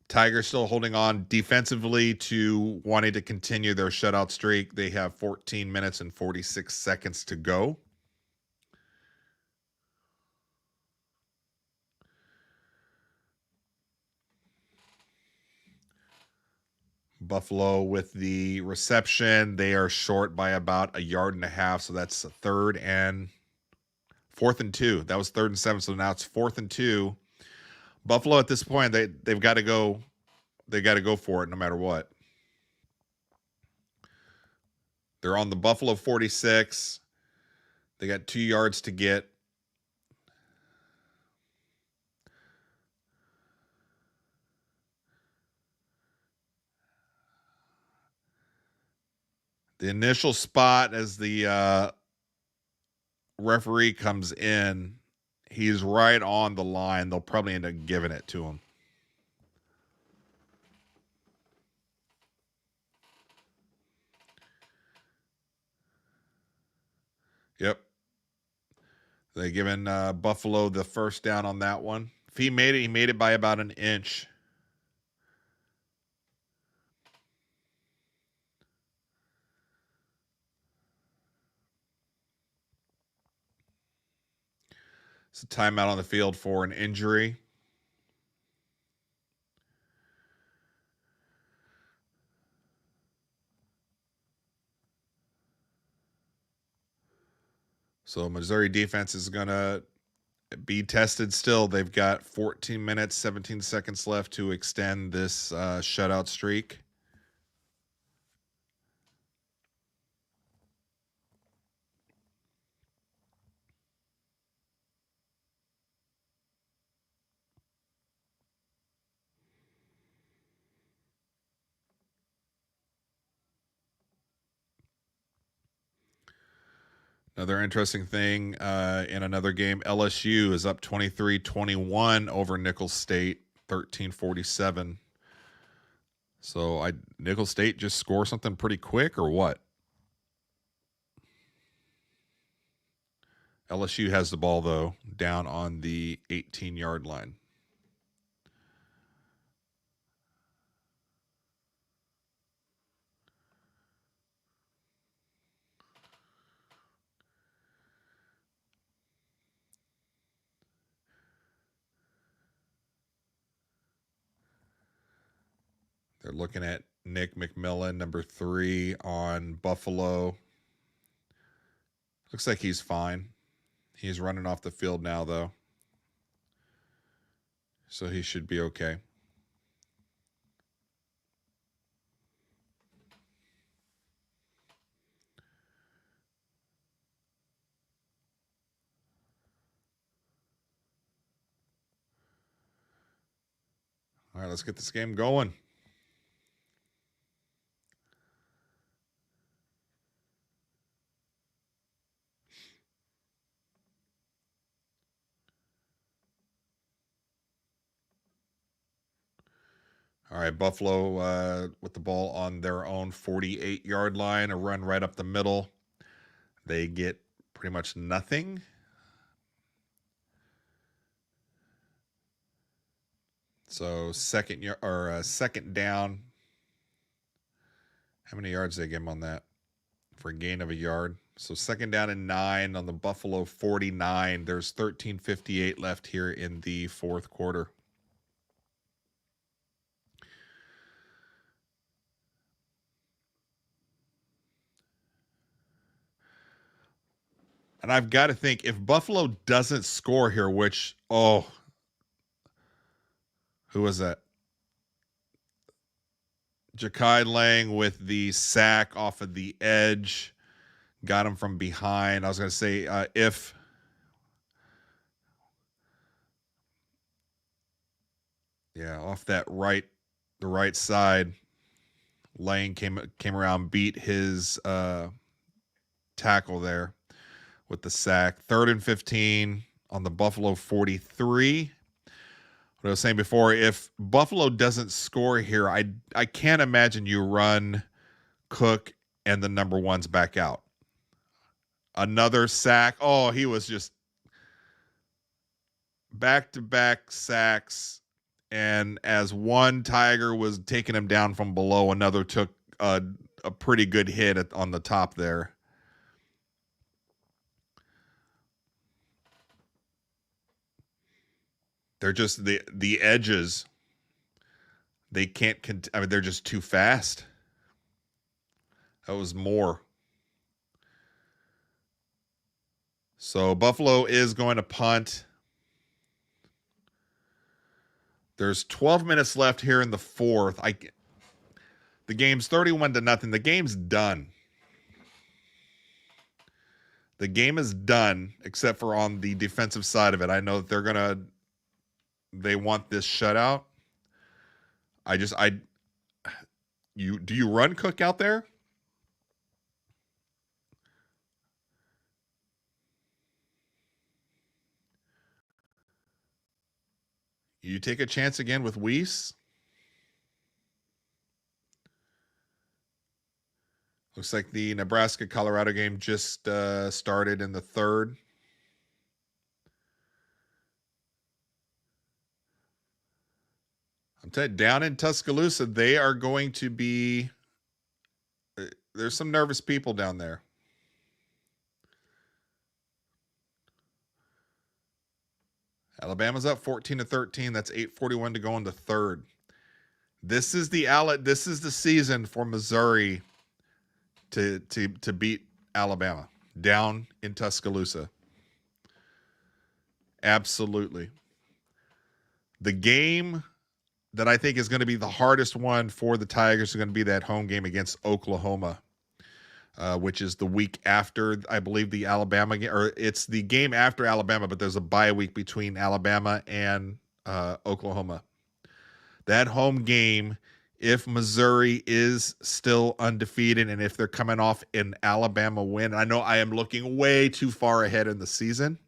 Tigers still holding on defensively to wanting to continue their shutout streak. They have 14 minutes and 46 seconds to go. Buffalo with the reception. They are short by about 1.5 yards. So that's fourth and 2. That was 3rd and 7. So now it's 4th and 2. Buffalo at this point, they've got to go. They got to go for it no matter what. They're on the Buffalo 46. They got 2 yards to get. The initial spot as the referee comes in, he's right on the line. They'll probably end up giving it to him. Yep. They giving Buffalo the first down on that one. If he made it by about an inch. It's a timeout on the field for an injury. So Missouri defense is going to be tested still. They've got 14 minutes, 17 seconds left to extend this shutout streak. Another interesting thing in another game, LSU is up 23-21 over Nicholls State, 13-47. So Nicholls State just score something pretty quick or what? LSU has the ball, though, down on the 18-yard line. They're looking at Nick McMillan, number 3 on Buffalo. Looks like he's fine. He's running off the field now, though. So he should be okay. All right, let's get this game going. All right, Buffalo with the ball on their own 48-yard line, a run right up the middle. They get pretty much nothing. So second down. How many yards did they give him on that? for a gain of a yard. So 2nd down and 9 on the Buffalo 49. There's 13:58 left here in the fourth quarter. And I've got to think, if Buffalo doesn't score here, which, who was that? Ja'Kai Lang with the sack off of the edge. Got him from behind. I was going to say, off that the right side, Lang came around, beat his tackle there with the sack. 3rd and 15 on the Buffalo 43. What I was saying before, if Buffalo doesn't score here, I can't imagine you run Cook and the number ones back out. Another sack. Oh, he was just back-to-back sacks. And as one Tiger was taking him down from below, another took a pretty good hit on the top there. They're just the edges. They can't. They're just too fast. That was more. So Buffalo is going to punt. There's 12 minutes left here in the fourth. The game's 31-0. The game's done. The game is done, except for on the defensive side of it. I know that they want this shutout. Do you run Cook out there? You take a chance again with Weiss? Looks like the Nebraska-Colorado game just started in the third. I'm telling you, down in Tuscaloosa, they are going to be... There's some nervous people down there. Alabama's up 14-13. That's 8:41 to go in the third. This is the season for Missouri to beat Alabama down in Tuscaloosa. Absolutely. The game that I think is going to be the hardest one for the Tigers is going to be that home game against Oklahoma, which is the week after, I believe, the Alabama game, or it's the game after Alabama, but there's a bye week between Alabama and Oklahoma. That home game, if Missouri is still undefeated and if they're coming off an Alabama win, I know I am looking way too far ahead in the season.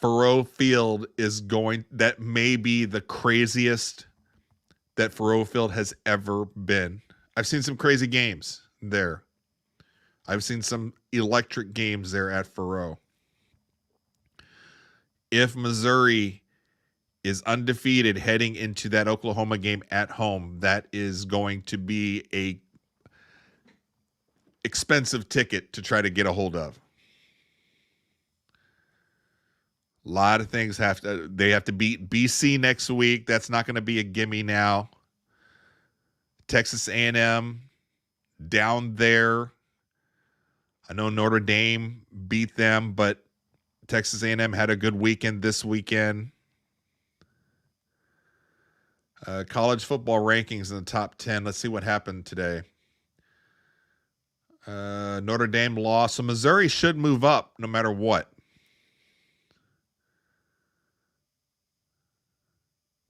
Faurot Field that may be the craziest that Faurot Field has ever been. I've seen some crazy games there. I've seen some electric games there at Faurot. If Missouri is undefeated heading into that Oklahoma game at home, that is going to be a expensive ticket to try to get a hold of. A lot of things they have to beat BC next week. That's not going to be a gimme now. Texas A&M down there. I know Notre Dame beat them, but Texas A&M had a good weekend this weekend. College football rankings in the top 10. Let's see what happened today. Notre Dame lost, so Missouri should move up no matter what.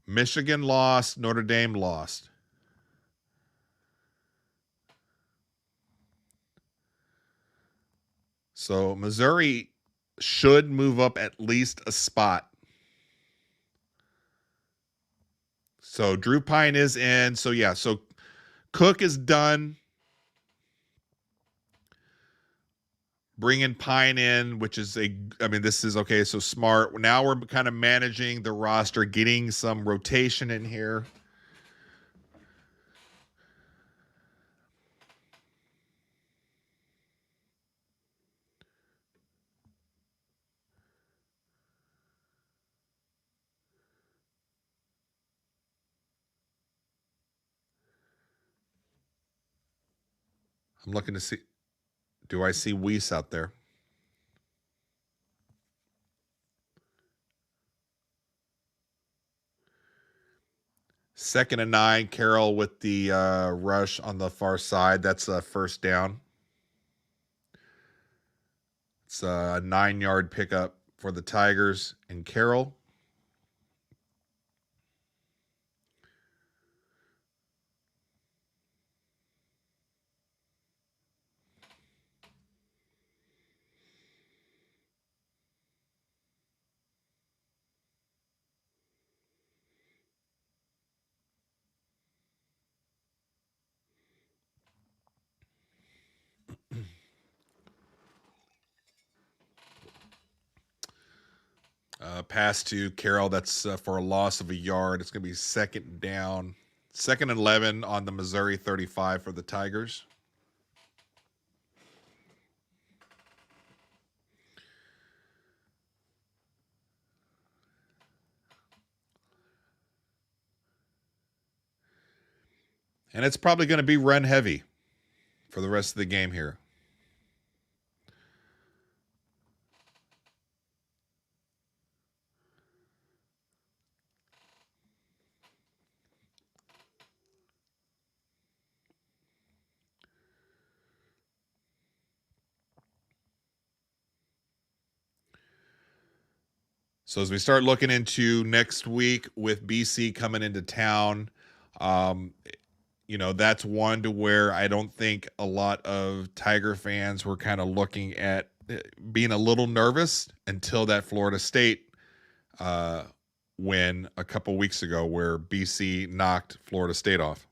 Michigan lost, Notre Dame lost. So Missouri should move up at least a spot. So Drew Pine is in. So yeah, so Cook is done. Bringing Pine in, which is this is okay. So smart. Now we're kind of managing the roster, getting some rotation in here. I'm looking to see. Do I see Weiss out there? Second and 9. Carroll with the rush on the far side. That's a first down. It's a 9-yard pickup for the Tigers and Carroll. Pass to Carroll. That's for a loss of a yard. It's going to be second down. Second and 11 on the Missouri 35 for the Tigers. And it's probably going to be run heavy for the rest of the game here. So as we start looking into next week with BC coming into town, um, that's one to where I don't think a lot of Tiger fans were kind of looking at being a little nervous until that Florida State win a couple weeks ago where BC knocked Florida State off.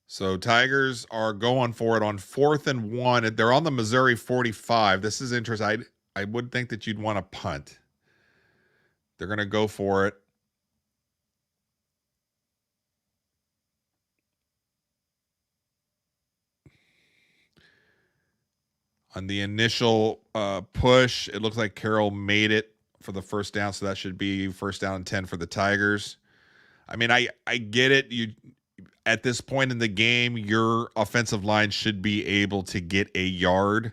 So Tigers are going for it on 4th and 1. They're on the Missouri 45. This is interesting. I would think that you'd want to punt. They're going to go for it. On the initial push, it looks like Carroll made it for the first down, so that should be first down and 10 for the Tigers. I mean, I get it. You at this point in the game, your offensive line should be able to get a yard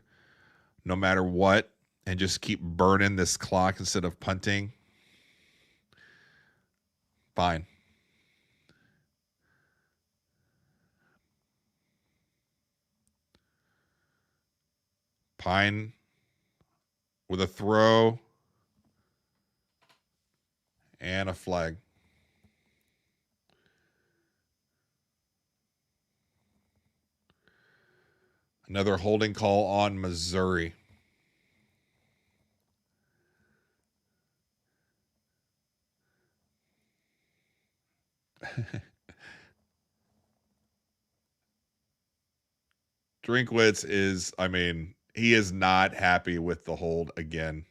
no matter what and just keep burning this clock instead of punting. Fine. Pine with a throw and a flag. Another holding call on Missouri. Drinkwitz is, he is not happy with the hold again.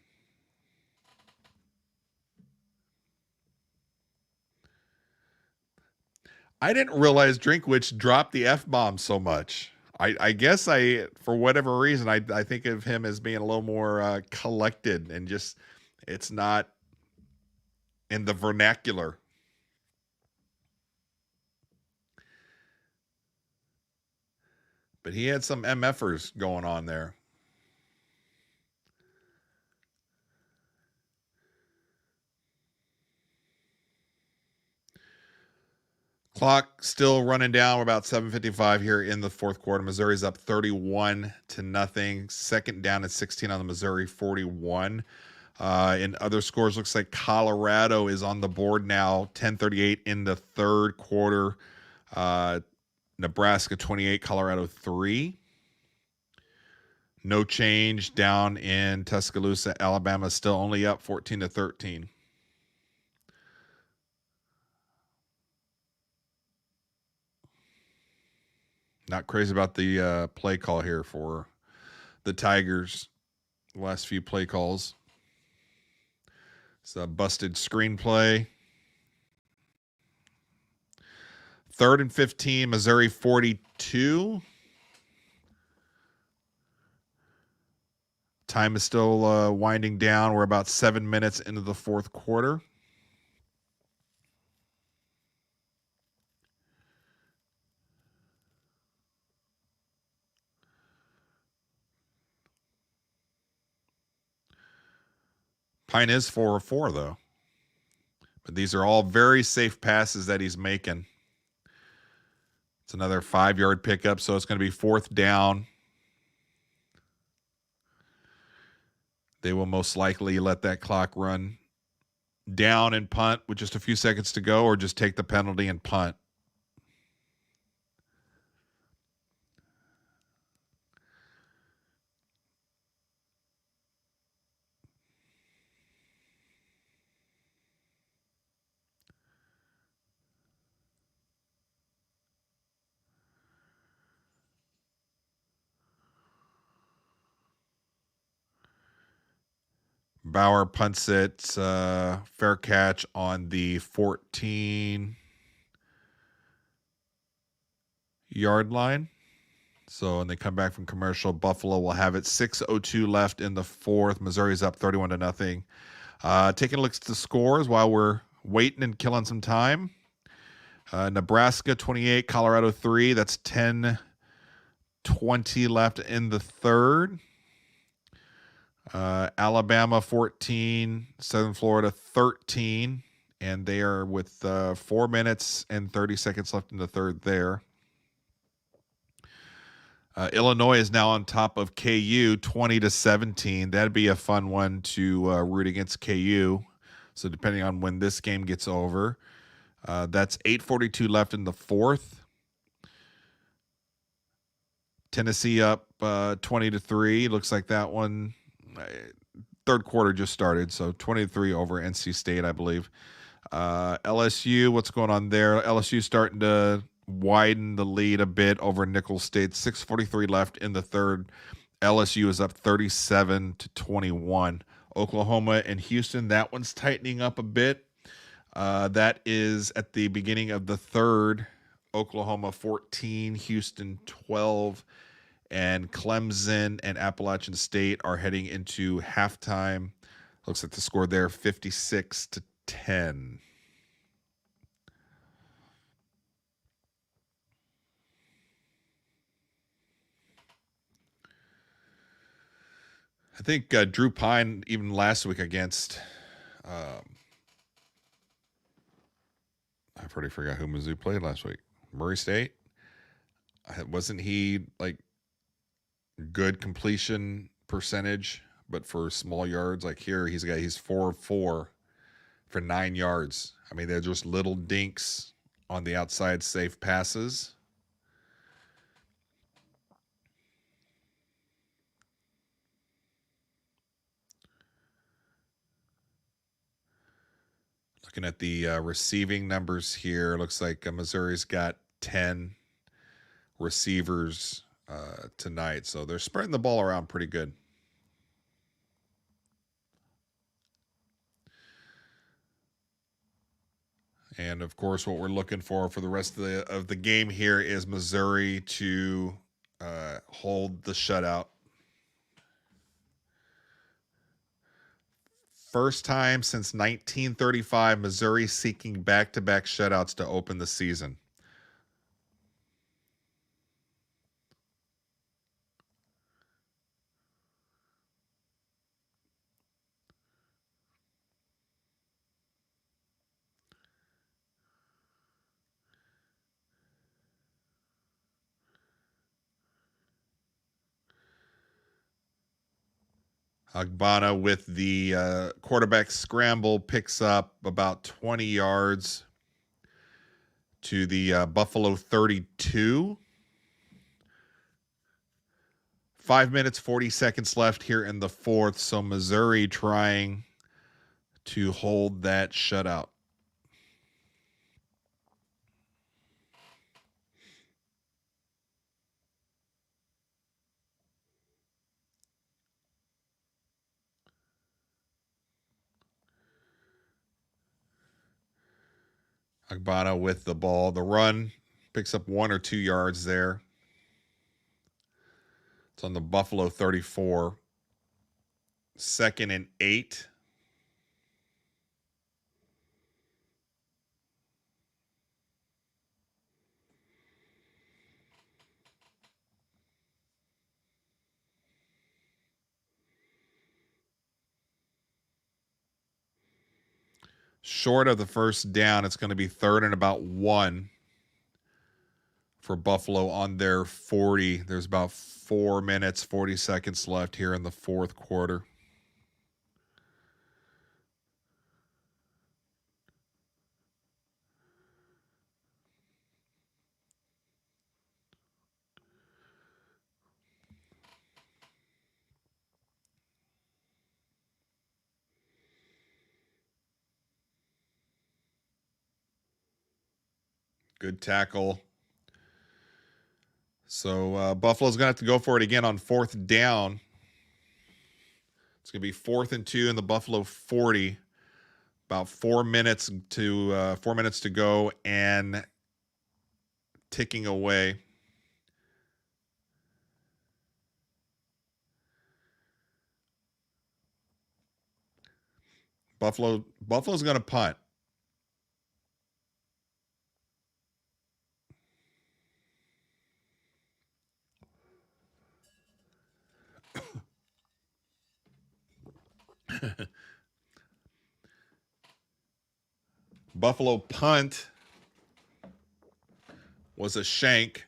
I didn't realize Drinkwitz dropped the F-bomb so much. I guess for whatever reason, I think of him as being a little more collected and just, it's not in the vernacular. But he had some MFers going on there. Clock still running down. We're about 7:55 here in the fourth quarter. Missouri's up 31-0. Second down at 16 on the Missouri 41. In other scores, looks like Colorado is on the board now. 10:38 in the third quarter. Nebraska 28, Colorado 3. No change down in Tuscaloosa. Alabama still only up 14-13. Not crazy about the play call here for the Tigers. The last few play calls. It's a busted screenplay. 3rd and 15, Missouri 42. Time is still winding down. We're about 7 minutes into the fourth quarter. Pine is 4 of 4, though. But these are all very safe passes that he's making. It's another 5-yard pickup, so it's going to be 4th down. They will most likely let that clock run down and punt with just a few seconds to go, or just take the penalty and punt. Bauer punts it, fair catch on the 14-yard line. So when they come back from commercial, Buffalo will have it. 6:02 left in the fourth. Missouri's up 31-0. Taking a look at the scores while we're waiting and killing some time. Nebraska 28, Colorado 3. That's 10-20 left in the third. Alabama 14, Southern Florida 13, and they are with 4 minutes and 30 seconds left in the third there. Illinois is now on top of KU 20-17. That'd be a fun one to root against KU. So depending on when this game gets over, that's 8:42 left in the fourth. Tennessee up 20-3. Looks like that one. Third quarter just started, so 20-3 over NC State, I believe. LSU, what's going on there? LSU starting to widen the lead a bit over Nicholls State. 6:43 left in the third. LSU is up 37-21. Oklahoma and Houston, that one's tightening up a bit. That is at the beginning of the third. Oklahoma 14, Houston 12. And Clemson and Appalachian State are heading into halftime. Looks like the score there 56-10. I think Drew Pine, even last week against, I already forgot who Mizzou played last week. Murray State? Wasn't he like good completion percentage, but for small yards? Like here, he's 4-4 for 9 yards. I mean, they're just little dinks on the outside safe passes. Looking at the receiving numbers here, looks like Missouri's got 10 receivers tonight, so they're spreading the ball around pretty good. And of course, what we're looking for the rest of the game here is Missouri to hold the shutout. First time since 1935, Missouri seeking back-to-back shutouts to open the season. Agbana with the quarterback scramble picks up about 20 yards to the Buffalo 32. 5 minutes, 40 seconds left here in the fourth. So Missouri trying to hold that shutout. Agbana with the ball. The run picks up 1 or 2 yards there. It's on the Buffalo 34. 2nd and 8. Short of the first down, it's going to be 3rd and about 1 for Buffalo on their 40. There's about 4 minutes, 40 seconds left here in the fourth quarter. Good tackle. So Buffalo's going to have to go for it again on 4th down. It's going to be 4th and 2 in the Buffalo 40. About 4 minutes to go and ticking away. Buffalo's going to punt. Buffalo punt was a shank,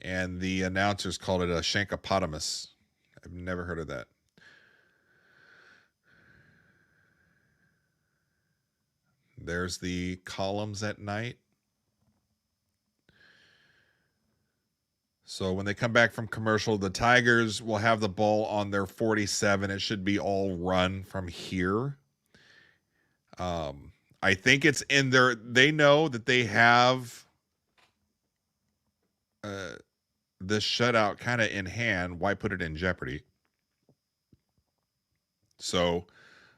and the announcers called it a shankopotamus. I've never heard of that. There's the columns at night. So when they come back from commercial, the Tigers will have the ball on their 47. It should be all run from here. I think it's in their. They know that they have this shutout kind of in hand. Why put it in jeopardy? So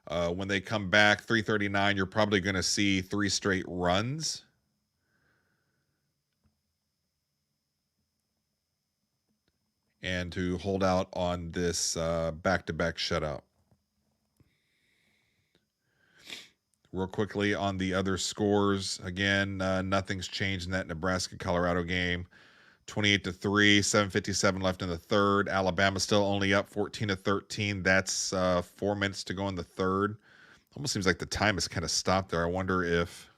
when they come back, 3:39, you're probably going to see 3 straight runs. And to hold out on this back-to-back shutout. Real quickly on the other scores. Again, nothing's changed in that Nebraska-Colorado game. 28-3, 7:57 left in the third. Alabama still only up 14-13. That's 4 minutes to go in the third. Almost seems like the time has kind of stopped there. I wonder if...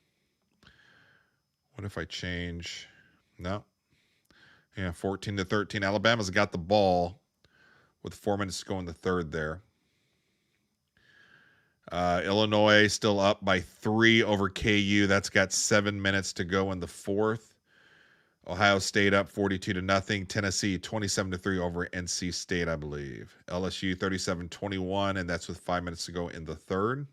What if I change... No. Yeah, 14-13. Alabama's got the ball with 4 minutes to go in the third there. Illinois still up by 3 over KU. That's got 7 minutes to go in the fourth. Ohio State up 42-0. Tennessee 27-3 over NC State, I believe. LSU 37-21, and that's with 5 minutes to go in the third.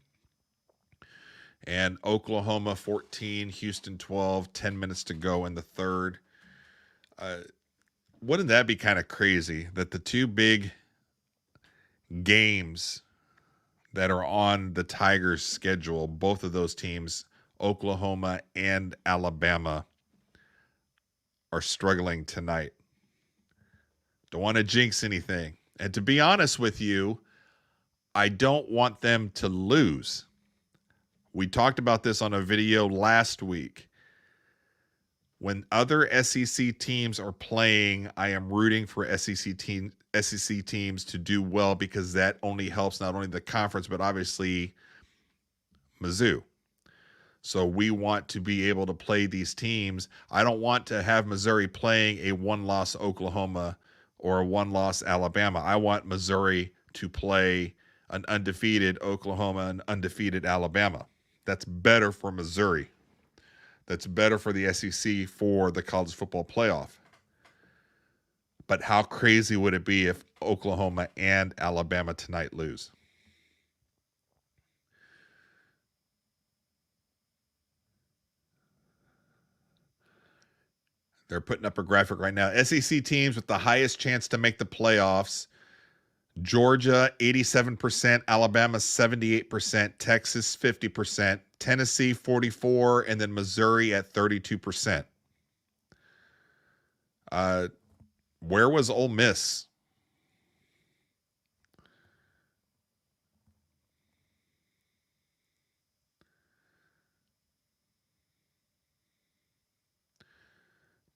And Oklahoma 14, Houston 12, 10 minutes to go in the third. Wouldn't that be kind of crazy that the two big games that are on the Tigers' schedule, both of those teams, Oklahoma and Alabama, are struggling tonight? Don't want to jinx anything. And to be honest with you, I don't want them to lose. We talked about this on a video last week. When other SEC teams are playing, I am rooting for SEC teams to do well, because that only helps not only the conference, but obviously Mizzou. So we want to be able to play these teams. I don't want to have Missouri playing a one-loss Oklahoma or a one-loss Alabama. I want Missouri to play an undefeated Oklahoma and undefeated Alabama. That's better for Missouri. That's better for the SEC for the college football playoff. But how crazy would it be if Oklahoma and Alabama tonight lose? They're putting up a graphic right now. SEC teams with the highest chance to make the playoffs: Georgia 87%, Alabama 78%, Texas 50%, Tennessee 44%, and then Missouri at 32%. Where was Ole Miss?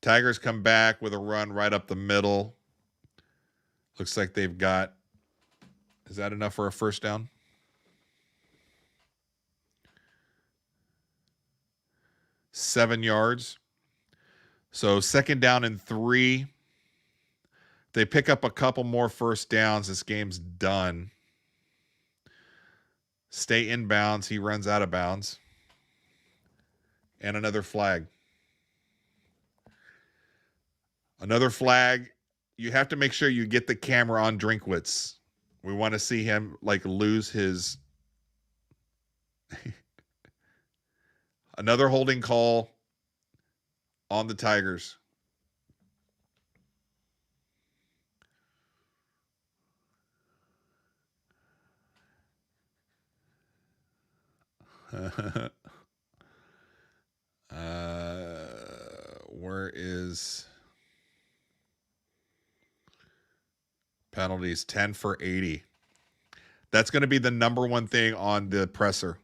Tigers come back with a run right up the middle. Looks like they've got, is that enough for a first down? Seven yards. So 2nd down and 3. They pick up a couple more first downs. This game's done. Stay in bounds. He runs out of bounds. And another flag. Another flag. You have to make sure you get the camera on Drinkwitz. We want to see him like lose his. Another holding call on the Tigers. Where is penalties? 10 for 80. That's going to be the number one thing on the presser.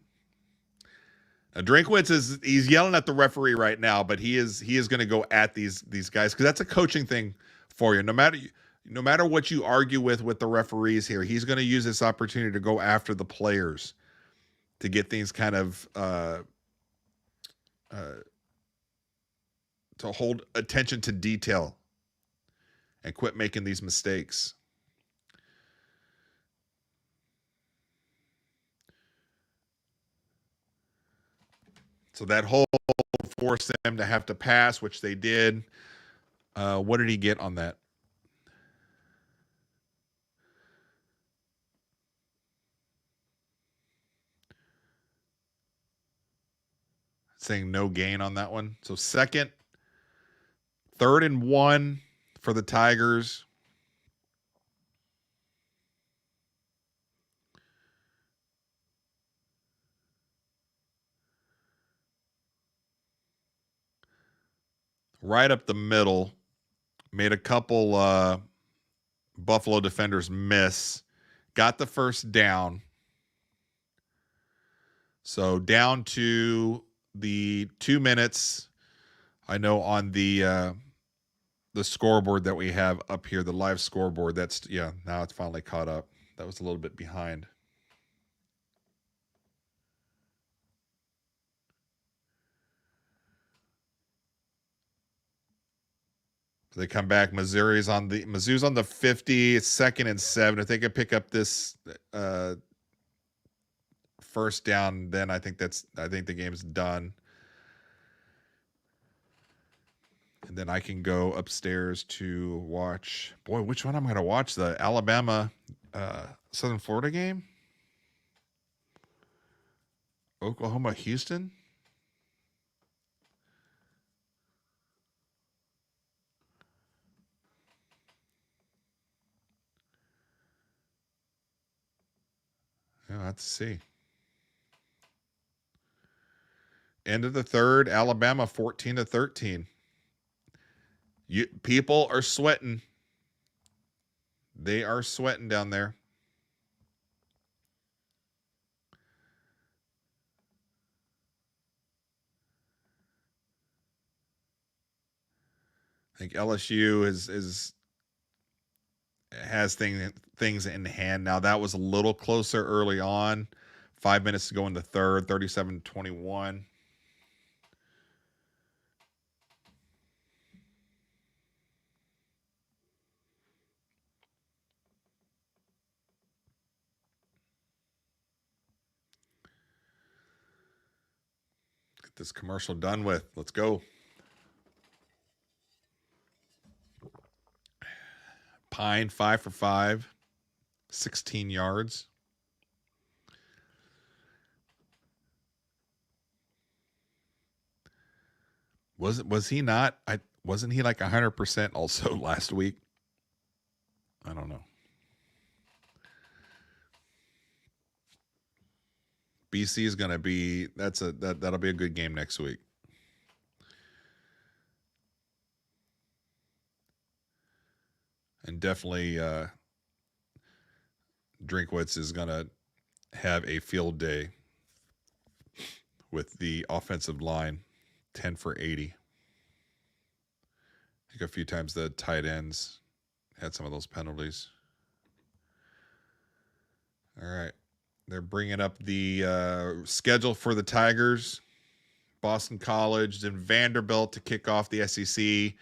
Now, Drinkwitz he's yelling at the referee right now, but he is going to go at these guys because that's a coaching thing for you. No matter what you argue with the referees here, he's going to use this opportunity to go after the players to get things kind of to hold attention to detail and quit making these mistakes. So that hold forced them to have to pass, which they did. What did he get on that? Saying no gain on that one. So 3rd and 1 for the Tigers. Right up the middle. Made a couple Buffalo defenders miss. Got the first down. So down to the 2 minutes. I know on the scoreboard that we have up here, the live scoreboard, now it's finally caught up. That was a little bit behind. They come back. Mizzou's on the 50. It's 2nd and 7. If they could pick up this first down, then I think the game's done. And then I can go upstairs to watch. Boy, which one I'm going to watch? The Alabama Southern Florida game? Oklahoma Houston? Yeah, I'll have to see. End of the 3rd, Alabama 14-13. People are sweating. They are sweating down there. I think LSU has things in hand now. That was a little closer early on. 5 minutes to go in the 3rd, 37-21. Get this commercial done with. Let's go. Pine 5 for 5, 16 yards. Was he not? Wasn't he like 100% also last week? I don't know. BC is going to be that'll be a good game next week. And definitely Drinkwitz is going to have a field day with the offensive line. 10 for 80. I think a few times the tight ends had some of those penalties. All right. They're bringing up the schedule for the Tigers. Boston College, then Vanderbilt to kick off the SEC,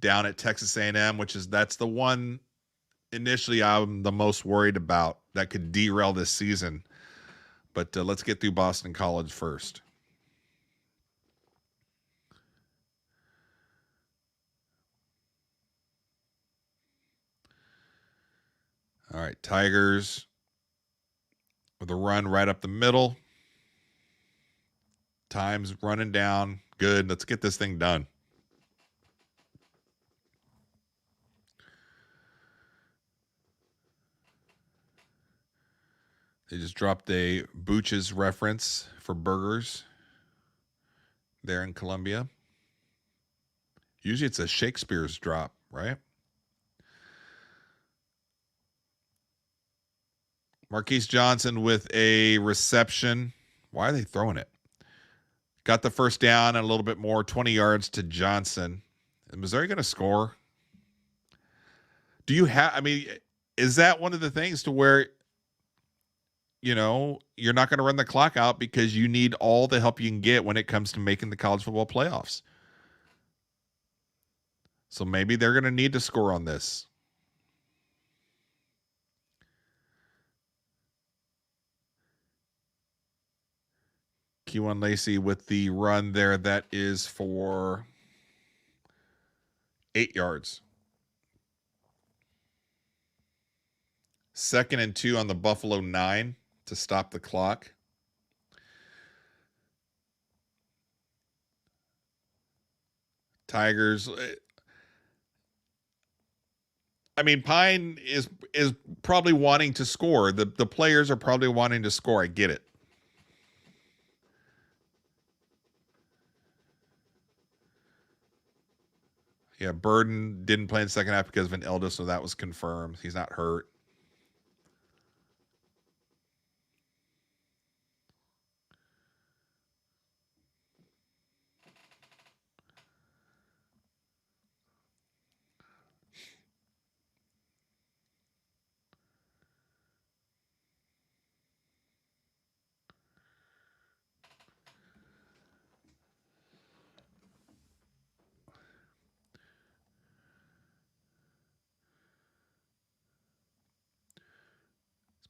down at Texas A&M, that's the one initially I'm the most worried about that could derail this season. But let's get through Boston College first. All right, Tigers with a run right up the middle. Time's running down. Good. Let's get this thing done. They just dropped a Booch's reference for burgers there in Columbia. Usually it's a Shakespeare's drop, right? Marquise Johnson with a reception. Why are they throwing it? Got the first down and a little bit more, 20 yards to Johnson. Is Missouri going to score? Is that one of the things to where, you're not going to run the clock out because you need all the help you can get when it comes to making the college football playoffs? So maybe they're going to need to score on this. Q1 Lacey with the run there. That is for 8 yards. 2nd and 2 on the Buffalo 9 to stop the clock. Tigers. Pine is probably wanting to score. The players are probably wanting to score. I get it. Yeah, Burden didn't play in the second half because of an illness, so that was confirmed. He's not hurt.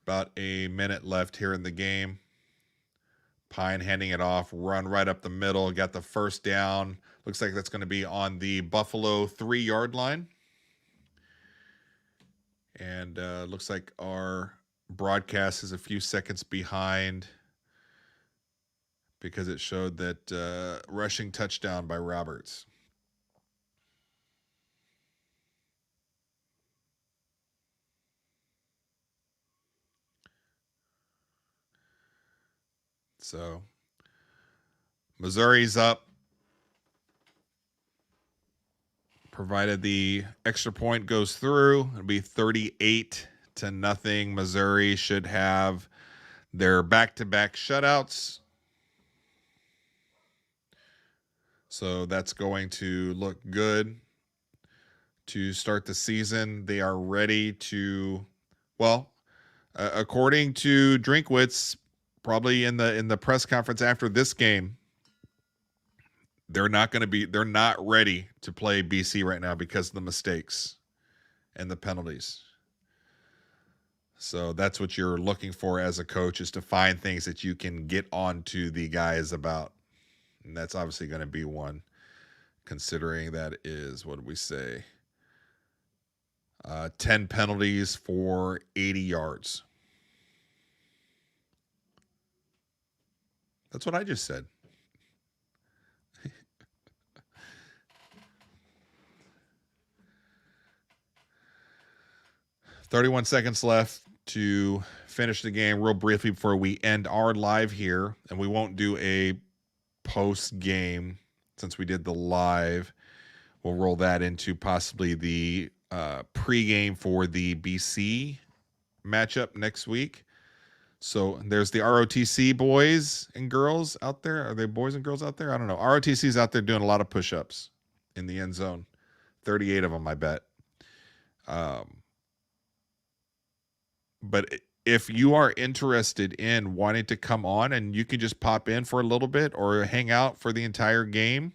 About a minute left here in the game. Pine handing it off, run right up the middle, got the first down. Looks like that's going to be on the Buffalo 3-yard line. And looks like our broadcast is a few seconds behind because it showed that rushing touchdown by Roberts. So Missouri's up. Provided the extra point goes through, it'll be 38-0. Missouri should have their back-to-back shutouts. So that's going to look good to start the season. They are ready to, according to Drinkwitz, probably in the press conference after this game, they're not ready to play BC right now because of the mistakes and the penalties. So that's what you're looking for as a coach, is to find things that you can get onto the guys about. And that's obviously going to be one, considering that is, what did we say? 10 penalties for 80 yards. That's what I just said. 31 seconds left to finish the game real briefly before we end our live here. And we won't do a post game since we did the live. We'll roll that into possibly the pregame for the BC matchup next week. So there's the ROTC boys and girls out there. Are they boys and girls out there? I don't know. ROTC's out there doing a lot of push-ups in the end zone. 38 of them, I bet. But if you are interested in wanting to come on, and you can just pop in for a little bit or hang out for the entire game,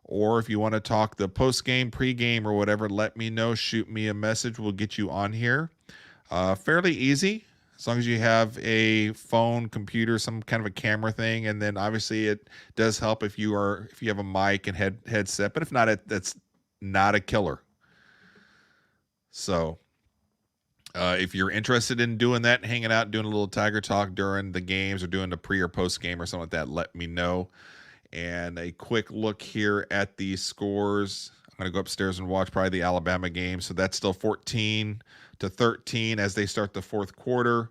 or if you want to talk the post game, pre game, or whatever, let me know. Shoot me a message. We'll get you on here. Fairly easy, as long as you have a phone, computer, some kind of a camera thing, and then obviously it does help if you have a mic and headset. But if not, that's not a killer. So if you're interested in doing that, hanging out, doing a little Tiger Talk during the games, or doing the pre or post game or something like that, let me know. And a quick look here at the scores. I'm going to go upstairs and watch probably the Alabama game. So that's still 14-13 as they start the fourth quarter.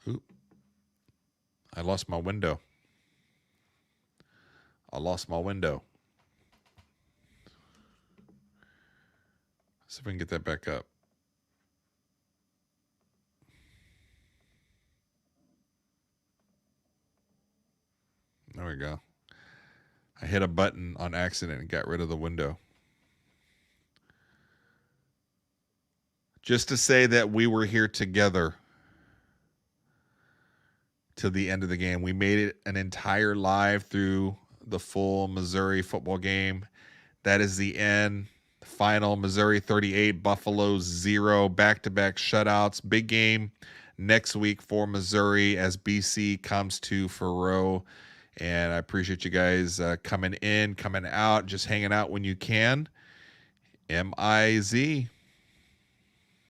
Oop. I lost my window. See if we can get that back up. There we go. I hit a button on accident and got rid of the window. Just to say that we were here together to the end of the game. We made it an entire live through the full Missouri football game. That is the end. Final, Missouri 38, Buffalo 0, back-to-back shutouts. Big game next week for Missouri as BC comes to Faroe. And I appreciate you guys coming in, coming out, just hanging out when you can. MIZ.